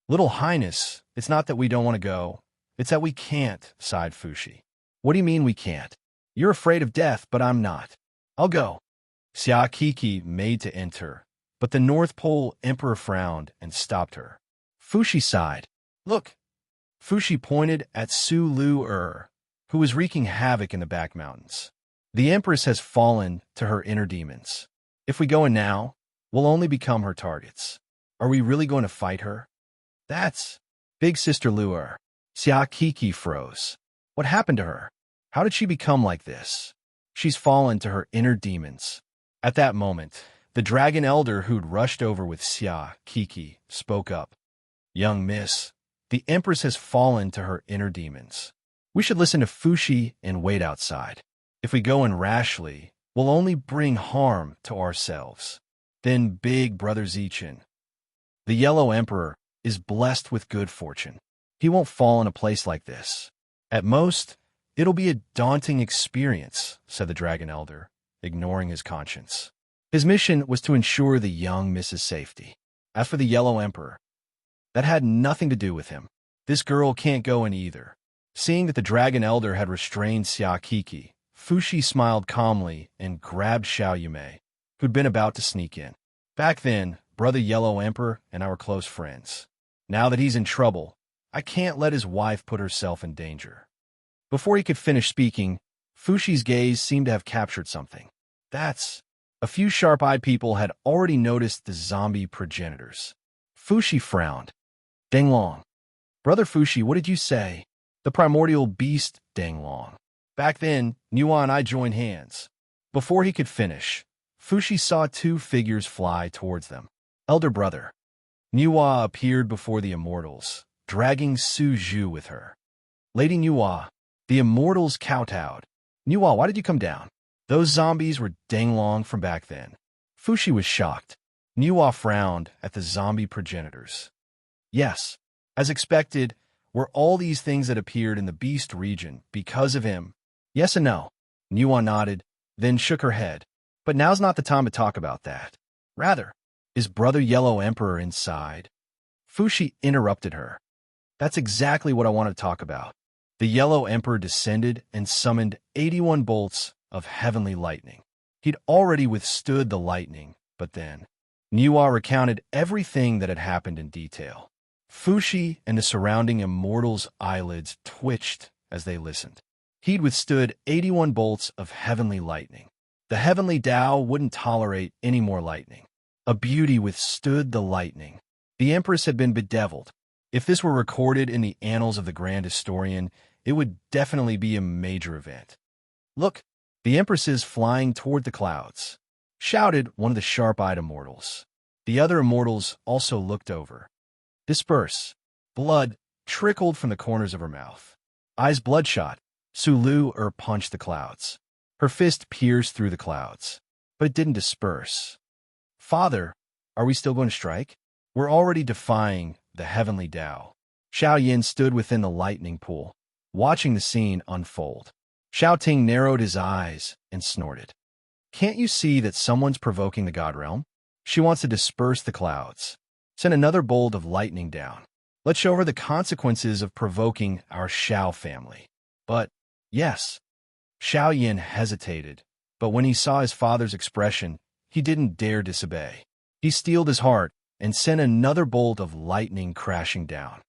Little Highness, it's not that we don't want to go. It's that we can't, sighed Fushi. What do you mean we can't? You're afraid of death, but I'm not. I'll go. Xia Kiki made to enter, but the North Pole Emperor frowned and stopped her. Fushi sighed. Look. Fushi pointed at Su Lu who was wreaking havoc in the back mountains. The Empress has fallen to her inner demons. If we go in now, we'll only become her targets. Are we really going to fight her? That's Big Sister Lu'er. Xia Kiki froze. What happened to her? How did she become like this? She's fallen to her inner demons. At that moment, the dragon elder who'd rushed over with Xia Kiki spoke up. Young miss, the Empress has fallen to her inner demons. We should listen to Fushi and wait outside. If we go in rashly, we'll only bring harm to ourselves. Then Big Brother Zichin, the Yellow Emperor, is blessed with good fortune. He won't fall in a place like this. At most, it'll be a daunting experience, said the Dragon Elder, ignoring his conscience. His mission was to ensure the young miss's safety. As for the Yellow Emperor, that had nothing to do with him. This girl can't go in either. Seeing that the Dragon Elder had restrained Xia Kiki, Fushi smiled calmly and grabbed Xiao Yume, who'd been about to sneak in. Back then, Brother Yellow Emperor and I were close friends. Now that he's in trouble, I can't let his wife put herself in danger. Before he could finish speaking, Fushi's gaze seemed to have captured something. That's... A few sharp-eyed people had already noticed the zombie progenitors. Fushi frowned. Danglong. Brother Fushi, what did you say? The primordial beast, Danglong. Back then, Nuwa and I joined hands. Before he could finish, Fushi saw two figures fly towards them. Elder brother. Nuwa appeared before the immortals, dragging Su Zhu with her. Lady Nuwa, the immortals kowtowed. Nuwa, why did you come down? Those zombies were Danglong from back then. Fushi was shocked. Nuwa frowned at the zombie progenitors. Yes, as expected, were all these things that appeared in the beast region because of him? Yes and no. Nuwa nodded, then shook her head. But now's not the time to talk about that. Rather, is Brother Yellow Emperor inside? Fushi interrupted her. That's exactly what I want to talk about. The Yellow Emperor descended and summoned 81 bolts of heavenly lightning. He'd already withstood the lightning, but then Nuwa recounted everything that had happened in detail. Fushi and the surrounding immortals' eyelids twitched as they listened. He'd withstood 81 bolts of heavenly lightning. The heavenly Tao wouldn't tolerate any more lightning. A beauty withstood the lightning. The Empress had been bedeviled. If this were recorded in the annals of the Grand Historian, it would definitely be a major event. Look, the Empress is flying toward the clouds, shouted one of the sharp-eyed immortals. The other immortals also looked over. Disperse. Blood trickled from the corners of her mouth. Eyes bloodshot, Sulu punched the clouds. Her fist pierced through the clouds, but it didn't disperse. Father, are we still going to strike? We're already defying the heavenly Tao. Xiao Yin stood within the lightning pool, watching the scene unfold. Xiao Ting narrowed his eyes and snorted. Can't you see that someone's provoking the God Realm? She wants to disperse the clouds. Send another bolt of lightning down. Let's show her the consequences of provoking our Xiao family. But, yes. Xiao Yin hesitated, but when he saw his father's expression, he didn't dare disobey. He steeled his heart and sent another bolt of lightning crashing down.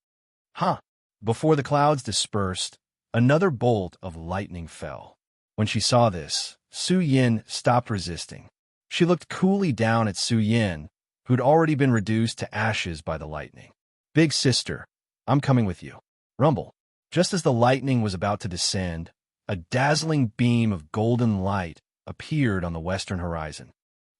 Before the clouds dispersed, another bolt of lightning fell. When she saw this, Su Yin stopped resisting. She looked coolly down at Su Yin, who'd already been reduced to ashes by the lightning. Big sister, I'm coming with you. Rumble. Just as the lightning was about to descend, a dazzling beam of golden light appeared on the western horizon.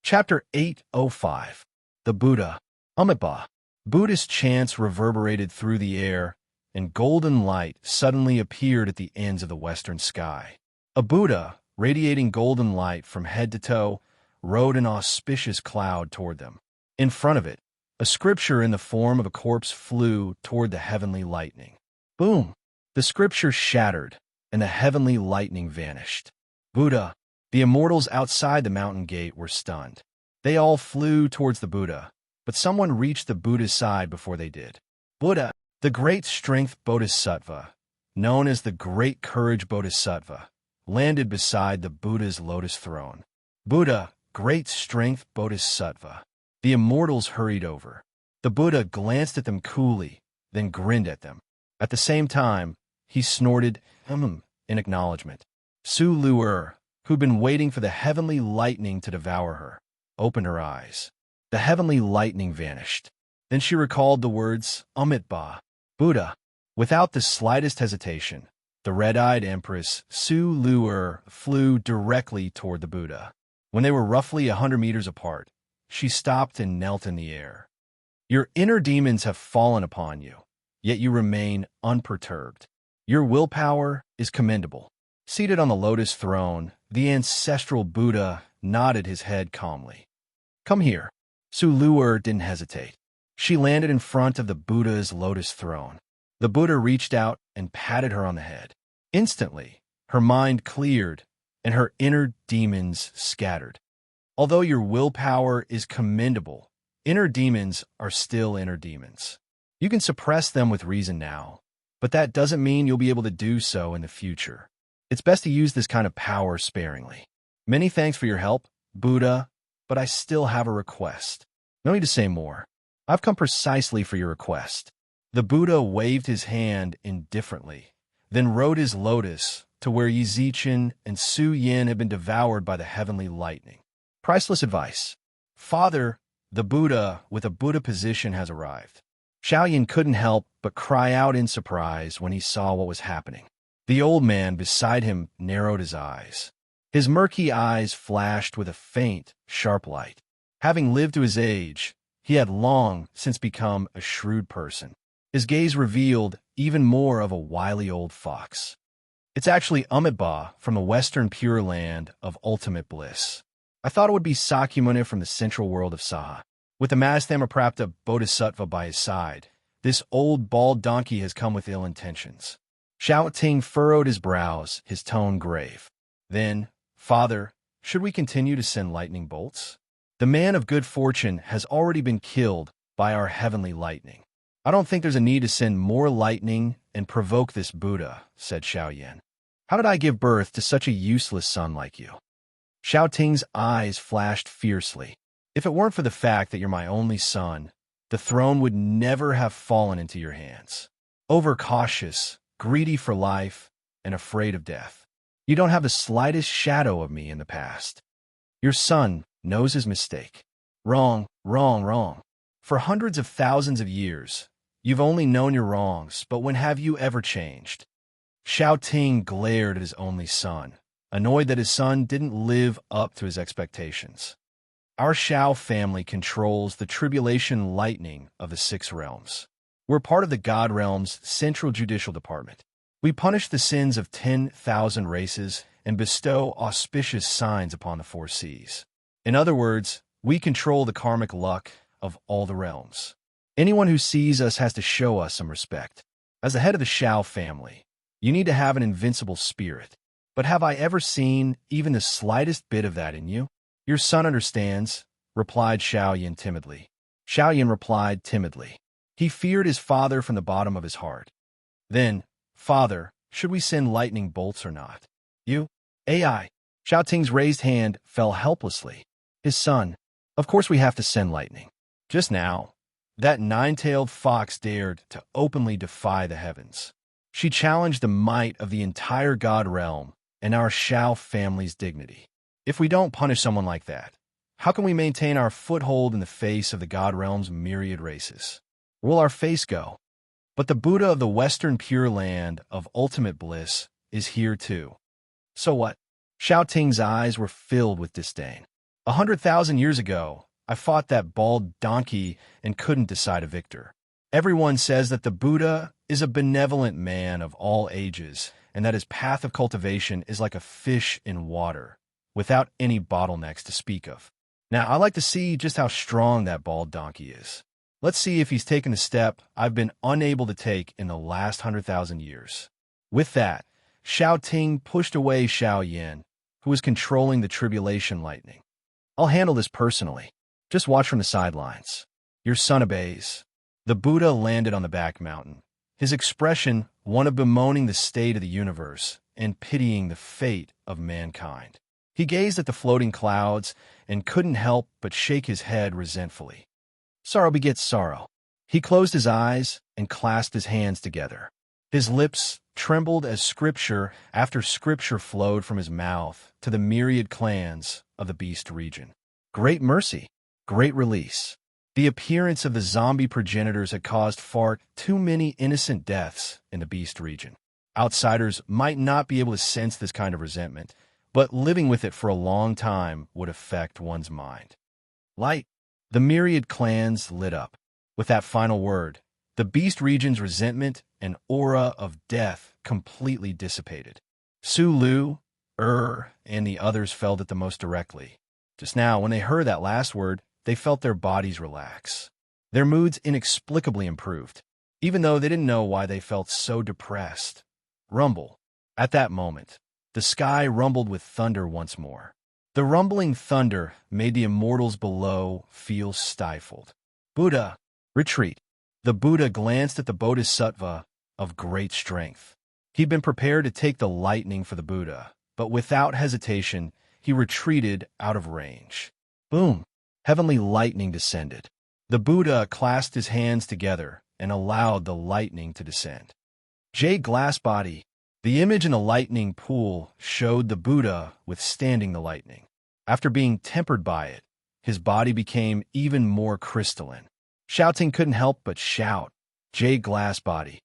Chapter 805. The Buddha. Amitabha. Buddhist chants reverberated through the air, and golden light suddenly appeared at the ends of the western sky. A Buddha, radiating golden light from head to toe, rode an auspicious cloud toward them. In front of it, a scripture in the form of a corpse flew toward the heavenly lightning. Boom! The scripture shattered, and the heavenly lightning vanished. Buddha, the immortals outside the mountain gate were stunned. They all flew towards the Buddha, but someone reached the Buddha's side before they did. Buddha, the great strength Bodhisattva, known as the great courage Bodhisattva, landed beside the Buddha's lotus throne. Buddha, great strength Bodhisattva. The immortals hurried over. The Buddha glanced at them coolly, then grinned at them. At the same time, he snorted, in acknowledgement. Su Lu'er, who'd been waiting for the heavenly lightning to devour her, opened her eyes. The heavenly lightning vanished. Then she recalled the words, Amitabha, Buddha. Without the slightest hesitation, the red-eyed Empress Su Lu'er flew directly toward the Buddha. When they were roughly 100 meters apart, she stopped and knelt in the air. Your inner demons have fallen upon you, yet you remain unperturbed. Your willpower is commendable. Seated on the lotus throne, the ancestral Buddha nodded his head calmly. Come here. Su Lu'er didn't hesitate. She landed in front of the Buddha's lotus throne. The Buddha reached out and patted her on the head. Instantly, her mind cleared and her inner demons scattered. Although your willpower is commendable, inner demons are still inner demons. You can suppress them with reason now, but that doesn't mean you'll be able to do so in the future. It's best to use this kind of power sparingly. Many thanks for your help, Buddha, but I still have a request. No need to say more. I've come precisely for your request. The Buddha waved his hand indifferently, then rode his lotus to where Yi Zichen and Su Yin had been devoured by the heavenly lightning. Priceless advice. Father, the Buddha with a Buddha position has arrived. Xiaoyan couldn't help but cry out in surprise when he saw what was happening. The old man beside him narrowed his eyes. His murky eyes flashed with a faint, sharp light. Having lived to his age, he had long since become a shrewd person. His gaze revealed even more of a wily old fox. It's actually Amitabha from the western Pure Land of ultimate bliss. I thought it would be Sakyamuni from the central world of Saha. With the Madhyamaprapta Bodhisattva by his side, this old bald donkey has come with ill intentions. Xiao Ting furrowed his brows, his tone grave. Then, Father, should we continue to send lightning bolts? The man of good fortune has already been killed by our heavenly lightning. I don't think there's a need to send more lightning and provoke this Buddha, said Xiaoyan. How did I give birth to such a useless son like you? Xiao Ting's eyes flashed fiercely. If it weren't for the fact that you're my only son, the throne would never have fallen into your hands. Overcautious, greedy for life, and afraid of death. You don't have the slightest shadow of me in the past. Your son knows his mistake. Wrong, wrong, wrong. For hundreds of thousands of years, you've only known your wrongs, but when have you ever changed? Xiao Ting glared at his only son, annoyed that his son didn't live up to his expectations. Our Xiao family controls the tribulation lightning of the six realms. We're part of the God Realm's central judicial department. We punish the sins of 10,000 races and bestow auspicious signs upon the four seas. In other words, we control the karmic luck of all the realms. Anyone who sees us has to show us some respect. As the head of the Xiao family, you need to have an invincible spirit. But have I ever seen even the slightest bit of that in you? Your son understands, replied Xiaoyan timidly. Xiaoyan replied timidly. He feared his father from the bottom of his heart. Then, Father, should we send lightning bolts or not? You? AI. Xiao Ting's raised hand fell helplessly. His son. Of course we have to send lightning. Just now, that nine-tailed fox dared to openly defy the heavens. She challenged the might of the entire God realm and our Xiao family's dignity. If we don't punish someone like that, how can we maintain our foothold in the face of the God realm's myriad races? Where will our face go? But the Buddha of the Western Pure Land of ultimate bliss is here too. So what? Xiao Ting's eyes were filled with disdain. 100,000 years ago, I fought that bald donkey and couldn't decide a victor. Everyone says that the Buddha is a benevolent man of all ages and that his path of cultivation is like a fish in water, without any bottlenecks to speak of. Now, I'd like to see just how strong that bald donkey is. Let's see if he's taken the step I've been unable to take in the last 100,000 years. With that, Xiao Ting pushed away Xiaoyan, who was controlling the tribulation lightning. I'll handle this personally. Just watch from the sidelines. Your son obeys. The Buddha landed on the back mountain, his expression one of bemoaning the state of the universe and pitying the fate of mankind. He gazed at the floating clouds and couldn't help but shake his head resentfully. Sorrow begets sorrow. He closed his eyes and clasped his hands together. His lips trembled as scripture after scripture flowed from his mouth to the myriad clans of the beast region. Great mercy, great release. The appearance of the zombie progenitors had caused far too many innocent deaths in the beast region. Outsiders might not be able to sense this kind of resentment, but living with it for a long time would affect one's mind. Light. The myriad clans lit up. With that final word, the beast region's resentment and aura of death completely dissipated. Su Lu, and the others felt it the most directly. Just now, when they heard that last word, they felt their bodies relax. Their moods inexplicably improved, even though they didn't know why they felt so depressed. Rumble. At that moment, the sky rumbled with thunder once more. The rumbling thunder made the immortals below feel stifled. Buddha, retreat. The Buddha glanced at the Bodhisattva of great strength. He'd been prepared to take the lightning for the Buddha, but without hesitation, he retreated out of range. Boom! Heavenly lightning descended. The Buddha clasped his hands together and allowed the lightning to descend. Jade glass body, The image in the lightning pool showed the Buddha withstanding the lightning. After being tempered by it, his body became even more crystalline. Shouting couldn't help but shout, "Jade glass body."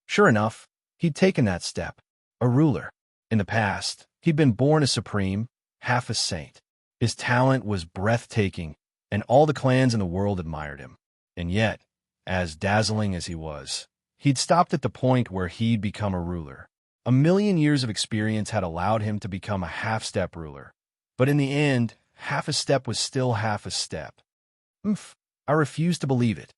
Sure enough, he'd taken that step, a ruler. In the past, he'd been born a supreme, half a saint. His talent was breathtaking, and all the clans in the world admired him. And yet, as dazzling as he was, he'd stopped at the point where he'd become a ruler. 1,000,000 years of experience had allowed him to become a half-step ruler. But in the end, half a step was still half a step. I refused to believe it.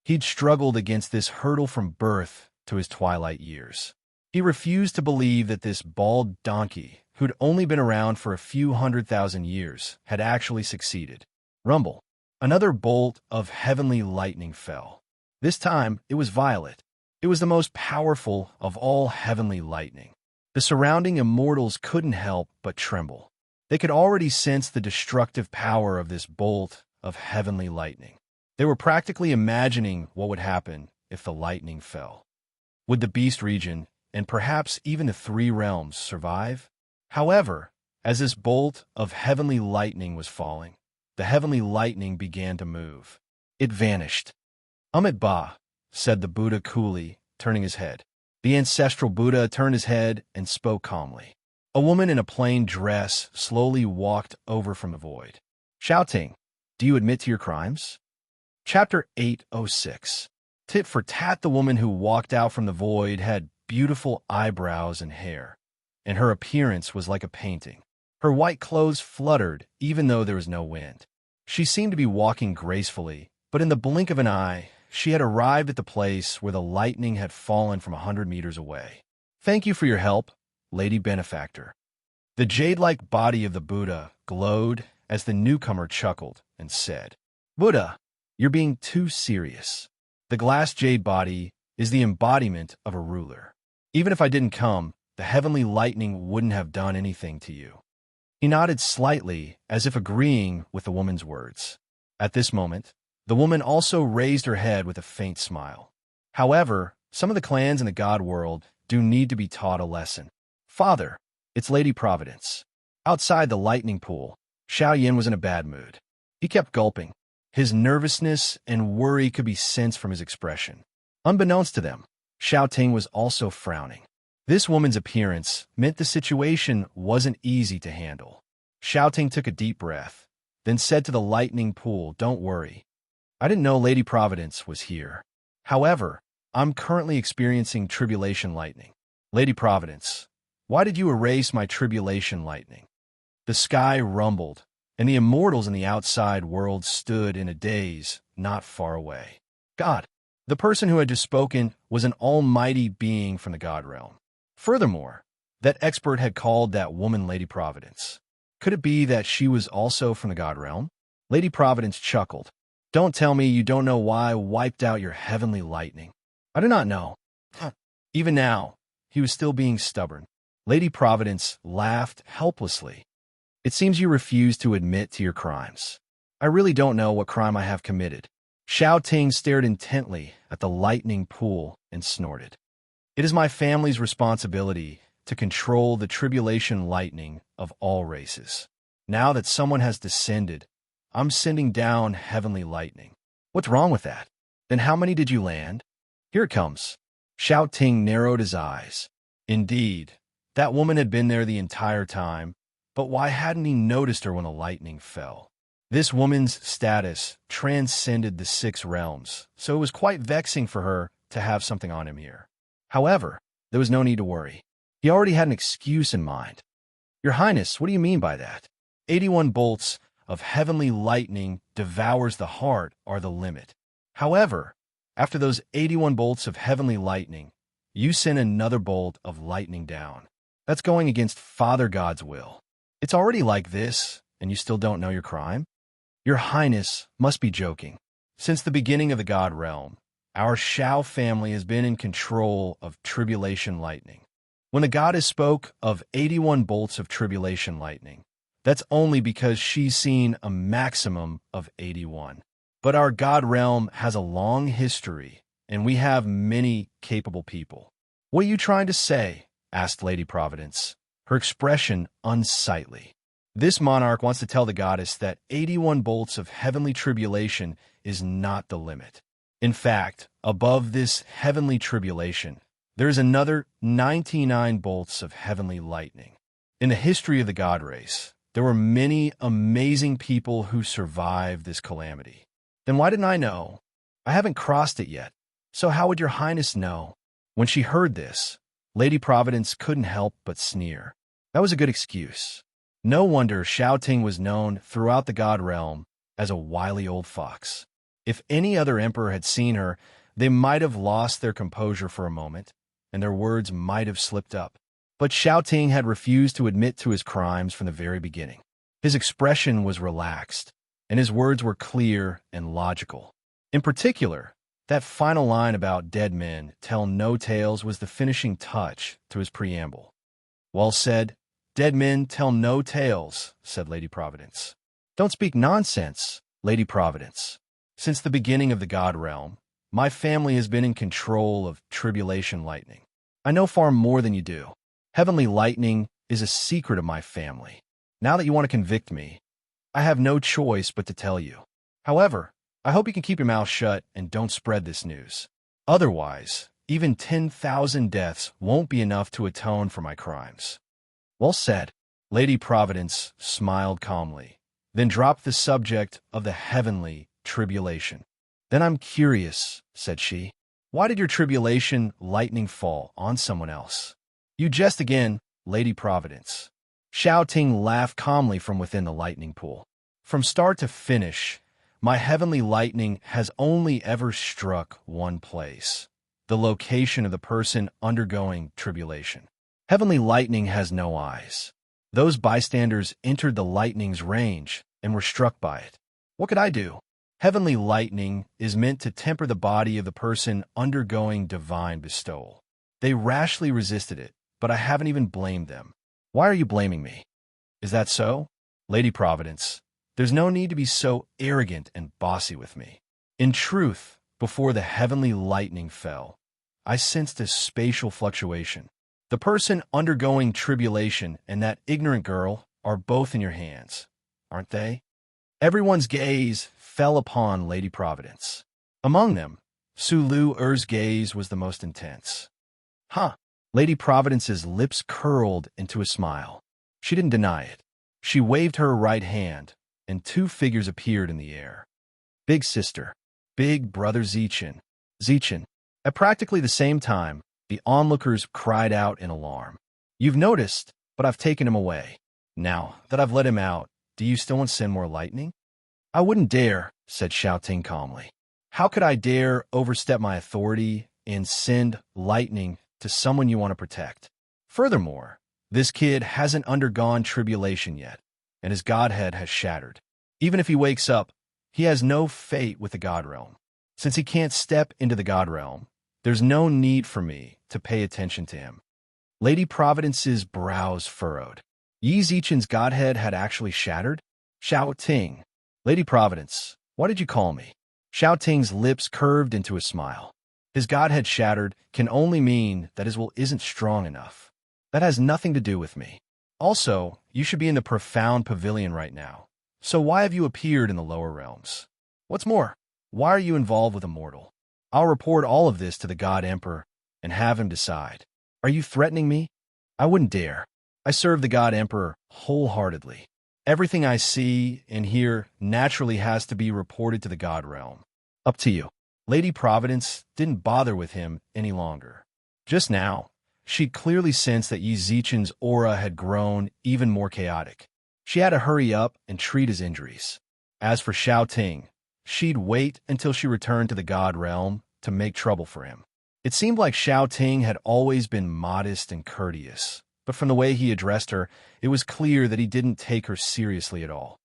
He'd struggled against this hurdle from birth to his twilight years. He refused to believe that this bald donkey, who'd only been around for a few 100,000 years, had actually succeeded. Rumble. Another bolt of heavenly lightning fell. This time, it was violet. It was the most powerful of all heavenly lightning. The surrounding immortals couldn't help but tremble. They could already sense the destructive power of this bolt of heavenly lightning. They were practically imagining what would happen if the lightning fell. Would the beast region, and perhaps even the 3 realms, survive? However, as this bolt of heavenly lightning was falling, the heavenly lightning began to move. It vanished. Amit Ba, said the Buddha coolly, turning his head. The ancestral Buddha turned his head and spoke calmly. A woman in a plain dress slowly walked over from the void. Shouting, "Do you admit to your crimes?" Chapter 806. Tit for tat, the woman who walked out from the void had beautiful eyebrows and hair, and her appearance was like a painting. Her white clothes fluttered even though there was no wind. She seemed to be walking gracefully, but in the blink of an eye, she had arrived at the place where the lightning had fallen from 100 meters away. "Thank you for your help, Lady Benefactor." The jade-like body of the Buddha glowed as the newcomer chuckled and said, "Buddha, you're being too serious. The glass jade body is the embodiment of a ruler. Even if I didn't come, the heavenly lightning wouldn't have done anything to you." He nodded slightly, as if agreeing with the woman's words. At this moment, the woman also raised her head with a faint smile. "However, some of the clans in the god world do need to be taught a lesson. Father, it's Lady Providence." Outside the lightning pool, Xiao Yin was in a bad mood. He kept gulping. His nervousness and worry could be sensed from his expression. Unbeknownst to them, Xiao Ting was also frowning. This woman's appearance meant the situation wasn't easy to handle. Xiao Ting took a deep breath, then said to the lightning pool, "Don't worry. I didn't know Lady Providence was here. However, I'm currently experiencing tribulation lightning. Lady Providence, why did you erase my tribulation lightning?" The sky rumbled, and the immortals in the outside world stood in a daze not far away. God, the person who had just spoken, was an almighty being from the god realm. Furthermore, that expert had called that woman Lady Providence. Could it be that she was also from the god realm? Lady Providence chuckled. "Don't tell me you don't know why I wiped out your heavenly lightning." "I do not know." Even now, he was still being stubborn. Lady Providence laughed helplessly. "It seems you refuse to admit to your crimes. I really don't know what crime I have committed." Xiao Ting stared intently at the lightning pool and snorted. "It is my family's responsibility to control the tribulation lightning of all races. Now that someone has descended, I'm sending down heavenly lightning." "What's wrong with that? Then how many did you land?" "Here it comes." Xiao Ting narrowed his eyes. Indeed, that woman had been there the entire time, but why hadn't he noticed her when the lightning fell? This woman's status transcended the 6 realms, so it was quite vexing for her to have something on him here. However, there was no need to worry. He already had an excuse in mind. "Your Highness, what do you mean by that? 81 bolts of heavenly lightning devours the heart are the limit. However, after those 81 bolts of heavenly lightning, you send another bolt of lightning down. That's going against Father God's will. It's already like this, and you still don't know your crime? Your Highness must be joking. Since the beginning of the God realm, our Shao family has been in control of tribulation lightning. When the goddess spoke of 81 bolts of tribulation lightning, that's only because she's seen a maximum of 81. But our God realm has a long history, and we have many capable people. What are you trying to say?" asked Lady Providence, her expression unsightly. This monarch wants to tell the goddess that 81 bolts of heavenly tribulation is not the limit. In fact, above this heavenly tribulation, there is another 99 bolts of heavenly lightning. In the history of the god race, there were many amazing people who survived this calamity. Then why didn't I know? I haven't crossed it yet, so how would your highness know? When she heard this, Lady Providence couldn't help but sneer. That was a good excuse. No wonder Xiaoting was known throughout the god realm as a wily old fox. If any other emperor had seen her, they might have lost their composure for a moment, and their words might have slipped up. But Xiaoting had refused to admit to his crimes from the very beginning. His expression was relaxed, and his words were clear and logical. In particular, that final line about dead men tell no tales was the finishing touch to his preamble. Well said. Dead men tell no tales, said Lady Providence. Don't speak nonsense, Lady Providence. Since the beginning of the god realm, my family has been in control of tribulation lightning. I know far more than you do. Heavenly lightning is a secret of my family. Now that you want to convict me, I have no choice but to tell you. However, I hope you can keep your mouth shut and don't spread this news. Otherwise, even 10,000 deaths won't be enough to atone for my crimes. Well said. Lady Providence smiled calmly, then dropped the subject of the heavenly tribulation. Then I'm curious, said she. Why did your tribulation lightning fall on someone else? You jest again, Lady Providence. Xiaoting laughed calmly from within the lightning pool. From start to finish, my heavenly lightning has only ever struck one place, the location of the person undergoing tribulation. Heavenly lightning has no eyes. Those bystanders entered the lightning's range and were struck by it. What could I do? Heavenly lightning is meant to temper the body of the person undergoing divine bestowal. They rashly resisted it, but I haven't even blamed them. Why are you blaming me? Is that so? Lady Providence, there's no need to be so arrogant and bossy with me. In truth, before the heavenly lightning fell, I sensed a spatial fluctuation. The person undergoing tribulation and that ignorant girl are both in your hands, aren't they? Everyone's gaze fell upon Lady Providence. Among them, Sulu-er's gaze was the most intense. Huh. Lady Providence's lips curled into a smile. She didn't deny it. She waved her right hand, and two figures appeared in the air. Big sister, big brother Zichin. Zichin. At practically the same time, the onlookers cried out in alarm. You've noticed, but I've taken him away. Now that I've let him out, do you still want to send more lightning? I wouldn't dare, said Xiaoting calmly. How could I dare overstep my authority and send lightning to someone you want to protect? Furthermore, this kid hasn't undergone tribulation yet, and his godhead has shattered. Even if he wakes up, he has no fate with the god realm. Since he can't step into the god realm, there's no need for me to pay attention to him. Lady Providence's brows furrowed. Yi Zichin's godhead had actually shattered? Xiaoting. Lady Providence, why did you call me? Xiaoting's lips curved into a smile. His godhead shattered can only mean that his will isn't strong enough. That has nothing to do with me. Also, you should be in the profound pavilion right now. So why have you appeared in the lower realms? What's more, why are you involved with a mortal? I'll report all of this to the God Emperor and have him decide. Are you threatening me? I wouldn't dare. I serve the God Emperor wholeheartedly. Everything I see and hear naturally has to be reported to the God realm. Up to you. Lady Providence didn't bother with him any longer. Just now, she'd clearly sensed that Yi Zichin's aura had grown even more chaotic. She had to hurry up and treat his injuries. As for Xiaoting, she'd wait until she returned to the God realm to make trouble for him. It seemed like Xiaoting had always been modest and courteous, but from the way he addressed her, it was clear that he didn't take her seriously at all.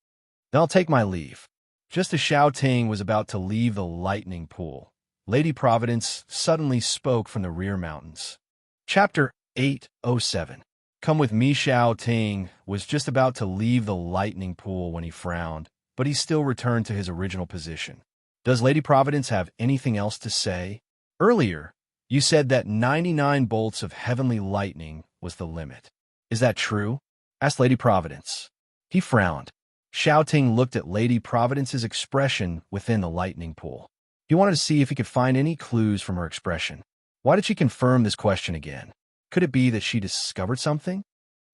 Then I'll take my leave. Just as Xiaoting was about to leave the lightning pool, Lady Providence suddenly spoke from the rear mountains. Chapter 807. Come with me. Xiaoting was just about to leave the lightning pool when he frowned, but he still returned to his original position. Does Lady Providence have anything else to say? Earlier, you said that 99 bolts of heavenly lightning was the limit. Is that true? Asked Lady Providence. He frowned. Xiao Ting looked at Lady Providence's expression within the lightning pool. He wanted to see if he could find any clues from her expression. Why did she confirm this question again? Could it be that she discovered something?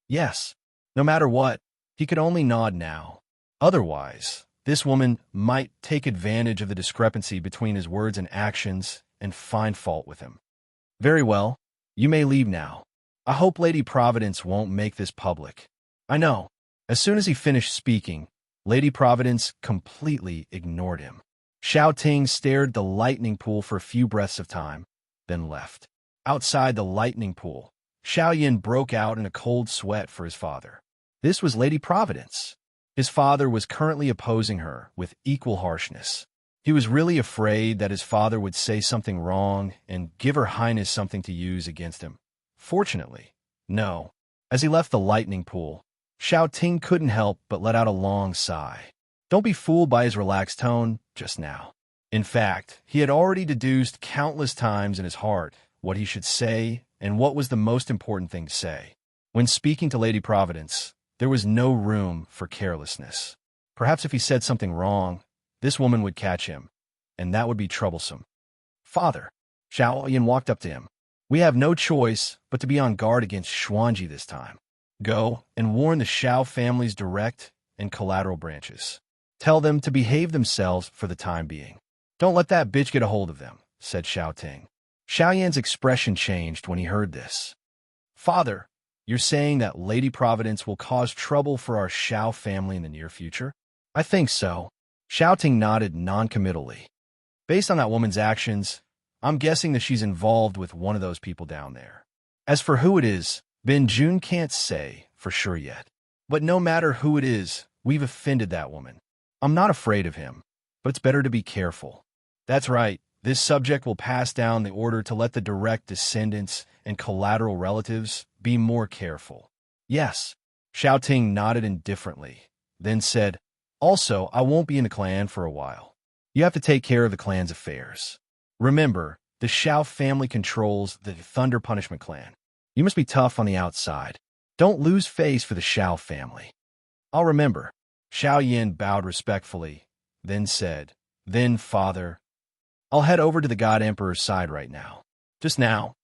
Yes. No matter what, he could only nod now. Otherwise, this woman might take advantage of the discrepancy between his words and actions and find fault with him. Very well. You may leave now. I hope Lady Providence won't make this public. I know. As soon as he finished speaking, Lady Providence completely ignored him. Xiao Ting stared at the lightning pool for a few breaths of time, then left. Outside the lightning pool, Xiao Yin broke out in a cold sweat for his father. This was Lady Providence. His father was currently opposing her with equal harshness. He was really afraid that his father would say something wrong and give Her Highness something to use against him. Fortunately, no. As he left the lightning pool, Xiao Ting couldn't help but let out a long sigh. Don't be fooled by his relaxed tone just now. In fact, he had already deduced countless times in his heart what he should say and what was the most important thing to say. When speaking to Lady Providence, there was no room for carelessness. Perhaps if he said something wrong, this woman would catch him, and that would be troublesome. Father, Xiao Yin walked up to him. We have no choice but to be on guard against Xuanji this time. Go and warn the Xiao family's direct and collateral branches. Tell them to behave themselves for the time being. Don't let that bitch get a hold of them, said Xiao Ting. Xiao Yan's expression changed when he heard this. Father, you're saying that Lady Providence will cause trouble for our Xiao family in the near future? I think so. Xiao Ting nodded non-committally. Based on that woman's actions, I'm guessing that she's involved with one of those people down there. As for who it is, Ben Jun can't say for sure yet. But no matter who it is, we've offended that woman. I'm not afraid of him, but it's better to be careful. That's right. This subject will pass down the order to let the direct descendants and collateral relatives be more careful. Yes. Xiao Ting nodded indifferently, then said, Also, I won't be in the clan for a while. You have to take care of the clan's affairs. Remember, the Xiao family controls the Thunder Punishment clan. You must be tough on the outside. Don't lose face for the Xiao family. I'll remember. Xiao Yin bowed respectfully, then said, Then, Father, I'll head over to the God Emperor's side right now. Just now,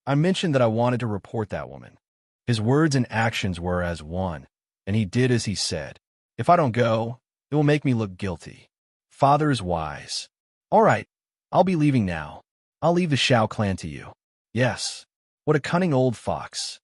I mentioned that I wanted to report that woman. His words and actions were as one, and he did as he said. If I don't go, it will make me look guilty. Father is wise. All right, I'll be leaving now. I'll leave the Xiao clan to you. Yes, what a cunning old fox.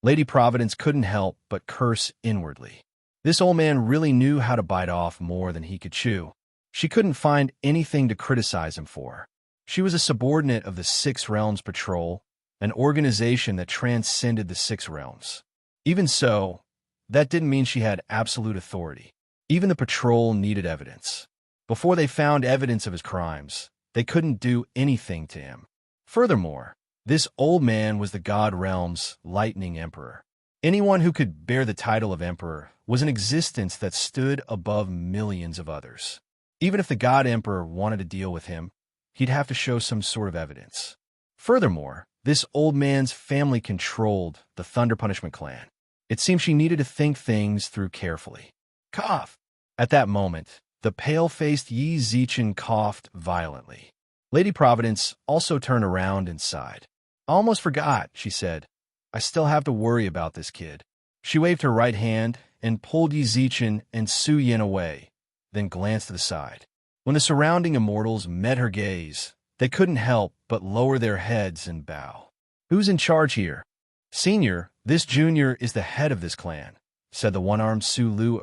Lady Providence couldn't help but curse inwardly. This old man really knew how to bite off more than he could chew. She couldn't find anything to criticize him for. She was a subordinate of the Six Realms Patrol, an organization that transcended the Six Realms. Even so, that didn't mean she had absolute authority. Even the patrol needed evidence. Before they found evidence of his crimes, they couldn't do anything to him. Furthermore, this old man was the God Realm's Lightning Emperor. Anyone who could bear the title of Emperor was an existence that stood above millions of others. Even if the God Emperor wanted to deal with him, he'd have to show some sort of evidence. Furthermore, this old man's family controlled the Thunder Punishment clan. It seemed she needed to think things through carefully. Cough! At that moment, the pale-faced Yi Zichen coughed violently. Lady Providence also turned around and sighed. I almost forgot, she said. I still have to worry about this kid. She waved her right hand and pulled Yi Zichen and Su Yin away, then glanced to the side. When the surrounding immortals met her gaze, they couldn't help but lower their heads and bow. Who's in charge here? Senior, this junior is the head of this clan, said the one-armed Su Lu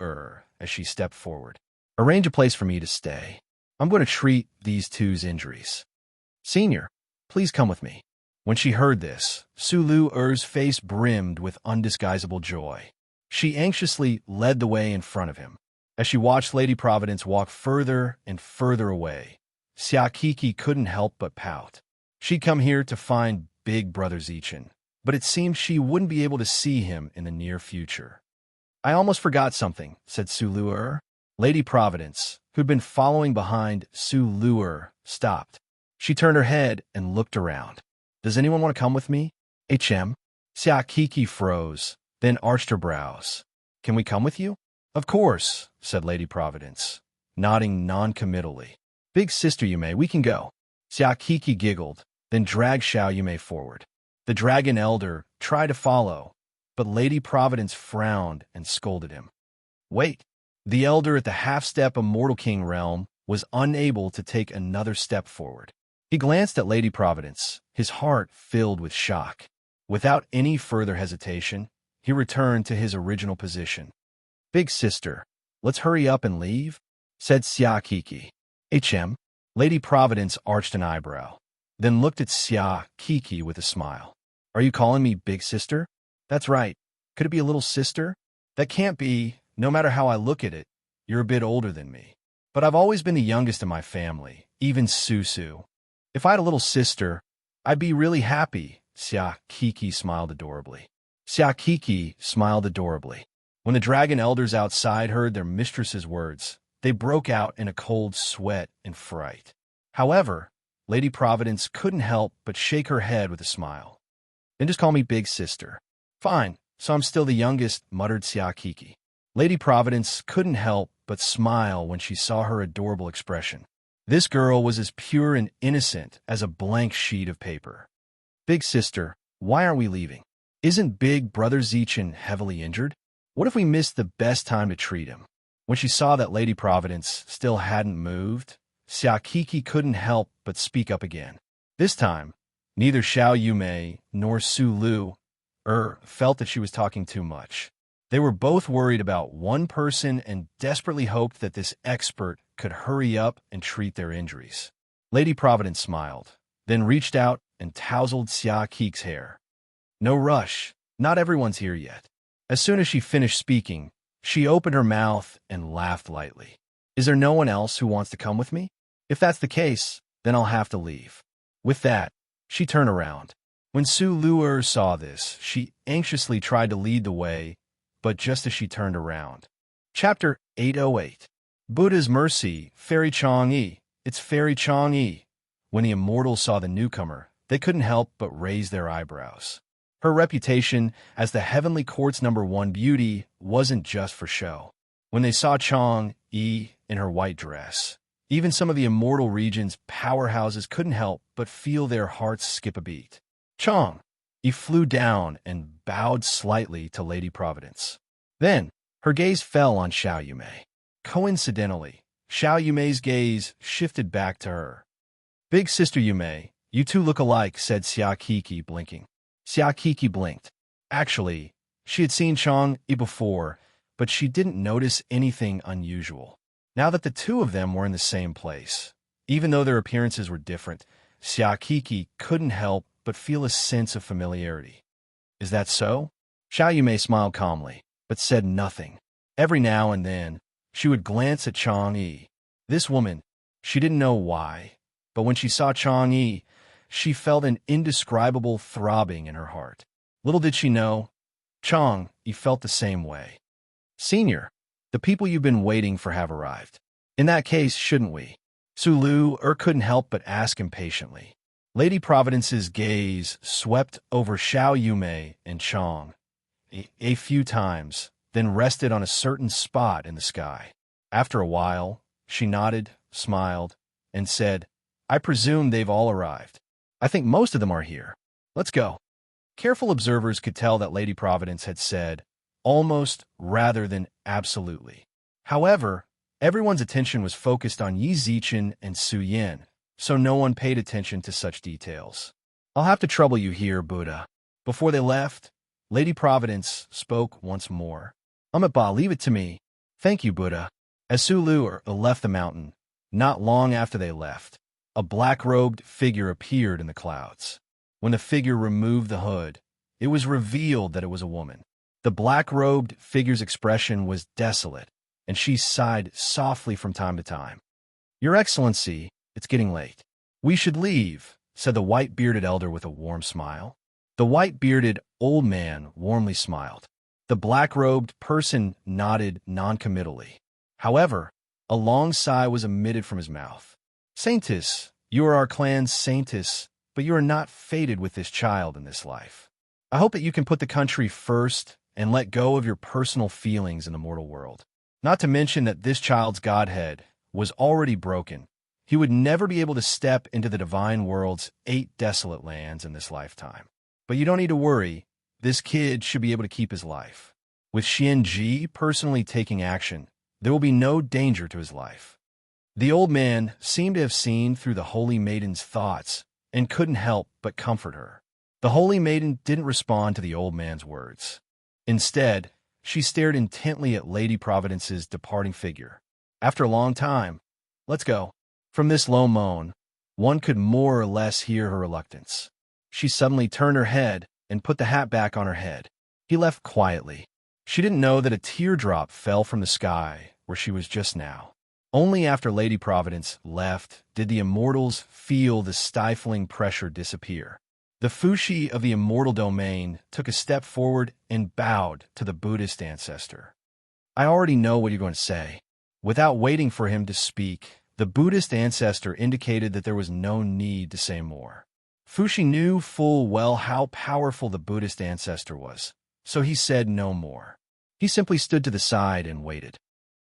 as she stepped forward. Arrange a place for me to stay. I'm going to treat these two's injuries. Senior, please come with me. When she heard this, Su Lu's face brimmed with undisguisable joy. She anxiously led the way in front of him. As she watched Lady Providence walk further and further away, Xia Kiki couldn't help but pout. She'd come here to find Big Brother Zichen, but it seemed she wouldn't be able to see him in the near future. I almost forgot something, said Su Lu. Lady Providence, who'd been following behind Su Lu, stopped. She turned her head and looked around. Does anyone want to come with me? HM? Siakiki froze, then arched her brows. Can we come with you? Of course, said Lady Providence, nodding non-committally. Big sister Yume, we can go. Siakiki giggled, then dragged Xiao Yume forward. The dragon elder tried to follow, but Lady Providence frowned and scolded him. Wait! The elder at the half-step Immortal King realm was unable to take another step forward. He glanced at Lady Providence, his heart filled with shock. Without any further hesitation, he returned to his original position. Big sister, let's hurry up and leave, said Siakiki. Lady Providence arched an eyebrow, then looked at Siakiki with a smile. Are you calling me big sister? That's right. Could it be a little sister? That can't be. No matter how I look at it, you're a bit older than me. But I've always been the youngest in my family, even Susu. If I had a little sister, I'd be really happy, Siakiki smiled adorably. When the dragon elders outside heard their mistress's words, they broke out in a cold sweat and fright. However, Lady Providence couldn't help but shake her head with a smile. Then just call me big sister. Fine, so I'm still the youngest, muttered Siakiki. Lady Providence couldn't help but smile when she saw her adorable expression. This girl was as pure and innocent as a blank sheet of paper. Big sister, why aren't we leaving? Isn't big brother Zichin heavily injured? What if we missed the best time to treat him? When she saw that Lady Providence still hadn't moved, Siakiki couldn't help but speak up again. This time, neither Xiao Yume nor Su Lu felt that she was talking too much. They were both worried about one person and desperately hoped that this expert could hurry up and treat their injuries. Lady Providence smiled, then reached out and tousled Siakiki's hair. No rush, not everyone's here yet. As soon as she finished speaking, she opened her mouth and laughed lightly. Is there no one else who wants to come with me? If that's the case, then I'll have to leave. With that, she turned around. When Su Lu saw this, she anxiously tried to lead the way, but just as she turned around. Chapter 808. Buddha's Mercy, Fairy Chang'e. It's Fairy Chang'e. When the immortals saw the newcomer, they couldn't help but raise their eyebrows. Her reputation as the Heavenly Court's #1 beauty wasn't just for show. When they saw Chang'e in her white dress, even some of the immortal region's powerhouses couldn't help but feel their hearts skip a beat. Chang'e flew down and bowed slightly to Lady Providence. Then, her gaze fell on Xiao Yume. Coincidentally, Xiao Yume's gaze shifted back to her. Big sister Yume, you two look alike, said Siakiki, blinking. Siakiki blinked. Actually, she had seen Chang'e before, but she didn't notice anything unusual. Now that the two of them were in the same place, even though their appearances were different, Siakiki couldn't help but feel a sense of familiarity. Is that so? Xiao Yume smiled calmly, but said nothing. Every now and then, she would glance at Chang'e. This woman, she didn't know why, but when she saw Chang'e, she felt an indescribable throbbing in her heart. Little did she know, Chang'e felt the same way. Senior, the people you've been waiting for have arrived. In that case, shouldn't we? Su Lu couldn't help but ask impatiently. Lady Providence's gaze swept over Xiao Yume and Chang'e a few times, then rested on a certain spot in the sky. After a while, she nodded, smiled, and said, I presume they've all arrived. I think most of them are here. Let's go. Careful observers could tell that Lady Providence had said, almost rather than absolutely. However, everyone's attention was focused on Yi Zichin and Su Yin, so no one paid attention to such details. I'll have to trouble you here, Buddha. Before they left, Lady Providence spoke once more. Ba, leave it to me. Thank you, Buddha. As Su Lu left the mountain, not long after they left, a black-robed figure appeared in the clouds. When the figure removed the hood, it was revealed that it was a woman. The black-robed figure's expression was desolate, and she sighed softly from time to time. Your Excellency, it's getting late. We should leave, said the white-bearded elder with a warm smile. The white-bearded old man warmly smiled. The black-robed person nodded noncommittally. However, a long sigh was emitted from his mouth. Saintess, you are our clan's saintess, but you are not fated with this child in this life. I hope that you can put the country first and let go of your personal feelings in the mortal world. Not to mention that this child's godhead was already broken. He would never be able to step into the divine world's 8 desolate lands in this lifetime. But you don't need to worry. This kid should be able to keep his life. With Xianji personally taking action, there will be no danger to his life. The old man seemed to have seen through the holy maiden's thoughts and couldn't help but comfort her. The holy maiden didn't respond to the old man's words. Instead, she stared intently at Lady Providence's departing figure. After a long time, "Let's go." From this low moan, one could more or less hear her reluctance. She suddenly turned her head and put the hat back on her head. He left quietly. She didn't know that a teardrop fell from the sky where she was just now. Only after Lady Providence left did the immortals feel the stifling pressure disappear. The Fushi of the immortal domain took a step forward and bowed to the Buddhist ancestor. "I already know what you're going to say." Without waiting for him to speak, the Buddhist ancestor indicated that there was no need to say more. Fushi knew full well how powerful the Buddhist ancestor was, so he said no more. He simply stood to the side and waited.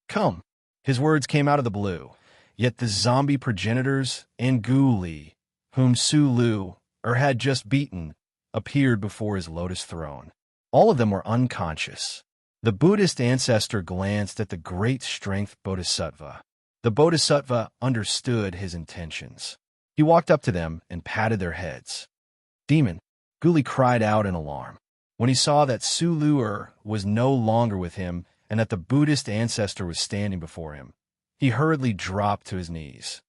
"Come." His words came out of the blue, yet the zombie progenitors and Gu Li, whom Su Lu had just beaten, appeared before his lotus throne. All of them were unconscious. The Buddhist ancestor glanced at the great strength Bodhisattva. The Bodhisattva understood his intentions. He walked up to them and patted their heads. "Demon!" Guli cried out in alarm. When he saw that Su Lu was no longer with him and that the Buddhist ancestor was standing before him, he hurriedly dropped to his knees.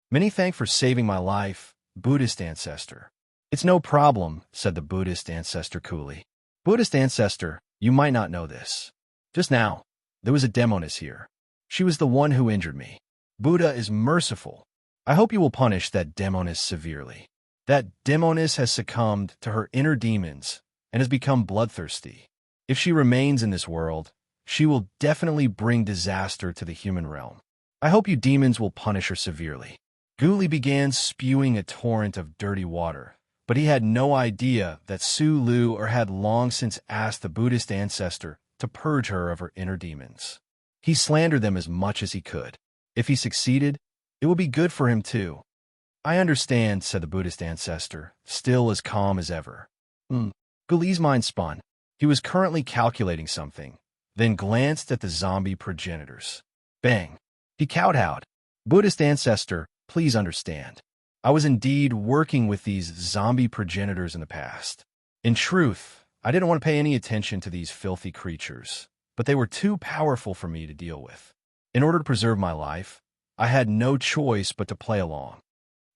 "Many thanks for saving my life, Buddhist ancestor." "It's no problem," said the Buddhist ancestor coolly. "Buddhist ancestor, you might not know this. Just now, there was a demoness here. She was the one who injured me. Buddha is merciful. I hope you will punish that demoness severely. That demoness has succumbed to her inner demons and has become bloodthirsty. If she remains in this world, she will definitely bring disaster to the human realm. I hope you demons will punish her severely." Guli began spewing a torrent of dirty water, but he had no idea that Su Lu had long since asked the Buddhist ancestor to purge her of her inner demons. He slandered them as much as he could. If he succeeded, it would be good for him too. "I understand," said the Buddhist ancestor, still as calm as ever. Guli's mind spun. He was currently calculating something, then glanced at the zombie progenitors. Bang! He kowtowed. "Buddhist ancestor, please understand. I was indeed working with these zombie progenitors in the past. In truth, I didn't want to pay any attention to these filthy creatures, but they were too powerful for me to deal with. In order to preserve my life, I had no choice but to play along."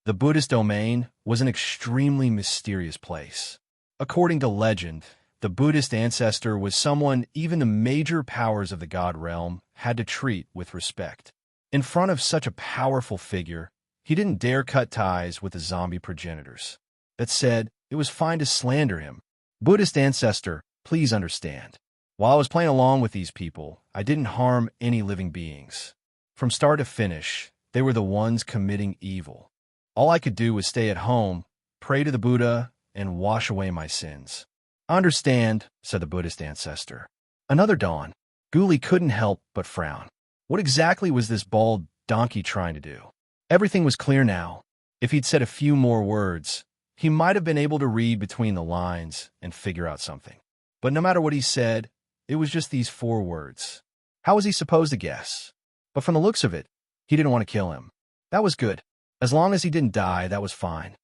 The Buddhist domain was an extremely mysterious place. According to legend, the Buddhist ancestor was someone even the major powers of the god realm had to treat with respect. In front of such a powerful figure, he didn't dare cut ties with the zombie progenitors. That said, it was fine to slander him. "Buddhist ancestor, please understand. While I was playing along with these people, I didn't harm any living beings. From start to finish, they were the ones committing evil. All I could do was stay at home, pray to the Buddha, and wash away my sins." "I understand," said the Buddhist ancestor. Another dawn. Guli couldn't help but frown. What exactly was this bald donkey trying to do? Everything was clear now. If he'd said a few more words, he might have been able to read between the lines and figure out something. But no matter what he said, it was just these 4 words. How was he supposed to guess? But from the looks of it, he didn't want to kill him. That was good. As long as he didn't die, that was fine.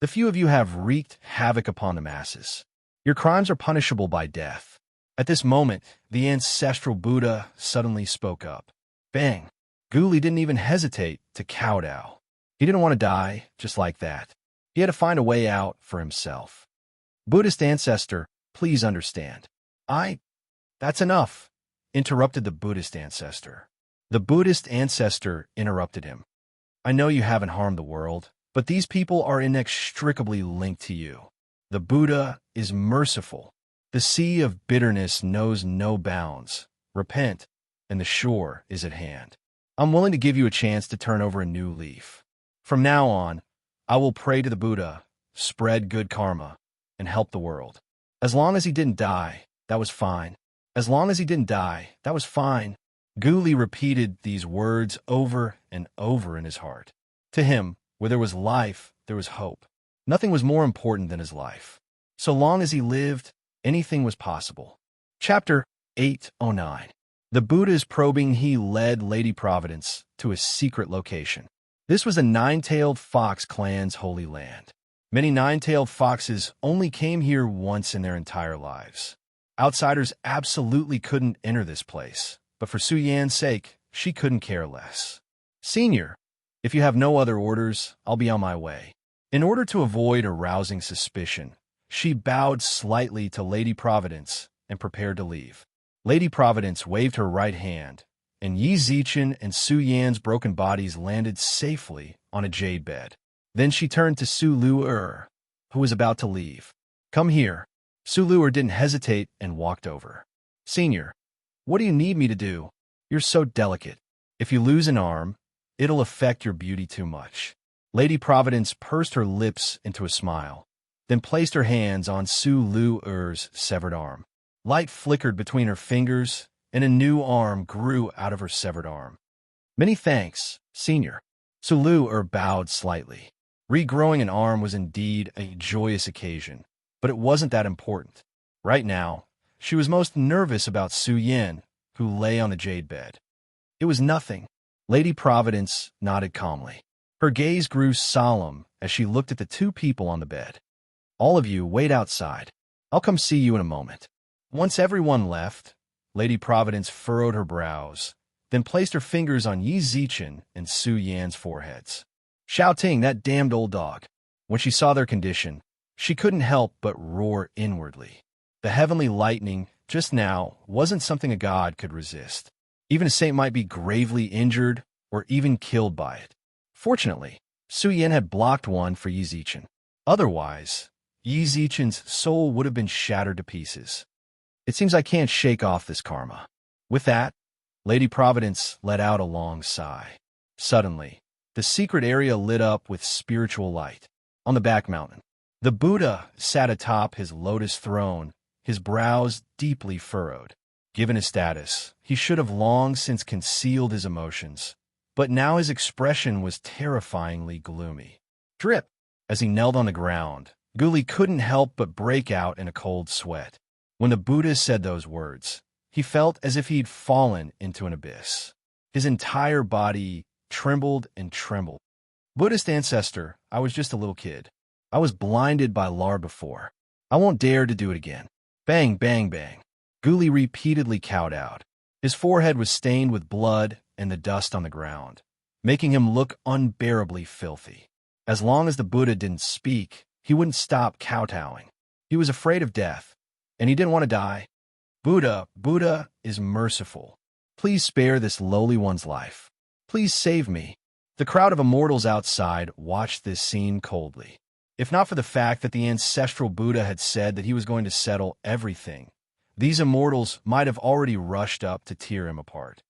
"The few of you have wreaked havoc upon the masses. Your crimes are punishable by death." At this moment, the ancestral Buddha suddenly spoke up. Bang! Guli didn't even hesitate to kowtow. He didn't want to die just like that. He had to find a way out for himself. "Buddhist ancestor, please understand. That's enough," interrupted the Buddhist ancestor. The Buddhist ancestor interrupted him. "I know you haven't harmed the world, but these people are inextricably linked to you. The Buddha is merciful. The sea of bitterness knows no bounds. Repent, and the shore is at hand. I'm willing to give you a chance to turn over a new leaf. From now on, I will pray to the Buddha, spread good karma, and help the world." As long as he didn't die, that was fine. As long as he didn't die, that was fine. Guli repeated these words over and over in his heart. To him, where there was life, there was hope. Nothing was more important than his life. So long as he lived, anything was possible. Chapter 809. The Buddha's probing. He led Lady Providence to a secret location. This was a nine-tailed fox clan's holy land. Many nine-tailed foxes only came here once in their entire lives. Outsiders absolutely couldn't enter this place, but for Su Yan's sake, she couldn't care less. Senior, if you have no other orders, I'll be on my way. In order to avoid arousing suspicion, she bowed slightly to Lady Providence and prepared to leave. Lady Providence waved her right hand, and Yi Zichen and Su Yan's broken bodies landed safely on a jade bed. Then she turned to Su Lu'er, who was about to leave. Come here. Su Lu'er didn't hesitate and walked over. Senior, what do you need me to do? You're so delicate. If you lose an arm, it'll affect your beauty too much. Lady Providence pursed her lips into a smile, then placed her hands on Su Lu'er's severed arm. Light flickered between her fingers, and a new arm grew out of her severed arm. Many thanks, Senior. Su Lu'er bowed slightly. Regrowing an arm was indeed a joyous occasion, but it wasn't that important. Right now, she was most nervous about Su Yan, who lay on the jade bed. It was nothing. Lady Providence nodded calmly. Her gaze grew solemn as she looked at the two people on the bed. All of you wait outside. I'll come see you in a moment. Once everyone left, Lady Providence furrowed her brows, then placed her fingers on Yi Zichen and Su Yan's foreheads. Shouting, that damned old dog. When she saw their condition, she couldn't help but roar inwardly. The heavenly lightning, just now, wasn't something a god could resist. Even a saint might be gravely injured or even killed by it. Fortunately, Su Yan had blocked one for Yi Zichen. Otherwise, Yi Zichen's soul would have been shattered to pieces. It seems I can't shake off this karma. With that, Lady Providence let out a long sigh. Suddenly, the secret area lit up with spiritual light. On the back mountain, the Buddha sat atop his lotus throne, his brows deeply furrowed. Given his status, he should have long since concealed his emotions, but now his expression was terrifyingly gloomy. Drip! As he knelt on the ground, Guli couldn't help but break out in a cold sweat. When the Buddha said those words, he felt as if he'd fallen into an abyss. His entire body trembled and trembled. Buddhist ancestor, I was just a little kid. I was blinded by lard before. I won't dare to do it again. Bang, bang, bang. Guli repeatedly cowed out. His forehead was stained with blood and the dust on the ground, making him look unbearably filthy. As long as the Buddha didn't speak, he wouldn't stop kowtowing. He was afraid of death, and he didn't want to die. Buddha, Buddha is merciful. Please spare this lowly one's life. Please save me. The crowd of immortals outside watched this scene coldly. If not for the fact that the ancestral Buddha had said that he was going to settle everything, these immortals might have already rushed up to tear him apart.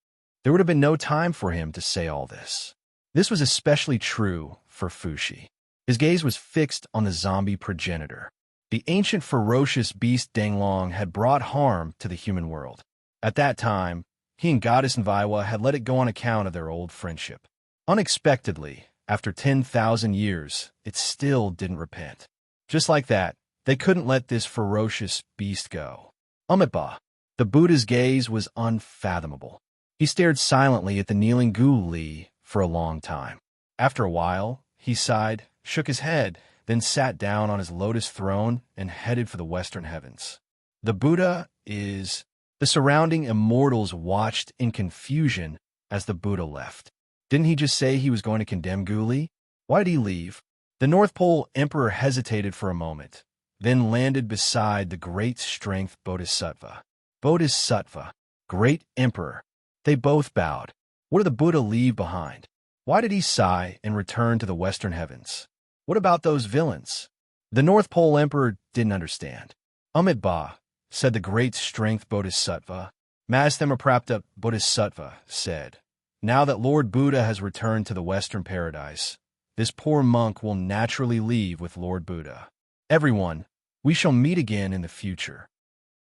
There would have been no time for him to say all this. This was especially true for Fushi. His gaze was fixed on the zombie progenitor. The ancient ferocious beast Danglong had brought harm to the human world. At that time, he and Goddess Nviwa had let it go on account of their old friendship. Unexpectedly, after 10,000 years, it still didn't repent. Just like that, they couldn't let this ferocious beast go. Amitabha. The Buddha's gaze was unfathomable. He stared silently at the kneeling Guli for a long time. After a while, he sighed, shook his head, then sat down on his lotus throne and headed for the western heavens. The Buddha is... The surrounding immortals watched in confusion as the Buddha left. Didn't he just say he was going to condemn Guli? Why'd he leave? The North Pole Emperor hesitated for a moment, then landed beside the great strength Bodhisattva. Bodhisattva, great Emperor. They both bowed. What did the Buddha leave behind? Why did he sigh and return to the western heavens? What about those villains? The North Pole Emperor didn't understand. Amitabha, said the great strength Bodhisattva. Masthemaprapta Bodhisattva said, now that Lord Buddha has returned to the western paradise, this poor monk will naturally leave with Lord Buddha. Everyone, We shall meet again in the future.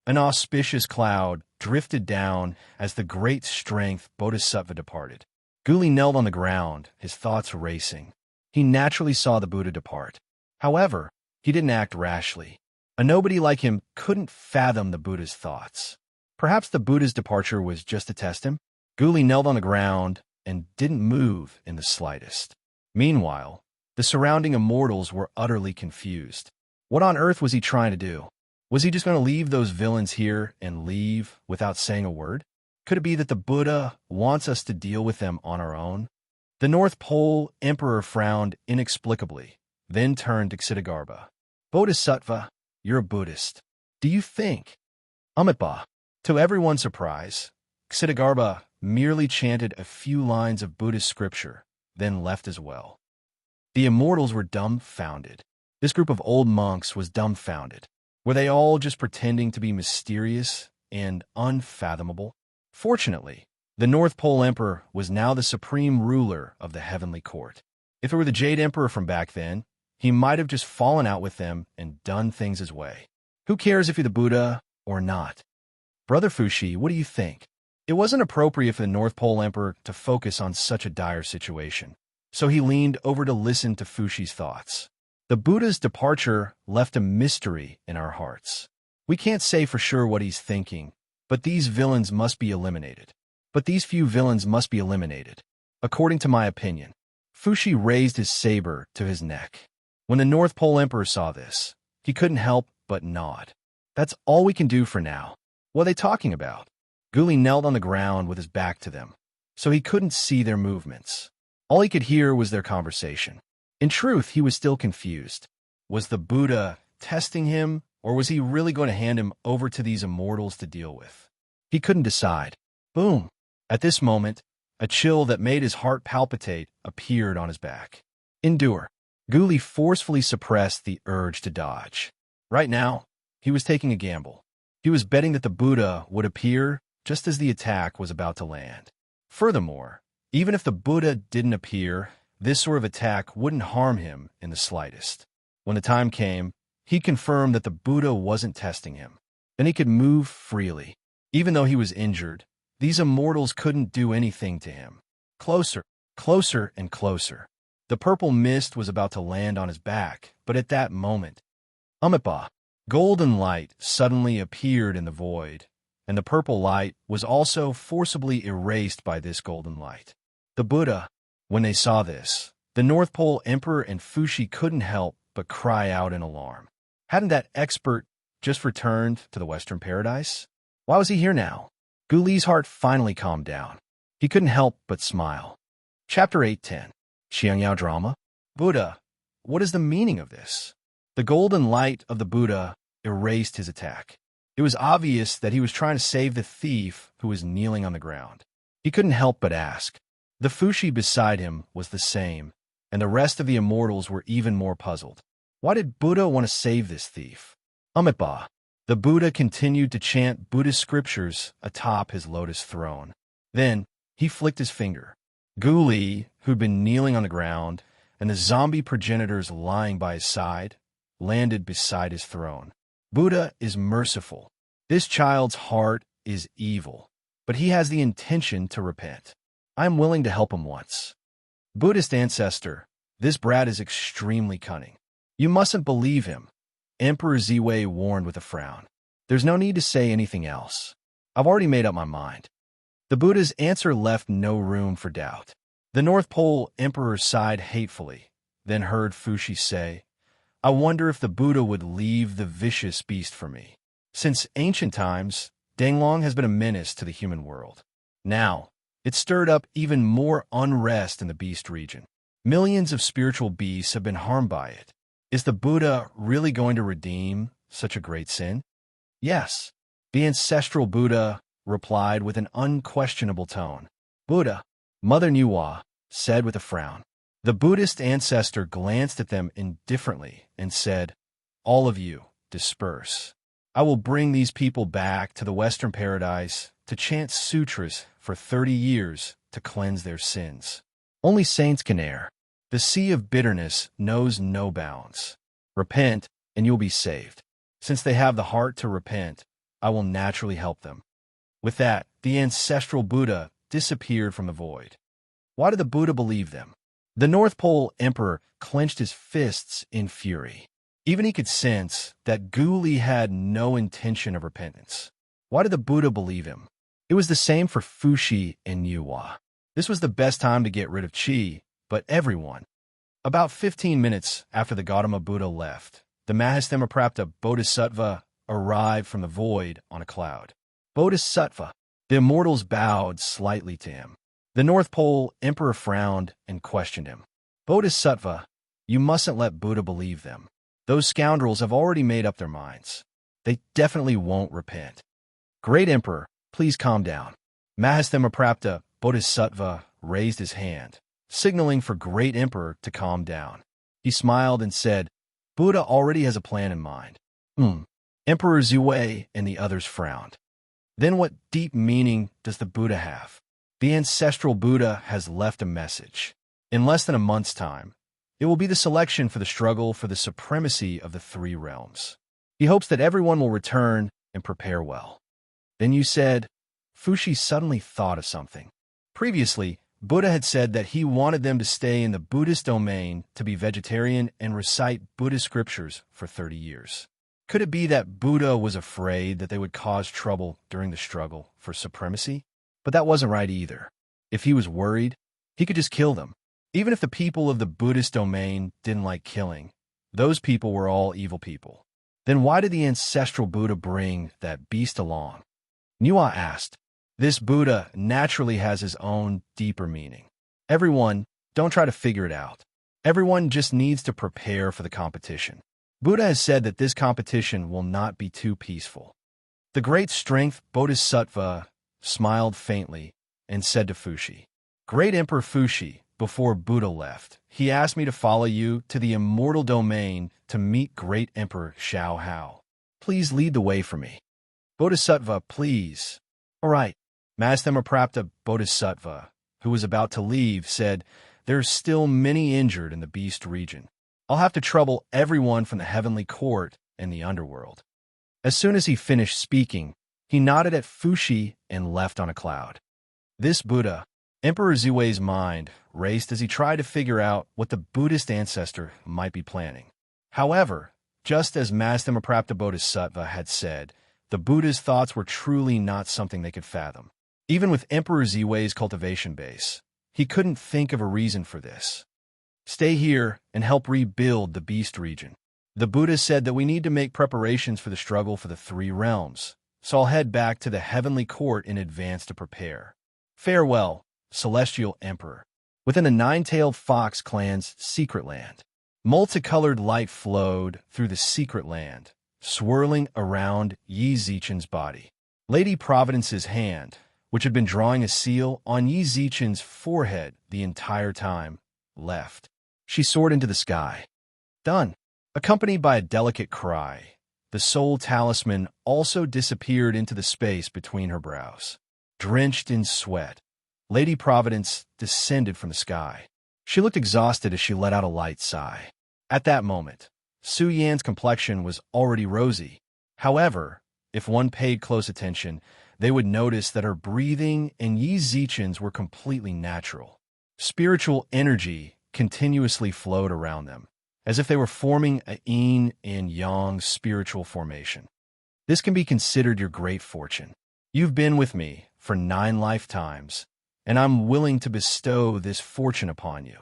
An auspicious cloud drifted down as the great strength Bodhisattva departed. Guli knelt on the ground, his thoughts racing. He naturally saw the Buddha depart. However, he didn't act rashly. A nobody like him couldn't fathom the Buddha's thoughts. Perhaps the Buddha's departure was just to test him? Guli knelt on the ground and didn't move in the slightest. Meanwhile, the surrounding immortals were utterly confused. What on earth was he trying to do? Was he just going to leave those villains here and leave without saying a word? Could it be that the Buddha wants us to deal with them on our own? The North Pole Emperor frowned inexplicably, then turned to Ksitigarbha. Bodhisattva, you're a Buddhist. Do you think? Amitabha. To everyone's surprise, Ksitigarbha merely chanted a few lines of Buddhist scripture, then left as well. The immortals were dumbfounded. This group of old monks was dumbfounded. Were they all just pretending to be mysterious and unfathomable? Fortunately, the North Pole Emperor was now the supreme ruler of the heavenly court. If it were the Jade Emperor from back then, he might have just fallen out with them and done things his way. Who cares if you're the Buddha or not? Brother Fushi, what do you think? It wasn't appropriate for the North Pole Emperor to focus on such a dire situation, so he leaned over to listen to Fushi's thoughts. The Buddha's departure left a mystery in our hearts. We can't say for sure what he's thinking, but these villains must be eliminated. But these few villains must be eliminated, according to my opinion. Fushi raised his saber to his neck. When the North Pole Emperor saw this, he couldn't help but nod. That's all we can do for now. What are they talking about? Guli knelt on the ground with his back to them, so he couldn't see their movements. All he could hear was their conversation. In truth, he was still confused. Was the Buddha testing him, or was he really going to hand him over to these immortals to deal with? He couldn't decide. Boom! At this moment, a chill that made his heart palpitate appeared on his back. Endure. Guli forcefully suppressed the urge to dodge. Right now, he was taking a gamble. He was betting that the Buddha would appear just as the attack was about to land. Furthermore, even if the Buddha didn't appear, this sort of attack wouldn't harm him in the slightest. When the time came, he confirmed that the Buddha wasn't testing him. Then he could move freely. Even though he was injured, these immortals couldn't do anything to him. Closer, closer, and closer. The purple mist was about to land on his back, but at that moment, Amitabha, golden light suddenly appeared in the void, and the purple light was also forcibly erased by this golden light. The Buddha, when they saw this, the North Pole Emperor and Fushi couldn't help but cry out in alarm. Hadn't that expert just returned to the Western Paradise? Why was he here now? Guli's heart finally calmed down. He couldn't help but smile. Chapter 810. Xiangyao Drama. Buddha, what is the meaning of this? The golden light of the Buddha erased his attack. It was obvious that he was trying to save the thief who was kneeling on the ground. He couldn't help but ask. The Fushi beside him was the same, and the rest of the immortals were even more puzzled. Why did Buddha want to save this thief? Amitabha. The Buddha continued to chant Buddhist scriptures atop his lotus throne. Then, he flicked his finger. Guli, who'd been kneeling on the ground, and the zombie progenitors lying by his side, landed beside his throne. Buddha is merciful. This child's heart is evil, but he has the intention to repent. I am willing to help him once. Buddhist ancestor, this brat is extremely cunning. You mustn't believe him. Emperor Ziwei warned with a frown. There's no need to say anything else. I've already made up my mind. The Buddha's answer left no room for doubt. The North Pole Emperor sighed hatefully, then heard Fushi say, I wonder if the Buddha would leave the vicious beast for me. Since ancient times, Danglong has been a menace to the human world. Now, it stirred up even more unrest in the beast region. Millions of spiritual beasts have been harmed by it. Is the Buddha really going to redeem such a great sin? Yes, the ancestral Buddha replied with an unquestionable tone. Buddha, Mother Nuwa, said with a frown. The Buddhist ancestor glanced at them indifferently and said, All of you, disperse. I will bring these people back to the Western Paradise to chant sutras for 30 years to cleanse their sins. Only saints can err. The sea of bitterness knows no bounds. Repent, and you'll be saved. Since they have the heart to repent, I will naturally help them. With that, the ancestral Buddha disappeared from the void. Why did the Buddha believe them? The North Pole Emperor clenched his fists in fury. Even he could sense that Gu Li had no intention of repentance. Why did the Buddha believe him? It was the same for Fuxi and Yuhua. This was the best time to get rid of Qi, but everyone. About 15 minutes after the Gautama Buddha left, the Mahastemaprapta Bodhisattva arrived from the void on a cloud. Bodhisattva. The immortals bowed slightly to him. The North Pole Emperor frowned and questioned him. Bodhisattva, you mustn't let Buddha believe them. Those scoundrels have already made up their minds. They definitely won't repent. Great Emperor, please calm down. Mahastemaprapta Bodhisattva raised his hand, signaling for Great Emperor to calm down. He smiled and said, Buddha already has a plan in mind. Emperor Zhuwei and the others frowned. Then what deep meaning does the Buddha have? The ancestral Buddha has left a message. In less than a month's time, it will be the selection for the struggle for the supremacy of the three realms. He hopes that everyone will return and prepare well. Then you said, Fuxi suddenly thought of something. Previously, Buddha had said that he wanted them to stay in the Buddhist domain to be vegetarian and recite Buddhist scriptures for 30 years. Could it be that Buddha was afraid that they would cause trouble during the struggle for supremacy? But that wasn't right either. If he was worried, he could just kill them. Even if the people of the Buddhist domain didn't like killing, those people were all evil people. Then why did the ancestral Buddha bring that beast along? Nuwa asked. This Buddha naturally has his own deeper meaning. Everyone, don't try to figure it out. Everyone just needs to prepare for the competition. Buddha has said that this competition will not be too peaceful. The great strength Bodhisattva smiled faintly and said to Fuxi, Great Emperor Fuxi, before Buddha left, he asked me to follow you to the immortal domain to meet Great Emperor Xiao Hao. Please lead the way for me. Bodhisattva, please. All right. Mahastemaprapta Bodhisattva, who was about to leave, said, There's still many injured in the beast region. I'll have to trouble everyone from the heavenly court and the underworld. As soon as he finished speaking, he nodded at Fuxi and left on a cloud. This Buddha, Emperor Zhuwei's mind raced as he tried to figure out what the Buddhist ancestor might be planning. However, just as Mahastemaprapta Bodhisattva had said, the Buddha's thoughts were truly not something they could fathom. Even with Emperor Zhuwei's cultivation base, he couldn't think of a reason for this. Stay here and help rebuild the beast region. The Buddha said that we need to make preparations for the struggle for the three realms, so I'll head back to the heavenly court in advance to prepare. Farewell, Celestial Emperor. Within the nine-tailed fox clan's secret land, multicolored light flowed through the secret land, swirling around Yi Zichen's body. Lady Providence's hand, which had been drawing a seal on Yi Zichen's forehead the entire time, left. She soared into the sky. Done. Accompanied by a delicate cry, the soul talisman also disappeared into the space between her brows. Drenched in sweat, Lady Providence descended from the sky. She looked exhausted as she let out a light sigh. At that moment, Su Yan's complexion was already rosy. However, if one paid close attention, they would notice that her breathing and Yi Zichen's were completely natural. Spiritual energy continuously flowed around them, as if they were forming a yin and yang spiritual formation. This can be considered your great fortune. You've been with me for 9 lifetimes, and I'm willing to bestow this fortune upon you.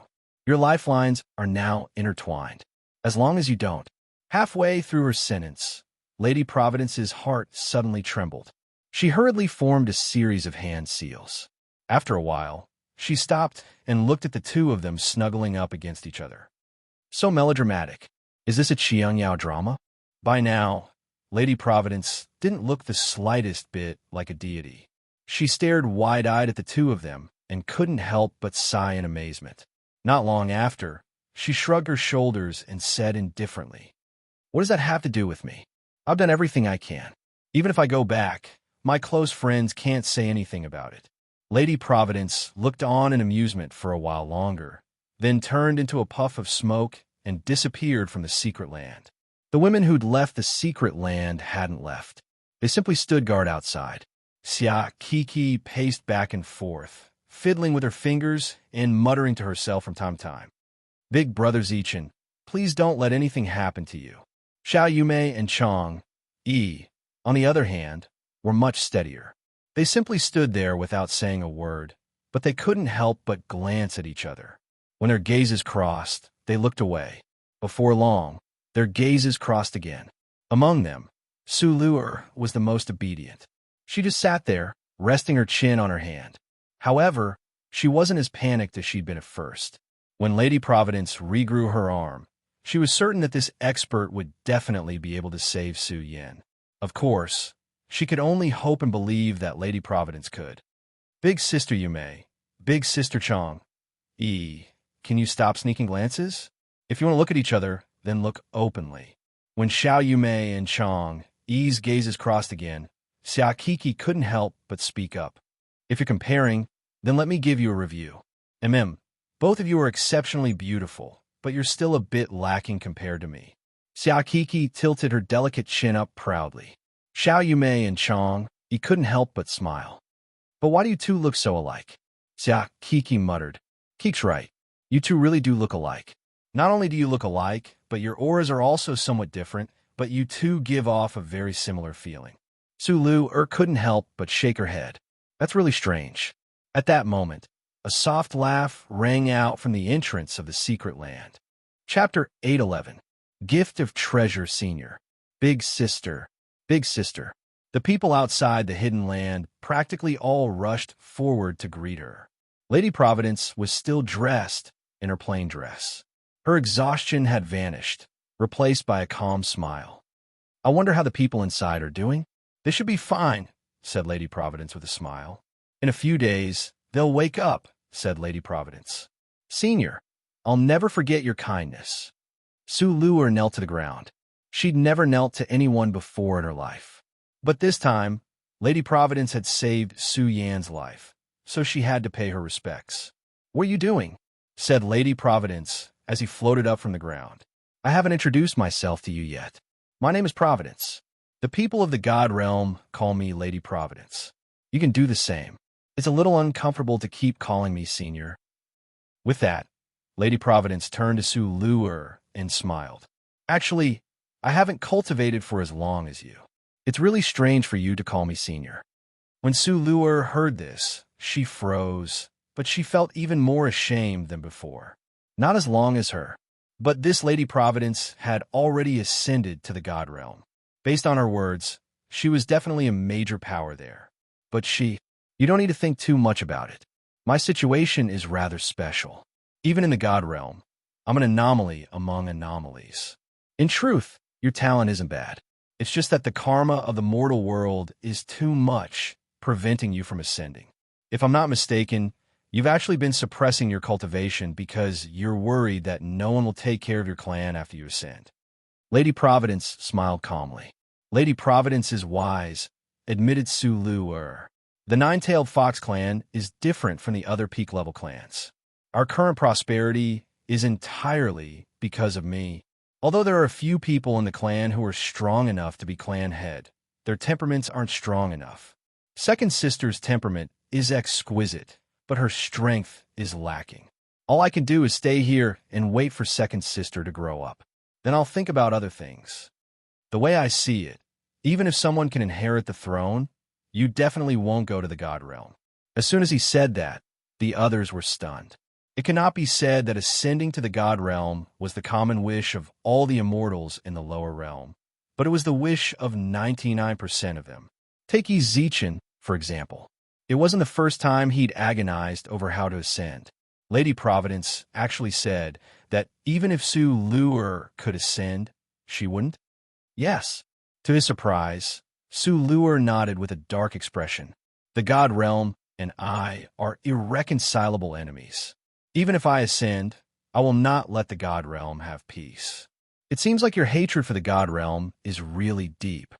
Your lifelines are now intertwined. As long as you don't. Halfway through her sentence, Lady Providence's heart suddenly trembled. She hurriedly formed a series of hand seals. After a while, she stopped and looked at the two of them snuggling up against each other. So melodramatic. Is this a Qiangyao drama? By now, Lady Providence didn't look the slightest bit like a deity. She stared wide-eyed at the two of them and couldn't help but sigh in amazement. Not long after, she shrugged her shoulders and said indifferently, What does that have to do with me? I've done everything I can. Even if I go back, my close friends can't say anything about it. Lady Providence looked on in amusement for a while longer, then turned into a puff of smoke and disappeared from the secret land. The women who'd left the secret land hadn't left. They simply stood guard outside. Xia Kiki paced back and forth, fiddling with her fingers and muttering to herself from time to time. Big Brother Zichin, please don't let anything happen to you. Xiao Yumei and Chong Yi, on the other hand, were much steadier. They simply stood there without saying a word, but they couldn't help but glance at each other. When their gazes crossed, they looked away. Before long, their gazes crossed again. Among them, Su Luer was the most obedient. She just sat there, resting her chin on her hand. However, she wasn't as panicked as she'd been at first. When Lady Providence regrew her arm, she was certain that this expert would definitely be able to save Su Yin. Of course, she could only hope and believe that Lady Providence could. Big Sister Yumei, Big Sister Chong, can you stop sneaking glances? If you want to look at each other, then look openly. When Xiao Yumei and Chong Yi's gazes crossed again, Xia Kiki couldn't help but speak up. If you're comparing, then let me give you a review. Both of you are exceptionally beautiful, but you're still a bit lacking compared to me. Xia Kiki tilted her delicate chin up proudly. Xiao Yumei and Chong Yi couldn't help but smile. But why do you two look so alike? Xia Kiki muttered. Keek's right. You two really do look alike. Not only do you look alike, but your auras are also somewhat different, but you two give off a very similar feeling. Su Luer couldn't help but shake her head. That's really strange. At that moment, a soft laugh rang out from the entrance of the secret land. Chapter 811. Gift of Treasure Senior. Big Sister. Big Sister. The people outside the hidden land practically all rushed forward to greet her. Lady Providence was still dressed in her plain dress. Her exhaustion had vanished, replaced by a calm smile. I wonder how the people inside are doing? They should be fine, said Lady Providence with a smile. In a few days, they'll wake up, said Lady Providence. Senior, I'll never forget your kindness. Su Luer knelt to the ground. She'd never knelt to anyone before in her life. But this time, Lady Providence had saved Su Yan's life, so she had to pay her respects. What are you doing? Said Lady Providence as he floated up from the ground. I haven't introduced myself to you yet. My name is Providence. The people of the God Realm call me Lady Providence. You can do the same. It's a little uncomfortable to keep calling me Senior. With that, Lady Providence turned to Su Luer and smiled. Actually, I haven't cultivated for as long as you. It's really strange for you to call me Senior. When Su Luer heard this, she froze, but she felt even more ashamed than before. Not as long as her. But this Lady Providence had already ascended to the God Realm. Based on her words, she was definitely a major power there. But you don't need to think too much about it. My situation is rather special. Even in the God Realm, I'm an anomaly among anomalies. In truth, your talent isn't bad. It's just that the karma of the mortal world is too much, preventing you from ascending. If I'm not mistaken, you've actually been suppressing your cultivation because you're worried that no one will take care of your clan after you ascend. Lady Providence smiled calmly. Lady Providence is wise, admitted Su Luer. The Nine-Tailed Fox clan is different from the other peak-level clans. Our current prosperity is entirely because of me. Although there are a few people in the clan who are strong enough to be clan head, their temperaments aren't strong enough. Second Sister's temperament is exquisite, but her strength is lacking. All I can do is stay here and wait for Second Sister to grow up. Then I'll think about other things. The way I see it, even if someone can inherit the throne, you definitely won't go to the God Realm. As soon as he said that, the others were stunned. It cannot be said that ascending to the God Realm was the common wish of all the immortals in the lower realm, but it was the wish of 99% of them. Take Zichin, for example. It wasn't the first time he'd agonized over how to ascend. Lady Providence actually said that even if Su Luer could ascend, she wouldn't. Yes. To his surprise, Su Luer nodded with a dark expression. The God Realm and I are irreconcilable enemies. Even if I ascend, I will not let the God Realm have peace. It seems like your hatred for the God Realm is really deep.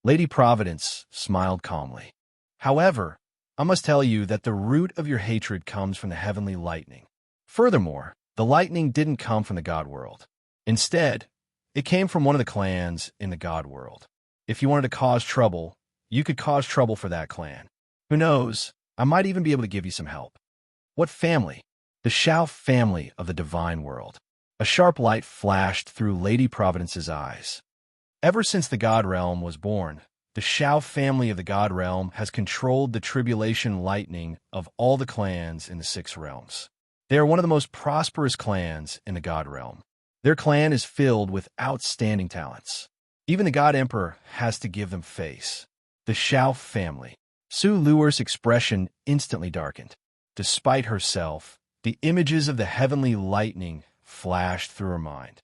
Lady Providence smiled calmly. However, I must tell you that the root of your hatred comes from the heavenly lightning. Furthermore, the lightning didn't come from the God world. Instead, It came from one of the clans in the god world. If you wanted to cause trouble, you could cause trouble for that clan. Who knows, I might even be able to give you some help. What family? The Shao family of the divine world. A sharp light flashed through Lady Providence's eyes. Ever since the god realm was born, the Shao family of the god realm has controlled the tribulation lightning of all the clans in the six realms. They are one of the most prosperous clans in the god realm. Their clan is filled with outstanding talents. Even the god emperor has to give them face. The Shao family. Su Luer's expression instantly darkened. Despite herself, the images of the heavenly lightning flashed through her mind.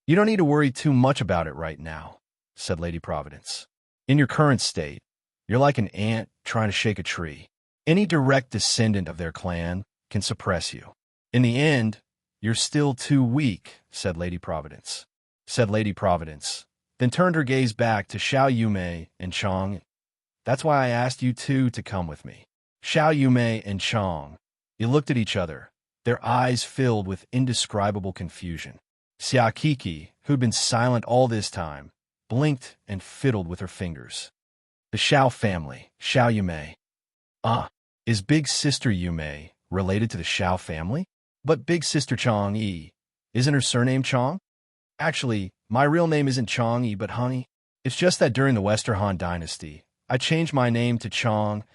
You don't need to worry too much about it right now, said Lady Providence. In your current state, you're like an ant trying to shake a tree. Any direct descendant of their clan can suppress you. In the end, you're still too weak, said Lady Providence. Then turned her gaze back to Xiao Yumei and Chong. That's why I asked you two to come with me. Xiao Yumei and Chong. They looked at each other, their eyes filled with indescribable confusion. Xia Kiki, who'd been silent all this time, blinked and fiddled with her fingers. The Xiao family, Xiao Yumei. Is Big Sister Yumei related to the Xiao family? But Big Sister Chong Yi, isn't her surname Chong? Actually, my real name isn't Chong Yi, but honey. It's just that during the Western Han Dynasty, I changed my name to Chong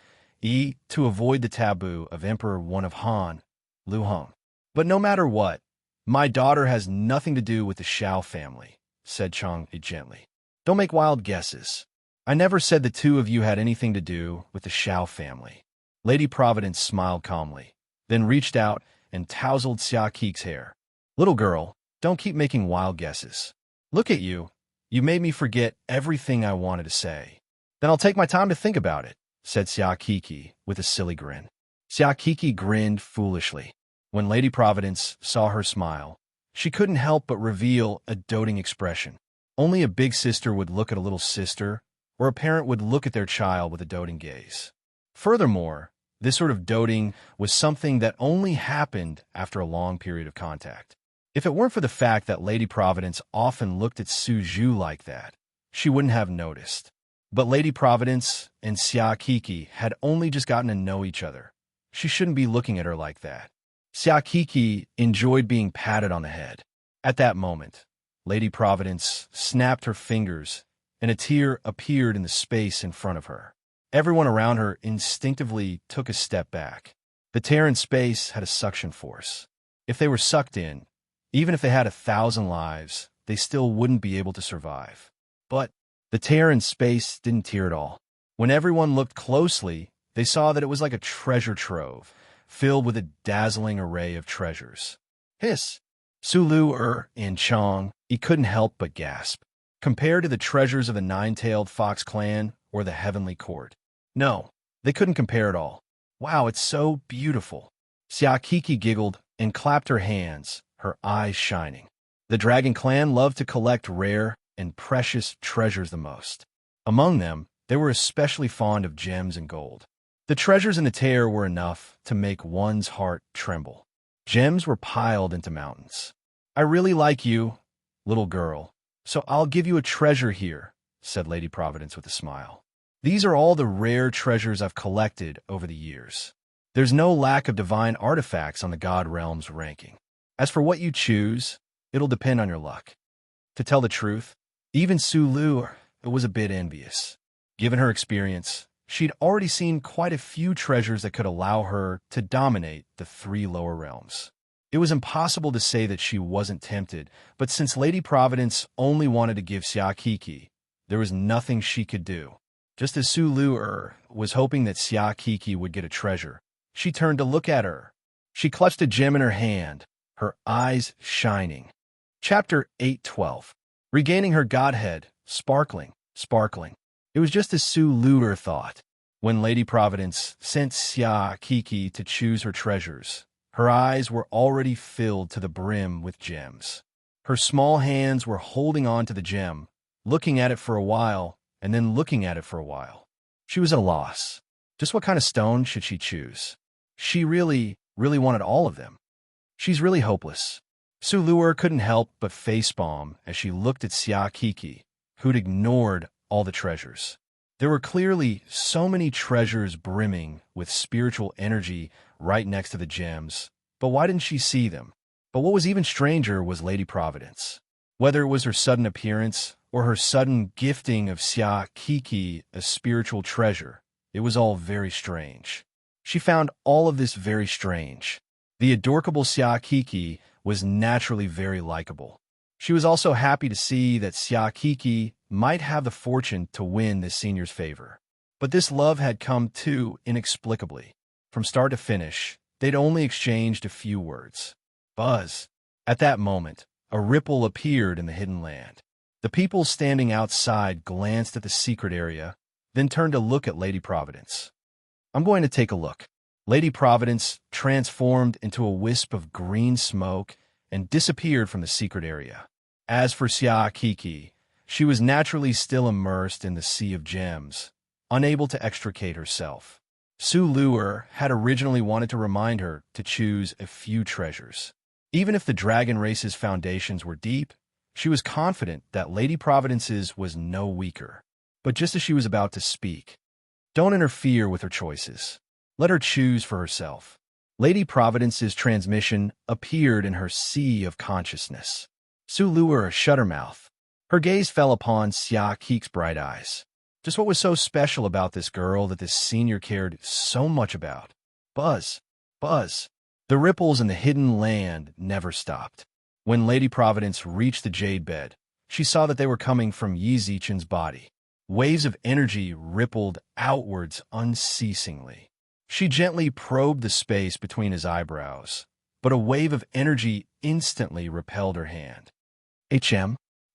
Yi to avoid the taboo of Emperor One of Han, Lu Hong. But no matter what, my daughter has nothing to do with the Xiao family, said Chong Yi gently. Don't make wild guesses. I never said the two of you had anything to do with the Xiao family. Lady Providence smiled calmly, then reached out and tousled Xia Kik's hair. Little girl, don't keep making wild guesses. Look at you. You made me forget everything I wanted to say. Then I'll take my time to think about it, said Xia Kiki with a silly grin. Xia Kiki grinned foolishly. When Lady Providence saw her smile, she couldn't help but reveal a doting expression. Only a big sister would look at a little sister, or a parent would look at their child with a doting gaze. Furthermore, this sort of doting was something that only happened after a long period of contact. If it weren't for the fact that Lady Providence often looked at Su Zhu like that, she wouldn't have noticed. But Lady Providence and Xia Kiki had only just gotten to know each other. She shouldn't be looking at her like that. Xia Kiki enjoyed being patted on the head. At that moment, Lady Providence snapped her fingers, and a tear appeared in the space in front of her. Everyone around her instinctively took a step back. The tear in space had a suction force. If they were sucked in, even if they had 1,000 lives, they still wouldn't be able to survive. But the tear in space didn't tear at all. When everyone looked closely, they saw that it was like a treasure trove, filled with a dazzling array of treasures. Hiss! Su Lu and Chong, he couldn't help but gasp. Compared to the treasures of the nine-tailed fox clan or the heavenly court. No, they couldn't compare at all. Wow, it's so beautiful. Xia Kiki giggled and clapped her hands, her eyes shining. The dragon clan loved to collect rare and precious treasures the most. Among them, they were especially fond of gems and gold. The treasures in the tear were enough to make one's heart tremble. Gems were piled into mountains. I really like you, little girl, so I'll give you a treasure here, said Lady Providence with a smile. These are all the rare treasures I've collected over the years. There's no lack of divine artifacts on the God Realm's ranking. As for what you choose, it'll depend on your luck. To tell the truth, even Su Lu was a bit envious. Given her experience, she'd already seen quite a few treasures that could allow her to dominate the 3 lower realms. It was impossible to say that she wasn't tempted, but since Lady Providence only wanted to give Xia Kiki, there was nothing she could do. Just as Su Lu was hoping that Xia Kiki would get a treasure, she turned to look at her. She clutched a gem in her hand, her eyes shining. Chapter 8:12. Regaining her godhead, sparkling. It was just as Su Lu thought. When Lady Providence sent Xia Kiki to choose her treasures, her eyes were already filled to the brim with gems. Her small hands were holding on to the gem, looking at it for a while, and then looking at it for a while. She was at a loss. Just what kind of stone should she choose? She really wanted all of them. She's really hopeless. Sulur couldn't help but facepalm as she looked at Xia Kiki, who'd ignored all the treasures. There were clearly so many treasures brimming with spiritual energy right next to the gems, but why didn't she see them? But what was even stranger was Lady Providence. Whether it was her sudden appearance or her sudden gifting of Xia Kiki a spiritual treasure, it was all very strange. She found all of this very strange. The adorable Xia Kiki was naturally very likable. She was also happy to see that Xia Kiki might have the fortune to win this senior's favor. But this love had come too inexplicably. From start to finish, they'd only exchanged a few words. Buzz. At that moment, a ripple appeared in the hidden land. The people standing outside glanced at the secret area, then turned to look at Lady Providence. I'm going to take a look. Lady Providence transformed into a wisp of green smoke and disappeared from the secret area. As for Xia Kiki, she was naturally still immersed in the sea of gems, unable to extricate herself. Sulur had originally wanted to remind her to choose a few treasures. Even if the dragon race's foundations were deep, she was confident that Lady Providence's was no weaker. But just as she was about to speak, don't interfere with her choices. Let her choose for herself. Lady Providence's transmission appeared in her sea of consciousness. Sulur shut her mouth. Her gaze fell upon Xia Kiki's bright eyes. Just what was so special about this girl that this senior cared so much about? Buzz, buzz. The ripples in the hidden land never stopped. When Lady Providence reached the jade bed, she saw that they were coming from Yi Zichen's body. Waves of energy rippled outwards unceasingly. She gently probed the space between his eyebrows, but a wave of energy instantly repelled her hand.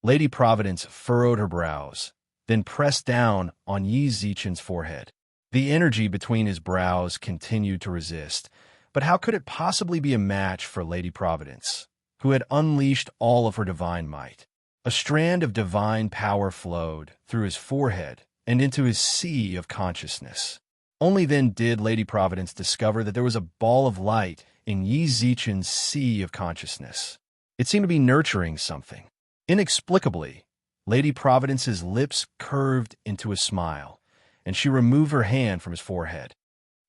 Lady Providence furrowed her brows, then pressed down on Yi Zichen's forehead. The energy between his brows continued to resist, but how could it possibly be a match for Lady Providence, who had unleashed all of her divine might? A strand of divine power flowed through his forehead and into his sea of consciousness. Only then did Lady Providence discover that there was a ball of light in Yi Zichen's sea of consciousness. It seemed to be nurturing something. Inexplicably, Lady Providence's lips curved into a smile, and she removed her hand from his forehead.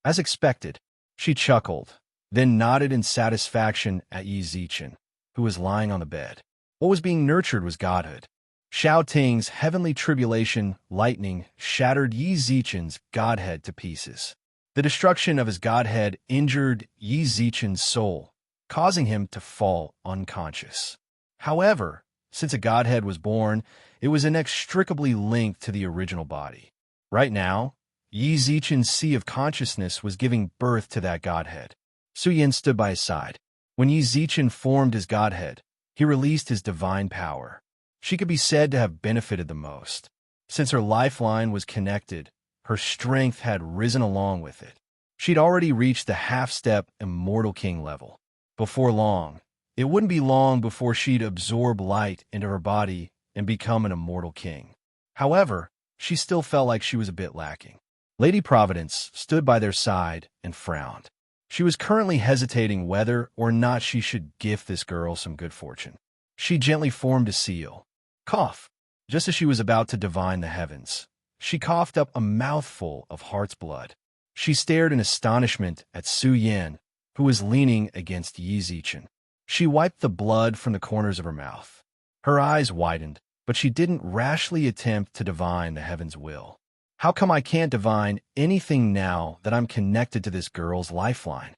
As expected, she chuckled, then nodded in satisfaction at Yi Zichen, who was lying on the bed. What was being nurtured was godhood. Xiao Ting's heavenly tribulation lightning shattered Yi Zichen's godhead to pieces. The destruction of his godhead injured Yi Zichen's soul, causing him to fall unconscious. However, since a godhead was born, it was inextricably linked to the original body. Right now, Yi Zichen's sea of consciousness was giving birth to that godhead. Su Yin stood by his side. When Yi Zichen formed his godhead, he released his divine power. She could be said to have benefited the most. Since her lifeline was connected, her strength had risen along with it. She'd already reached the half-step Immortal King level. Before long, it wouldn't be long before she'd absorb light into her body and become an Immortal King. However, she still felt like she was a bit lacking. Lady Providence stood by their side and frowned. She was currently hesitating whether or not she should gift this girl some good fortune. She gently formed a seal. Cough. Just as she was about to divine the heavens, she coughed up a mouthful of heart's blood. She stared in astonishment at Su Yin, who was leaning against Yi Zichen. She wiped the blood from the corners of her mouth. Her eyes widened, but she didn't rashly attempt to divine the heaven's will. How come I can't divine anything now that I'm connected to this girl's lifeline?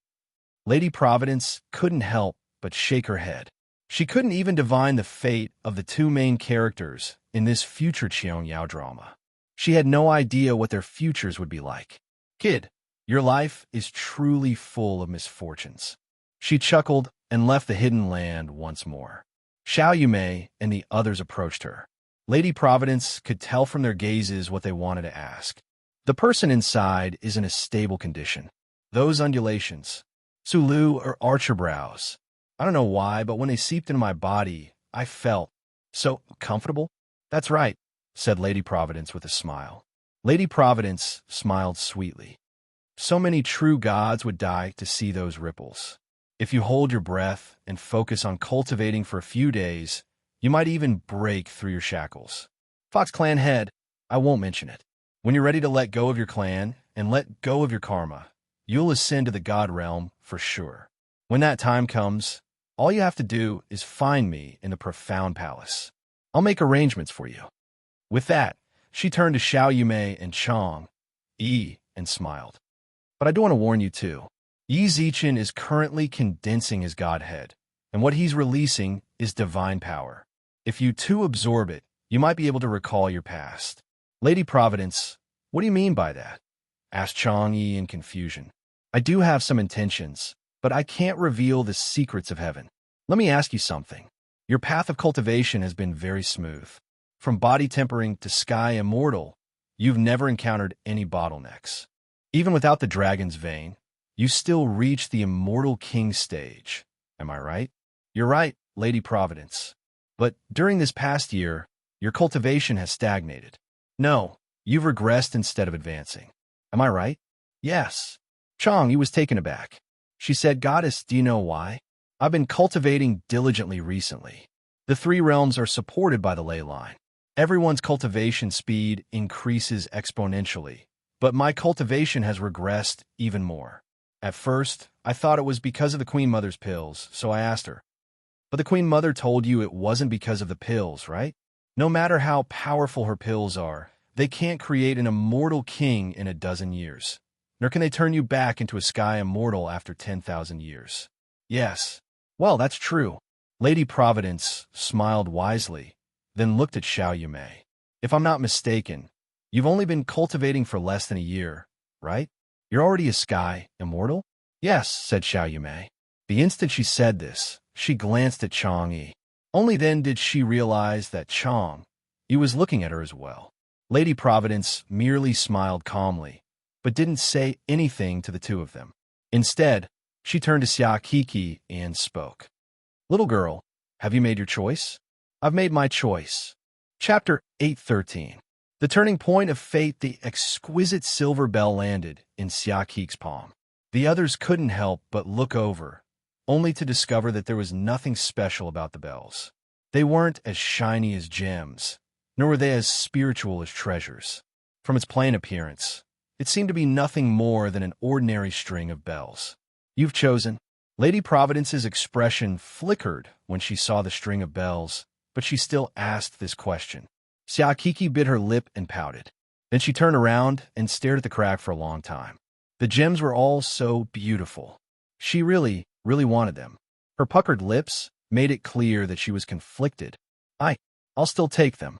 Lady Providence couldn't help but shake her head. She couldn't even divine the fate of the two main characters in this future Qiangyao drama. She had no idea what their futures would be like. Kid, your life is truly full of misfortunes. She chuckled and left the hidden land once more. Xiao Yumei and the others approached her. Lady Providence could tell from their gazes what they wanted to ask. The person inside is in a stable condition. Those undulations, Sulu or archer brows. I don't know why, but when they seeped into my body, I felt so comfortable. That's right, said Lady Providence with a smile. Lady Providence smiled sweetly. So many true gods would die to see those ripples. If you hold your breath and focus on cultivating for a few days, you might even break through your shackles. Fox Clan Head, I won't mention it. When you're ready to let go of your clan and let go of your karma, you'll ascend to the God realm for sure. When that time comes, all you have to do is find me in the profound palace. I'll make arrangements for you. With that, she turned to Xiao Yumei and Chong Yi and smiled. But I do want to warn you too. Yi Zichen is currently condensing his godhead, and what he's releasing is divine power. If you too absorb it, you might be able to recall your past. Lady Providence, what do you mean by that? Asked Chong Yi in confusion. I do have some intentions, but I can't reveal the secrets of heaven. Let me ask you something. Your path of cultivation has been very smooth. From body tempering to sky immortal, you've never encountered any bottlenecks. Even without the dragon's vein, you still reach the immortal king stage. Am I right? You're right, Lady Providence. But during this past year, your cultivation has stagnated. No, you've regressed instead of advancing. Am I right? Yes. Chong, he was taken aback. She said, Goddess, do you know why? I've been cultivating diligently recently. The three realms are supported by the ley line. Everyone's cultivation speed increases exponentially, but my cultivation has regressed even more. At first, I thought it was because of the Queen Mother's pills, so I asked her. But the Queen Mother told you it wasn't because of the pills, right? No matter how powerful her pills are, they can't create an immortal king in a dozen years. Nor can they turn you back into a sky immortal after 10,000 years. Yes. Well, that's true. Lady Providence smiled wisely, then looked at Xiao Yumei. If I'm not mistaken, you've only been cultivating for less than a year, right? You're already a sky immortal? Yes, said Xiao Yumei. The instant she said this, she glanced at Chong Yi. Only then did she realize that Chong Yi was looking at her as well. Lady Providence merely smiled calmly, but didn't say anything to the two of them. Instead, she turned to Xia Kiki and spoke. Little girl, have you made your choice? I've made my choice. Chapter 813. The turning point of fate. The exquisite silver bell landed in Xia Kiki's palm. The others couldn't help but look over, only to discover that there was nothing special about the bells. They weren't as shiny as gems, nor were they as spiritual as treasures. From its plain appearance, it seemed to be nothing more than an ordinary string of bells. You've chosen. Lady Providence's expression flickered when she saw the string of bells, but she still asked this question. Xia Kiki bit her lip and pouted. Then she turned around and stared at the crack for a long time. The gems were all so beautiful. She really wanted them. Her puckered lips made it clear that she was conflicted. I'll still take them.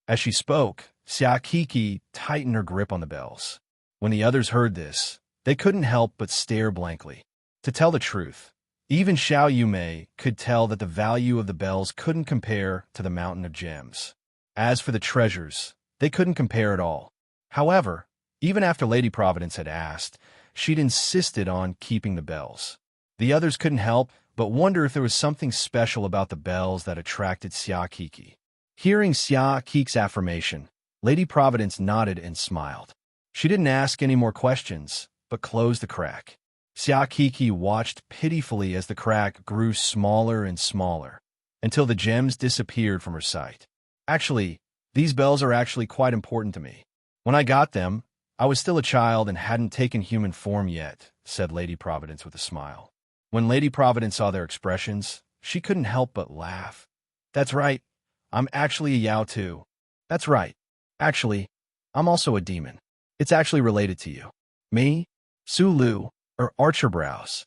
As she spoke, Xia Kiki tightened her grip on the bells. When the others heard this, they couldn't help but stare blankly. To tell the truth, even Xiao Yumei could tell that the value of the bells couldn't compare to the mountain of gems. As for the treasures, they couldn't compare at all. However, even after Lady Providence had asked, she'd insisted on keeping the bells. The others couldn't help but wonder if there was something special about the bells that attracted Xia Kiki. Hearing Xia Kiki's affirmation, Lady Providence nodded and smiled. She didn't ask any more questions, but closed the crack. Xia Kiki watched pitifully as the crack grew smaller and smaller, until the gems disappeared from her sight. Actually, these bells are actually quite important to me. When I got them, I was still a child and hadn't taken human form yet, said Lady Providence with a smile. When Lady Providence saw their expressions, she couldn't help but laugh. That's right, I'm actually a Yao too. That's right. Actually, I'm also a demon. It's actually related to you. Me, Su Lu, or Archer Brows.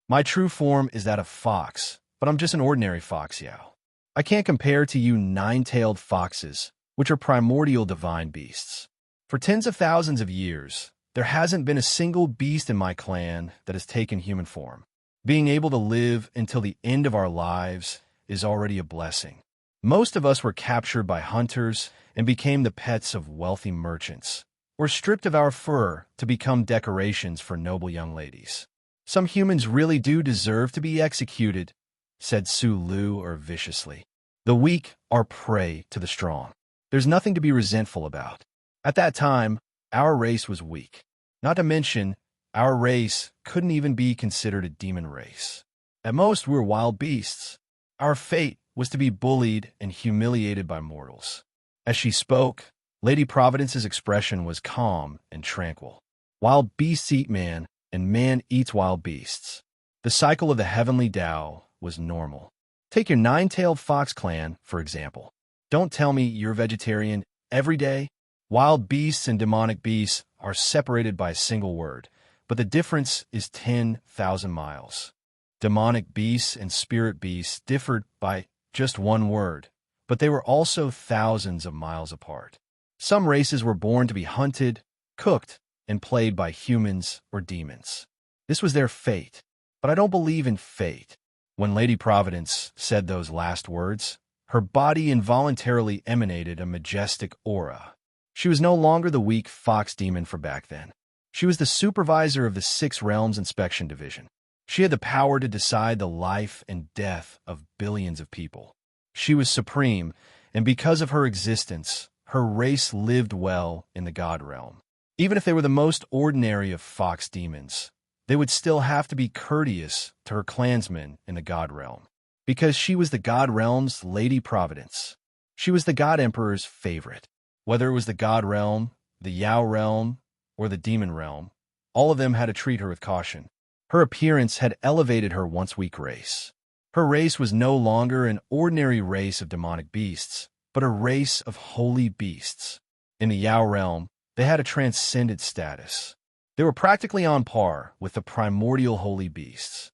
My true form is that of fox, but I'm just an ordinary fox Yao. I can't compare to you nine-tailed foxes, which are primordial divine beasts. For tens of thousands of years, there hasn't been a single beast in my clan that has taken human form. Being able to live until the end of our lives is already a blessing. Most of us were captured by hunters and became the pets of wealthy merchants, or stripped of our fur to become decorations for noble young ladies. Some humans really do deserve to be executed, said Su Lu viciously. The weak are prey to the strong. There's nothing to be resentful about. At that time, our race was weak. Not to mention, our race couldn't even be considered a demon race. At most, we were wild beasts. Our fate was to be bullied and humiliated by mortals. As she spoke, Lady Providence's expression was calm and tranquil. Wild beasts eat man, and man eats wild beasts. The cycle of the heavenly Tao was normal. Take your nine-tailed fox clan, for example. Don't tell me you're vegetarian every day. Wild beasts and demonic beasts are separated by a single word, but the difference is 10,000 miles. Demonic beasts and spirit beasts differed by just one word, but they were also thousands of miles apart. Some races were born to be hunted, cooked, and played by humans or demons. This was their fate, but I don't believe in fate. When Lady Providence said those last words, her body involuntarily emanated a majestic aura. She was no longer the weak fox demon for back then. She was the supervisor of the Six Realms Inspection Division. She had the power to decide the life and death of billions of people. She was supreme, and because of her existence, her race lived well in the God realm. Even if they were the most ordinary of fox demons, they would still have to be courteous to her clansmen in the God realm, because she was the God realm's Lady Providence. She was the God Emperor's favorite. Whether it was the God realm, the Yao realm, or the demon realm, all of them had to treat her with caution. Her appearance had elevated her once weak race. Her race was no longer an ordinary race of demonic beasts, but a race of holy beasts. In the Yao realm, they had a transcendent status. They were practically on par with the primordial holy beasts.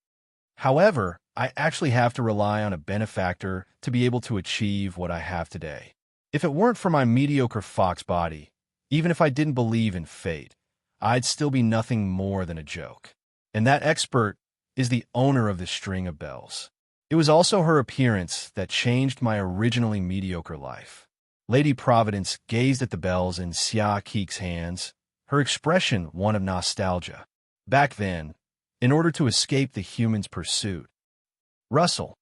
However, I actually have to rely on a benefactor to be able to achieve what I have today. If it weren't for my mediocre fox body, even if I didn't believe in fate, I'd still be nothing more than a joke. And that expert is the owner of the string of bells. It was also her appearance that changed my originally mediocre life. Lady Providence gazed at the bells in Xia Keek's hands, her expression one of nostalgia. Back then, in order to escape the human's pursuit. Russell,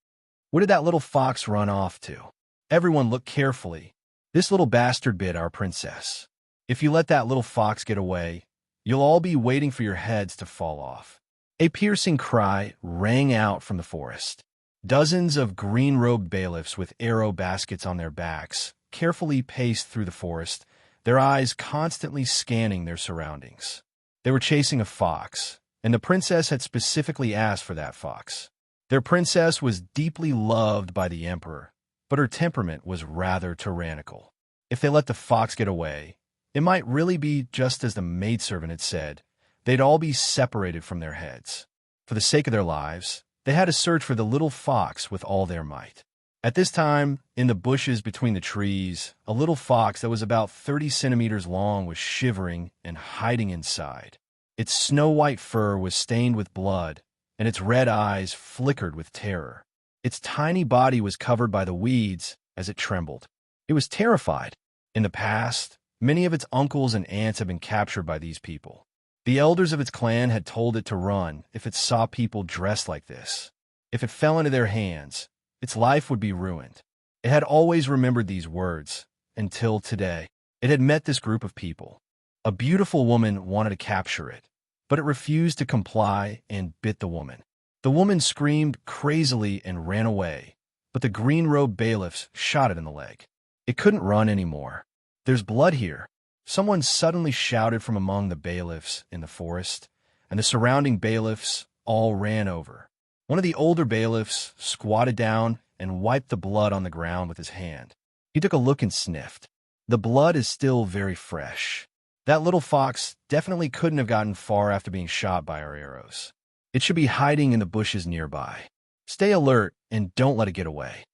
where did that little fox run off to? Everyone looked carefully. This little bastard bit our princess. If you let that little fox get away, you'll all be waiting for your heads to fall off. A piercing cry rang out from the forest. Dozens of green-robed bailiffs with arrow baskets on their backs carefully paced through the forest, their eyes constantly scanning their surroundings. They were chasing a fox, and the princess had specifically asked for that fox. Their princess was deeply loved by the emperor, but her temperament was rather tyrannical. If they let the fox get away, it might really be just as the maidservant had said. They'd all be separated from their heads. For the sake of their lives, they had to search for the little fox with all their might. At this time, in the bushes between the trees, a little fox that was about 30 centimeters long was shivering and hiding inside. Its snow-white fur was stained with blood, and its red eyes flickered with terror. Its tiny body was covered by the weeds as it trembled. It was terrified. In the past, many of its uncles and aunts had been captured by these people. The elders of its clan had told it to run if it saw people dressed like this. If it fell into their hands, its life would be ruined. It had always remembered these words, until today. It had met this group of people. A beautiful woman wanted to capture it, but it refused to comply and bit the woman. The woman screamed crazily and ran away, but the green-robed bailiffs shot it in the leg. It couldn't run anymore. There's blood here. Someone suddenly shouted from among the bailiffs in the forest, and the surrounding bailiffs all ran over. One of the older bailiffs squatted down and wiped the blood on the ground with his hand. He took a look and sniffed. The blood is still very fresh. That little fox definitely couldn't have gotten far after being shot by our arrows. It should be hiding in the bushes nearby. Stay alert and don't let it get away.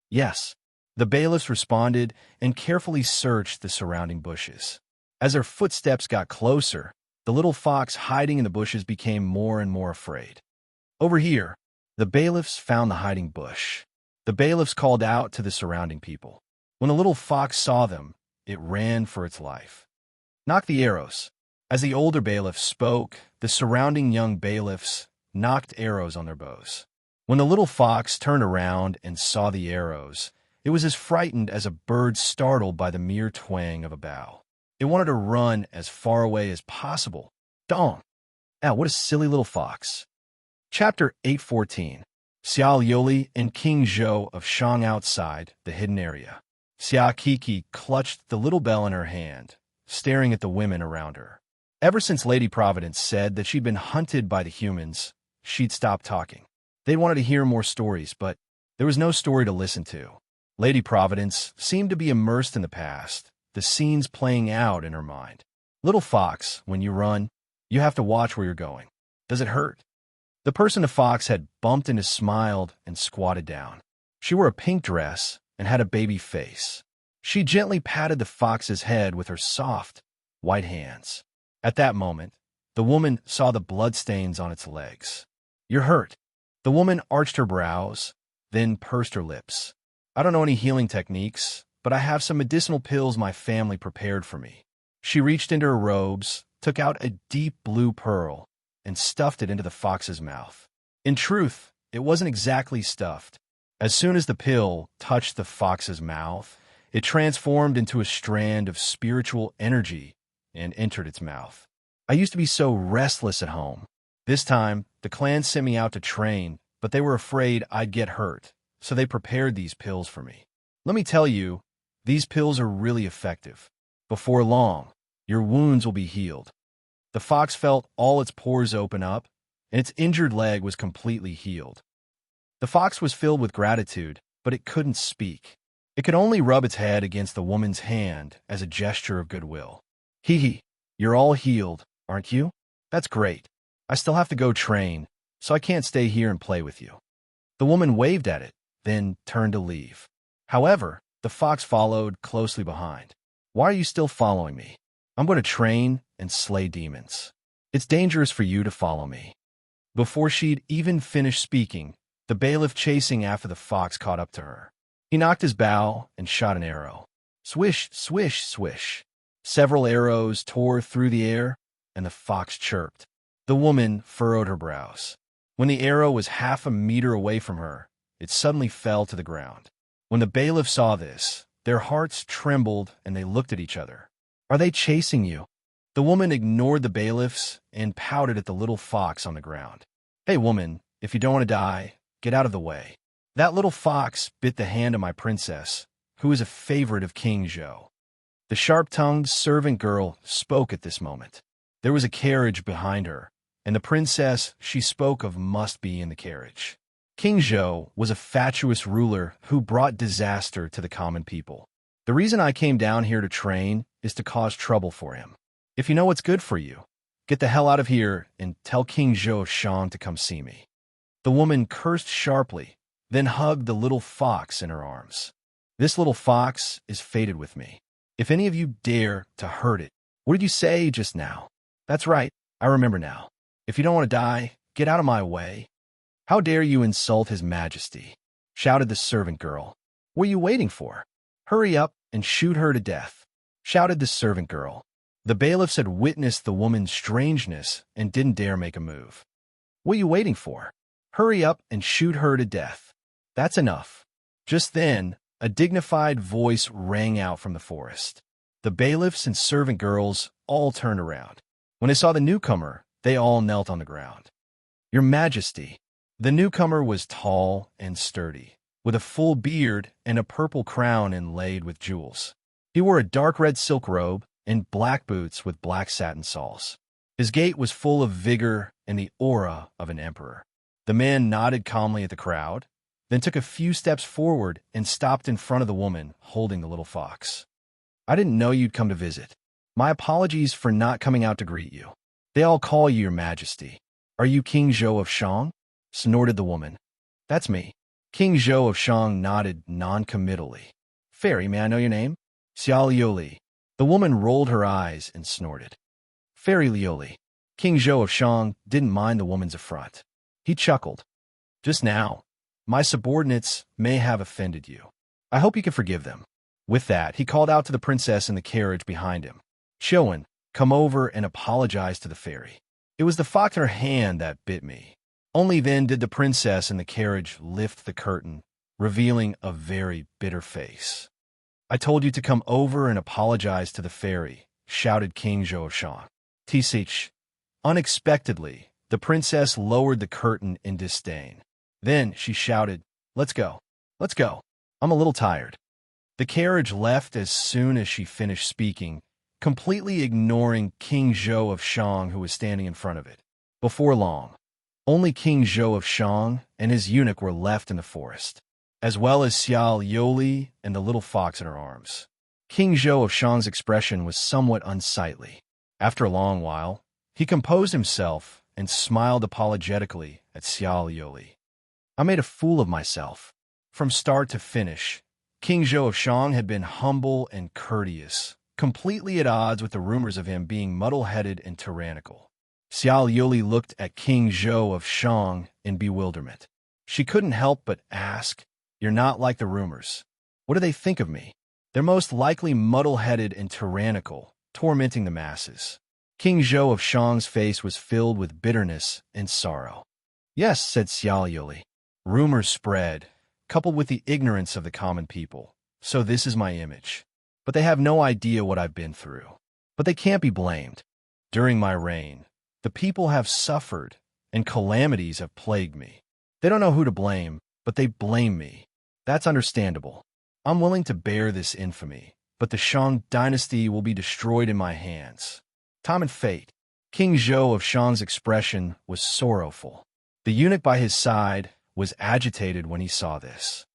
Yes. The bailiffs responded and carefully searched the surrounding bushes. As their footsteps got closer, the little fox hiding in the bushes became more and more afraid. Over here, the bailiffs found the hiding bush. The bailiffs called out to the surrounding people. When the little fox saw them, it ran for its life. Knock the arrows. As the older bailiffs spoke, the surrounding young bailiffs knocked arrows on their bows. When the little fox turned around and saw the arrows, it was as frightened as a bird startled by the mere twang of a bough. It wanted to run as far away as possible. Dong! Now, what a silly little fox. Chapter 814. Xiao Yoli and King Zhou of Shang outside the hidden area. Xia Kiki clutched the little bell in her hand, staring at the women around her. Ever since Lady Providence said that she'd been hunted by the humans, she'd stopped talking. They wanted to hear more stories, but there was no story to listen to. Lady Providence seemed to be immersed in the past, the scenes playing out in her mind. Little fox, when you run, you have to watch where you're going. Does it hurt? The person the fox had bumped into smiled and squatted down. She wore a pink dress and had a baby face. She gently patted the fox's head with her soft, white hands. At that moment, the woman saw the bloodstains on its legs. You're hurt. The woman arched her brows, then pursed her lips. I don't know any healing techniques, but I have some medicinal pills my family prepared for me. She reached into her robes, took out a deep blue pearl, and stuffed it into the fox's mouth. In truth, it wasn't exactly stuffed. As soon as the pill touched the fox's mouth, it transformed into a strand of spiritual energy and entered its mouth. I used to be so restless at home. This time, the clan sent me out to train, but they were afraid I'd get hurt, so they prepared these pills for me. Let me tell you, these pills are really effective. Before long, your wounds will be healed. The fox felt all its pores open up, and its injured leg was completely healed. The fox was filled with gratitude, but it couldn't speak. It could only rub its head against the woman's hand as a gesture of goodwill. Hee hee, you're all healed, aren't you? That's great. I still have to go train, so I can't stay here and play with you. The woman waved at it, then turned to leave. However, the fox followed closely behind. Why are you still following me? I'm going to train and slay demons. It's dangerous for you to follow me. Before she'd even finished speaking, the bailiff chasing after the fox caught up to her. He knocked his bow and shot an arrow. Swish, swish, swish. Several arrows tore through the air, and the fox chirped. The woman furrowed her brows. When the arrow was half a meter away from her, it suddenly fell to the ground. When the bailiff saw this, their hearts trembled and they looked at each other. Are they chasing you? The woman ignored the bailiffs and pouted at the little fox on the ground. Hey, woman, if you don't want to die, get out of the way. That little fox bit the hand of my princess, who is a favorite of King Zhou. The sharp-tongued servant girl spoke at this moment. There was a carriage behind her, and the princess she spoke of must be in the carriage. King Zhou was a fatuous ruler who brought disaster to the common people. The reason I came down here to train is to cause trouble for him. If you know what's good for you, get the hell out of here and tell King Zhou of Shang to come see me. The woman cursed sharply, then hugged the little fox in her arms. This little fox is fated with me. If any of you dare to hurt it, what did you say just now? That's right, I remember now. If you don't want to die, get out of my way. How dare you insult his majesty? Shouted the servant girl. What are you waiting for? Hurry up and shoot her to death, shouted the servant girl. The bailiffs had witnessed the woman's strangeness and didn't dare make a move. What are you waiting for? Hurry up and shoot her to death. That's enough. Just then, a dignified voice rang out from the forest. The bailiffs and servant girls all turned around. When they saw the newcomer, they all knelt on the ground. Your Majesty. The newcomer was tall and sturdy, with a full beard and a purple crown inlaid with jewels. He wore a dark red silk robe and black boots with black satin soles. His gait was full of vigor and the aura of an emperor. The man nodded calmly at the crowd, then took a few steps forward and stopped in front of the woman holding the little fox. I didn't know you'd come to visit. My apologies for not coming out to greet you. They all call you Your Majesty. Are you King Zhou of Shang? Snorted the woman. That's me. King Zhou of Shang nodded non-committally. Fairy, may I know your name? Xiao Liuli. The woman rolled her eyes and snorted. Fairy Liuli. King Zhou of Shang didn't mind the woman's affront. He chuckled. Just now, my subordinates may have offended you. I hope you can forgive them. With that, he called out to the princess in the carriage behind him. Chilwen, come over and apologize to the fairy. It was the fox in her hand that bit me. Only then did the princess in the carriage lift the curtain, revealing a very bitter face. I told you to come over and apologize to the fairy, shouted King Zhou of Shang. Tisich. Unexpectedly, the princess lowered the curtain in disdain. Then she shouted, "Let's go. Let's go. I'm a little tired." The carriage left as soon as she finished speaking, completely ignoring King Zhou of Shang who was standing in front of it. Before long, only King Zhou of Shang and his eunuch were left in the forest, as well as Xiao Yoli and the little fox in her arms. King Zhou of Shang's expression was somewhat unsightly. After a long while, he composed himself and smiled apologetically at Xiao Yoli. "I made a fool of myself." From start to finish, King Zhou of Shang had been humble and courteous, completely at odds with the rumors of him being muddle-headed and tyrannical. Xiao Yuli looked at King Zhou of Shang in bewilderment. She couldn't help but ask, "You're not like the rumors. What do they think of me?" "They're most likely muddle-headed and tyrannical, tormenting the masses." King Zhou of Shang's face was filled with bitterness and sorrow. "Yes," said Xiao Yuli. "Rumors spread, coupled with the ignorance of the common people. So this is my image. But they have no idea what I've been through. But they can't be blamed. During my reign, the people have suffered, and calamities have plagued me. They don't know who to blame, but they blame me. That's understandable. I'm willing to bear this infamy, but the Shang dynasty will be destroyed in my hands. Time and fate." King Zhou of Shang's expression was sorrowful. The eunuch by his side was agitated when he saw this.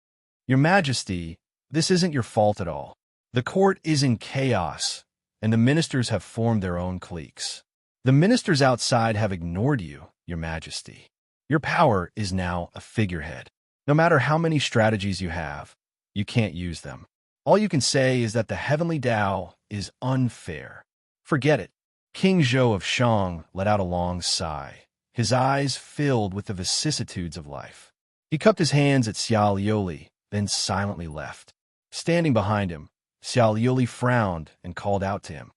"Your Majesty, this isn't your fault at all. The court is in chaos, and the ministers have formed their own cliques. The ministers outside have ignored you, Your Majesty. Your power is now a figurehead. No matter how many strategies you have, you can't use them. All you can say is that the heavenly Tao is unfair. Forget it." King Zhou of Shang let out a long sigh, his eyes filled with the vicissitudes of life. He cupped his hands at Xiao Yoli, then silently left. Standing behind him, Xiao Yoli frowned and called out to him.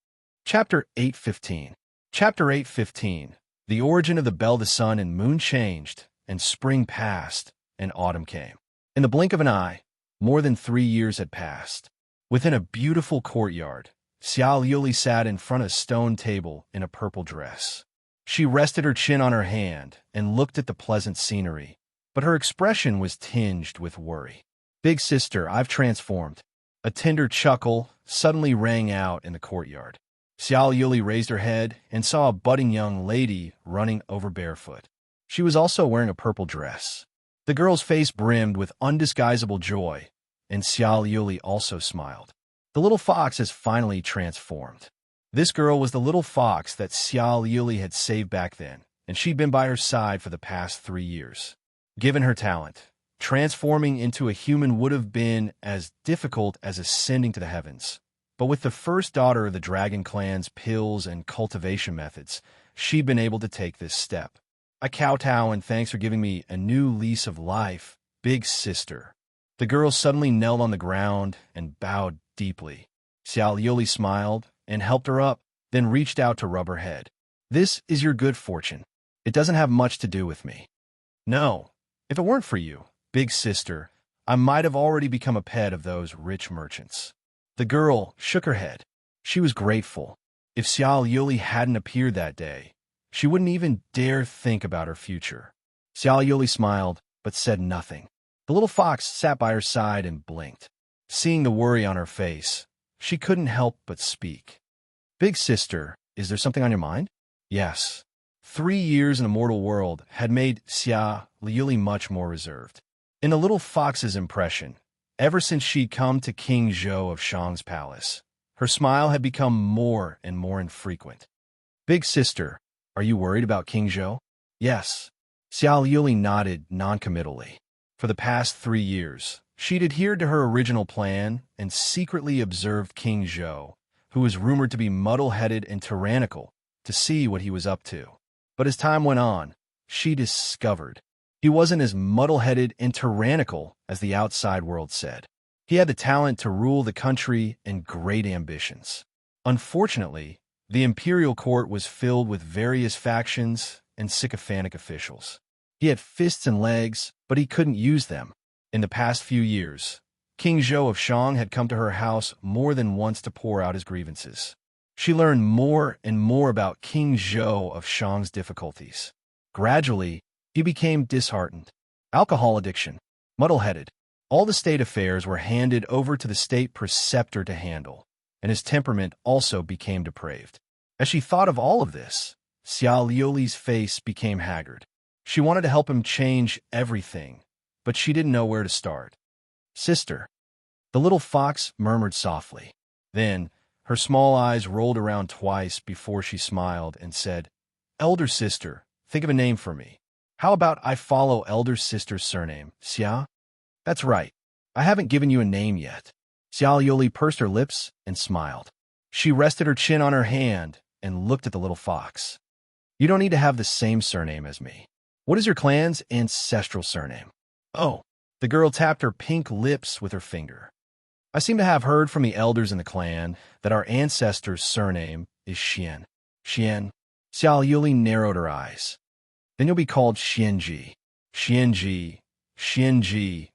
Chapter 8:15. Chapter 8:15. The origin of the bell. The sun and moon changed, and spring passed, and autumn came. In the blink of an eye, more than 3 years had passed. Within a beautiful courtyard, Xiao Yuli sat in front of a stone table in a purple dress. She rested her chin on her hand and looked at the pleasant scenery, but her expression was tinged with worry. "Big sister, I've transformed." A tender chuckle suddenly rang out in the courtyard. Xiao Yuli raised her head and saw a budding young lady running over barefoot. She was also wearing a purple dress. The girl's face brimmed with undisguisable joy, and Xiao Yuli also smiled. The little fox has finally transformed. This girl was the little fox that Xiao Yuli had saved back then, and she'd been by her side for the past 3 years. Given her talent, transforming into a human would have been as difficult as ascending to the heavens. But with the first daughter of the Dragon Clan's pills and cultivation methods, she'd been able to take this step. "I kowtow and thanks for giving me a new lease of life, big sister." The girl suddenly knelt on the ground and bowed deeply. Xiao Yuli smiled and helped her up, then reached out to rub her head. "This is your good fortune. It doesn't have much to do with me." "No, if it weren't for you, big sister, I might have already become a pet of those rich merchants." The girl shook her head. She was grateful. If Xiao Yuli hadn't appeared that day, she wouldn't even dare think about her future. Xiao Yuli smiled, but said nothing. The little fox sat by her side and blinked. Seeing the worry on her face, she couldn't help but speak. "Big sister, is there something on your mind?" "Yes." 3 years in a mortal world had made Xiao Yuli much more reserved. In the little fox's impression, ever since she'd come to King Zhou of Shang's palace, her smile had become more and more infrequent. "Big sister, are you worried about King Zhou?" "Yes." Xiao Yuli nodded noncommittally. For the past 3 years, she'd adhered to her original plan and secretly observed King Zhou, who was rumored to be muddle-headed and tyrannical, to see what he was up to. But as time went on, she discovered he wasn't as muddle-headed and tyrannical as the outside world said. He had the talent to rule the country and great ambitions. Unfortunately, the imperial court was filled with various factions and sycophantic officials. He had fists and legs, but he couldn't use them. In the past few years, King Zhou of Shang had come to her house more than once to pour out his grievances. She learned more and more about King Zhou of Shang's difficulties. Gradually, he became disheartened. alcohol addiction, muddle-headed. All the state affairs were handed over to the state preceptor to handle, and his temperament also became depraved. As she thought of all of this, Xiao Liuli's face became haggard. She wanted to help him change everything, but she didn't know where to start. Sister, the little fox murmured softly. Then, her small eyes rolled around twice before she smiled and said, Elder sister, think of a name for me. How about I follow elder sister's surname, Xia? That's right. I haven't given you a name yet. Xiao Liuli pursed her lips and smiled. She rested her chin on her hand and looked at the little fox. You don't need to have the same surname as me. What is your clan's ancestral surname? Oh, the girl tapped her pink lips with her finger. I seem to have heard from the elders in the clan that our ancestor's surname is Xian. Xian. Xiao Liuli narrowed her eyes. Then you'll be called Xianji. Xianji. Xianji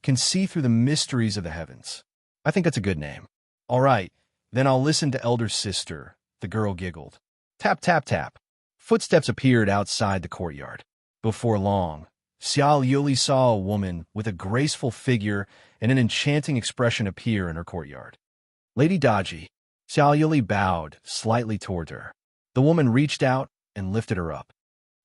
can see through the mysteries of the heavens. I think that's a good name. All right, then I'll listen to elder sister, the girl giggled. Tap, tap, tap. Footsteps appeared outside the courtyard. Before long, Xiao Liuli saw a woman with a graceful figure and an enchanting expression appear in her courtyard. Lady Daji. Xiao Liuli bowed slightly toward her. The woman reached out and lifted her up.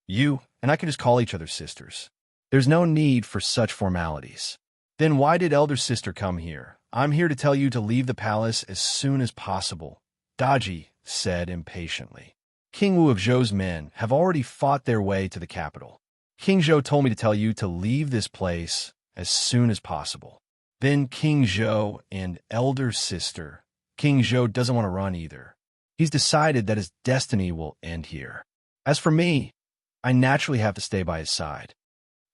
You and I can just call each other sisters. There's no need for such formalities. Then why did elder sister come here? I'm here to tell you to leave the palace as soon as possible, Daji said impatiently. King Wu of Zhou's men have already fought their way to the capital. King Zhou told me to tell you to leave this place as soon as possible. Then King Zhou and elder sister. King Zhou doesn't want to run either. He's decided that his destiny will end here. As for me, I naturally have to stay by his side.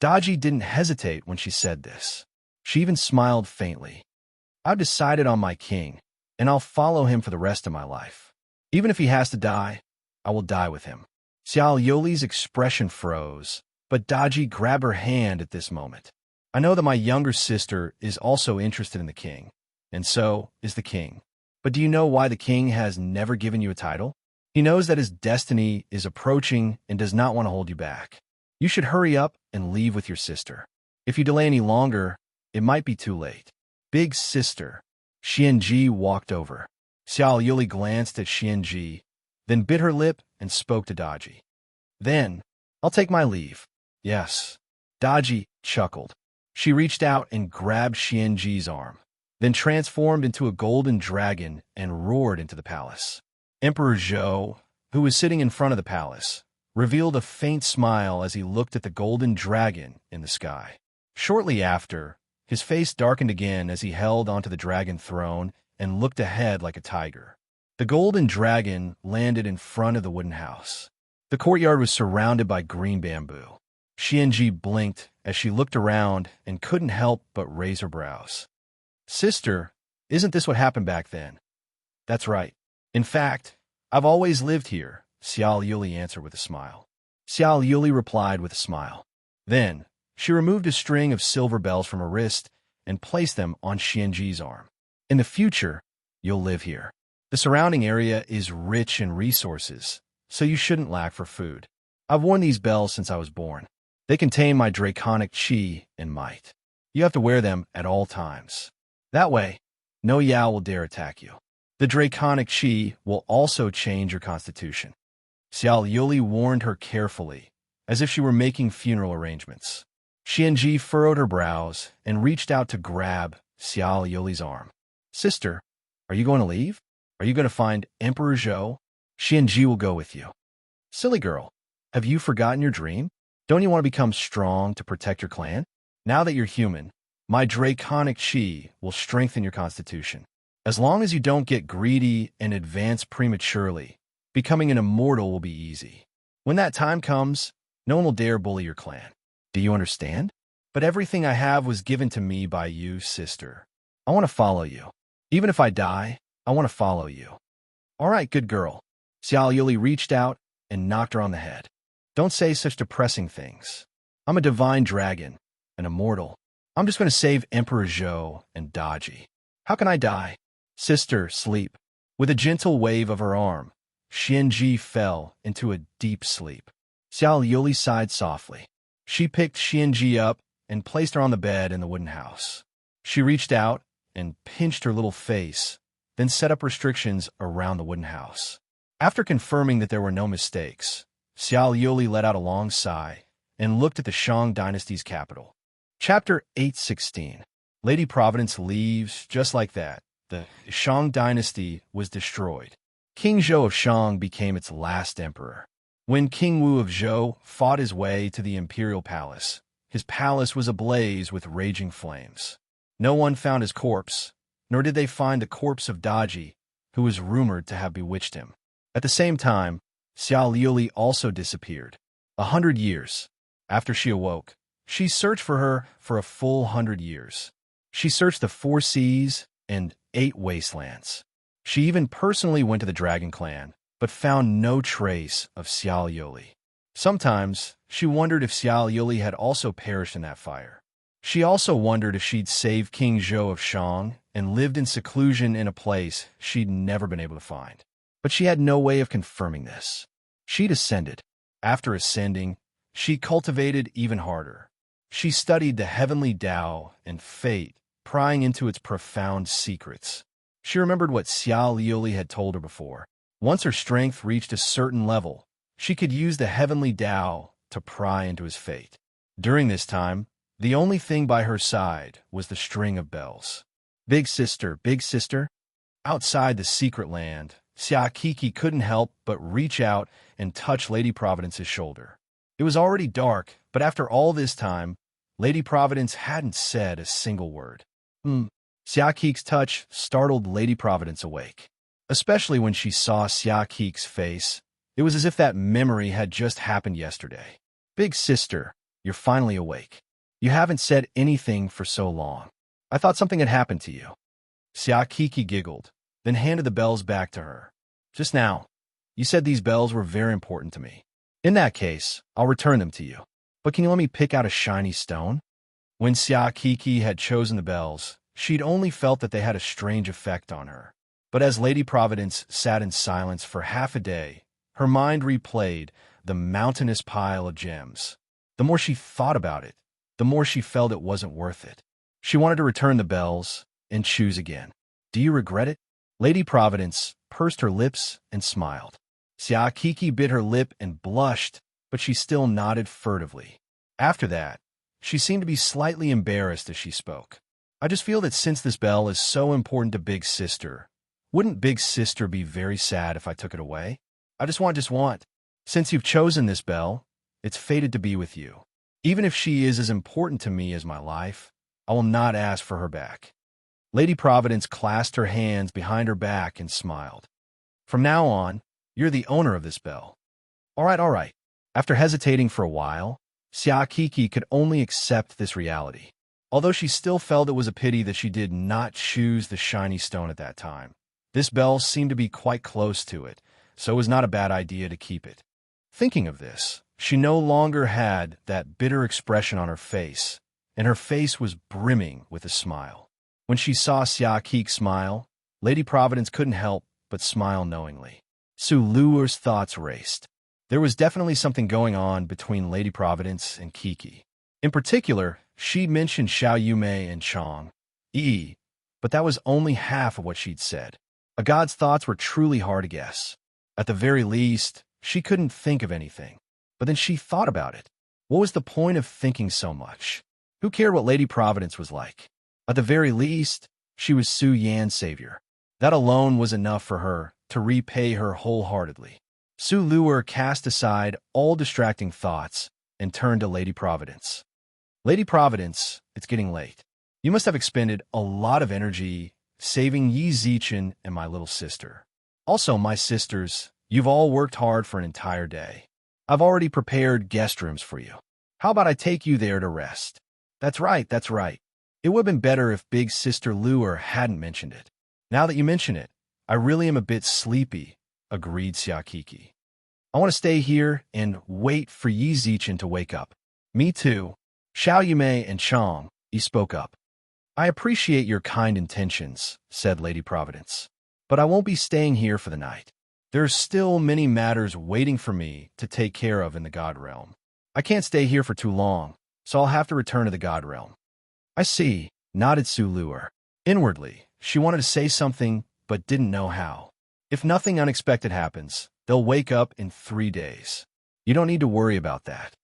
Daji didn't hesitate when she said this. She even smiled faintly. I've decided on my king, and I'll follow him for the rest of my life. Even if he has to die, I will die with him. Xiao Liuli's expression froze, but Daji grabbed her hand at this moment. I know that my younger sister is also interested in the king, and so is the king. But do you know why the king has never given you a title? He knows that his destiny is approaching and does not want to hold you back. You should hurry up and leave with your sister. If you delay any longer, it might be too late. Big sister. Xianji walked over. Xiao Liuli glanced at Xianji, then bit her lip and spoke to Daji. Then, I'll take my leave. Yes. Daji chuckled. She reached out and grabbed Xianji's arm, then transformed into a golden dragon and roared into the palace. Emperor Zhou, who was sitting in front of the palace, revealed a faint smile as he looked at the golden dragon in the sky. Shortly after, his face darkened again as he held onto the dragon throne and looked ahead like a tiger. The golden dragon landed in front of the wooden house. The courtyard was surrounded by green bamboo. Xianji blinked as she looked around and couldn't help but raise her brows. Sister, isn't this what happened back then? That's right. In fact, I've always lived here, Xiao Liuli answered with a smile. Xiao Liuli replied with a smile. Then, she removed a string of silver bells from her wrist and placed them on Xianji's arm. In the future, you'll live here. The surrounding area is rich in resources, so you shouldn't lack for food. I've worn these bells since I was born. They contain my draconic chi and might. You have to wear them at all times. That way, no Yao will dare attack you. The draconic chi will also change your constitution. Xiao Liuli warned her carefully, as if she were making funeral arrangements. Xianji furrowed her brows and reached out to grab Xiao Liuli's arm. Sister, are you going to leave? Are you going to find Emperor Zhou? Xianji will go with you. Silly girl, have you forgotten your dream? Don't you want to become strong to protect your clan? Now that you're human, my draconic chi will strengthen your constitution. As long as you don't get greedy and advance prematurely, becoming an immortal will be easy. When that time comes, no one will dare bully your clan. Do you understand? But everything I have was given to me by you, sister. I want to follow you. Even if I die, I want to follow you. All right, good girl. Xiao Liuli reached out and knocked her on the head. Don't say such depressing things. I'm a divine dragon, an immortal. I'm just going to save Emperor Zhou and Daji. How can I die? Sister, sleep. With a gentle wave of her arm, Xianji fell into a deep sleep. Xiao Liuli sighed softly. She picked Xianji up and placed her on the bed in the wooden house. She reached out and pinched her little face, then set up restrictions around the wooden house. After confirming that there were no mistakes, Xiao Yuli let out a long sigh and looked at the Shang dynasty's capital. Chapter 816. Lady Providence leaves just like that. The Shang dynasty was destroyed. King Zhou of Shang became its last emperor. When King Wu of Zhou fought his way to the imperial palace, his palace was ablaze with raging flames. No one found his corpse, nor did they find the corpse of Daji, who was rumored to have bewitched him. At the same time, Xiao Liuli also disappeared. 100 years. After she awoke, she searched for her for a full 100 years. She searched the 4 seas and 8 wastelands. She even personally went to the Dragon Clan, but found no trace of Xiao Yuli. Sometimes, she wondered if Xiao Yuli had also perished in that fire. She also wondered if she'd saved King Zhou of Shang and lived in seclusion in a place she'd never been able to find. But she had no way of confirming this. She'd ascended. After ascending, she cultivated even harder. She studied the heavenly Tao and fate, prying into its profound secrets. She remembered what Xiao Liuli had told her before. Once her strength reached a certain level, she could use the heavenly Tao to pry into his fate. During this time, the only thing by her side was the string of bells. Big sister, big sister. Outside the secret land, Xia Kiki couldn't help but reach out and touch Lady Providence's shoulder. It was already dark, but after all this time, Lady Providence hadn't said a single word. Xia Kiki's touch startled Lady Providence awake. Especially when she saw Xia Kiki's face, it was as if that memory had just happened yesterday. Big sister, you're finally awake. You haven't said anything for so long. I thought something had happened to you. Xia Kiki giggled, then handed the bells back to her. Just now, you said these bells were very important to me. In that case, I'll return them to you. But can you let me pick out a shiny stone? When Xia Kiki had chosen the bells, she'd only felt that they had a strange effect on her. But as Lady Providence sat in silence for half a day, her mind replayed the mountainous pile of gems. The more she thought about it, the more she felt it wasn't worth it. She wanted to return the bells and choose again. Do you regret it? Lady Providence pursed her lips and smiled. Xia Kiki bit her lip and blushed, but she still nodded furtively. After that, she seemed to be slightly embarrassed as she spoke. I just feel that since this bell is so important to Big Sister, wouldn't Big Sister be very sad if I took it away? I just want. Since you've chosen this bell, it's fated to be with you. Even if she is as important to me as my life, I will not ask for her back. Lady Providence clasped her hands behind her back and smiled. From now on, you're the owner of this bell. All right. After hesitating for a while, Xia Kiki could only accept this reality. Although she still felt it was a pity that she did not choose the shiny stone at that time. This bell seemed to be quite close to it, so it was not a bad idea to keep it. Thinking of this, she no longer had that bitter expression on her face, and her face was brimming with a smile. When she saw Xia Kiki smile, Lady Providence couldn't help but smile knowingly. Su Luer's thoughts raced. There was definitely something going on between Lady Providence and Kiki. In particular, she mentioned Xiao Yumei and Chang Yi, but that was only half of what she'd said. A god's thoughts were truly hard to guess. At the very least, she couldn't think of anything. But then she thought about it. What was the point of thinking so much? Who cared what Lady Providence was like? At the very least, she was Su Yan's savior. That alone was enough for her to repay her wholeheartedly. Su Luer cast aside all distracting thoughts and turned to Lady Providence. Lady Providence, it's getting late. You must have expended a lot of energy saving Yi Zichen and my little sister. Also, my sisters, you've all worked hard for an entire day. I've already prepared guest rooms for you. How about I take you there to rest? That's right. It would have been better if Big Sister Luer hadn't mentioned it. Now that you mention it, I really am a bit sleepy, agreed Xia Kiki. I want to stay here and wait for Yi Zichen to wake up. Me too. Xiao Yumei and Chang Yi spoke up. I appreciate your kind intentions, said Lady Providence, but I won't be staying here for the night. There are still many matters waiting for me to take care of in the God realm. I can't stay here for too long, so I'll have to return to the God realm. I see, nodded Su Luer. Inwardly, she wanted to say something, but didn't know how. If nothing unexpected happens, they'll wake up in 3 days. You don't need to worry about that.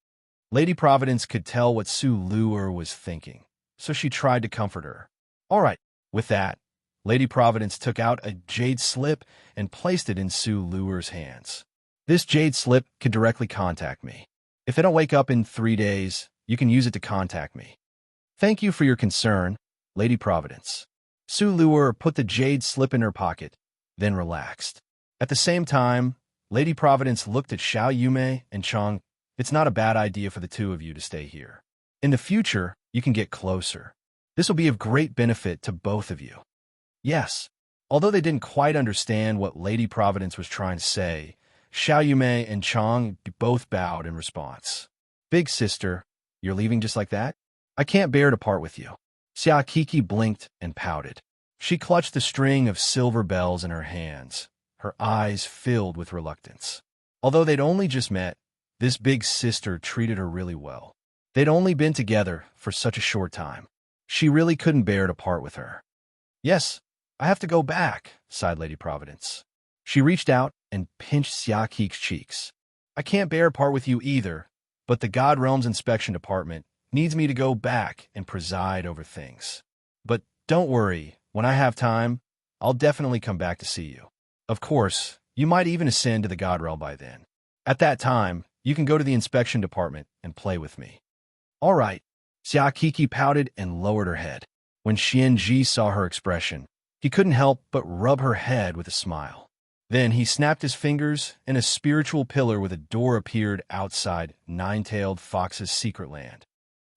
Lady Providence could tell what Su Luer was thinking, so she tried to comfort her. All right. With that, Lady Providence took out a jade slip and placed it in Su Luer's hands. This jade slip can directly contact me. If I don't wake up in 3 days, you can use it to contact me. Thank you for your concern, Lady Providence. Su Luer put the jade slip in her pocket, then relaxed. At the same time, Lady Providence looked at Xiao Yume and Chang. It's not a bad idea for the two of you to stay here. In the future, you can get closer. This will be of great benefit to both of you. Yes. Although they didn't quite understand what Lady Providence was trying to say, Xiao Yume and Chang both bowed in response. Big sister, you're leaving just like that? I can't bear to part with you. Xia Kiki blinked and pouted. She clutched the string of silver bells in her hands, her eyes filled with reluctance. Although they'd only just met, this big sister treated her really well. They'd only been together for such a short time. She really couldn't bear to part with her. Yes, I have to go back, sighed Lady Providence. She reached out and pinched Xia Kiki's cheeks. I can't bear to part with you either, but the God Realms Inspection Department needs me to go back and preside over things. But don't worry, when I have time, I'll definitely come back to see you. Of course, you might even ascend to the God Realm by then. At that time, you can go to the inspection department and play with me. All right. Xia Kiki pouted and lowered her head. When Xian Ji saw her expression, he couldn't help but rub her head with a smile. Then he snapped his fingers, and a spiritual pillar with a door appeared outside Nine-Tailed Fox's secret land.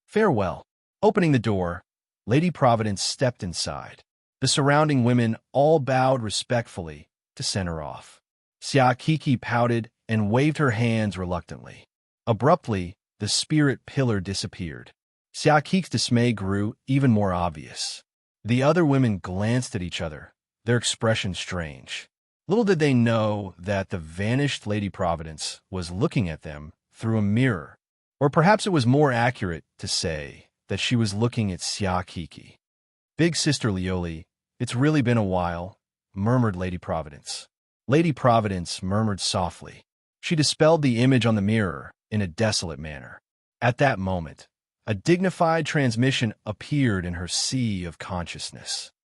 Farewell. Opening the door, Lady Providence stepped inside. The surrounding women all bowed respectfully to send her off. Xia Kiki pouted and waved her hands reluctantly. Abruptly, the spirit pillar disappeared. Xia Kiki's dismay grew even more obvious. The other women glanced at each other, their expressions strange. Little did they know that the vanished Lady Providence was looking at them through a mirror. Or perhaps it was more accurate to say that she was looking at Xia Kiki. Big Sister Lioli, it's really been a while, murmured Lady Providence. Lady Providence murmured softly. She dispelled the image on the mirror in a desolate manner. At that moment, a dignified transmission appeared in her sea of consciousness.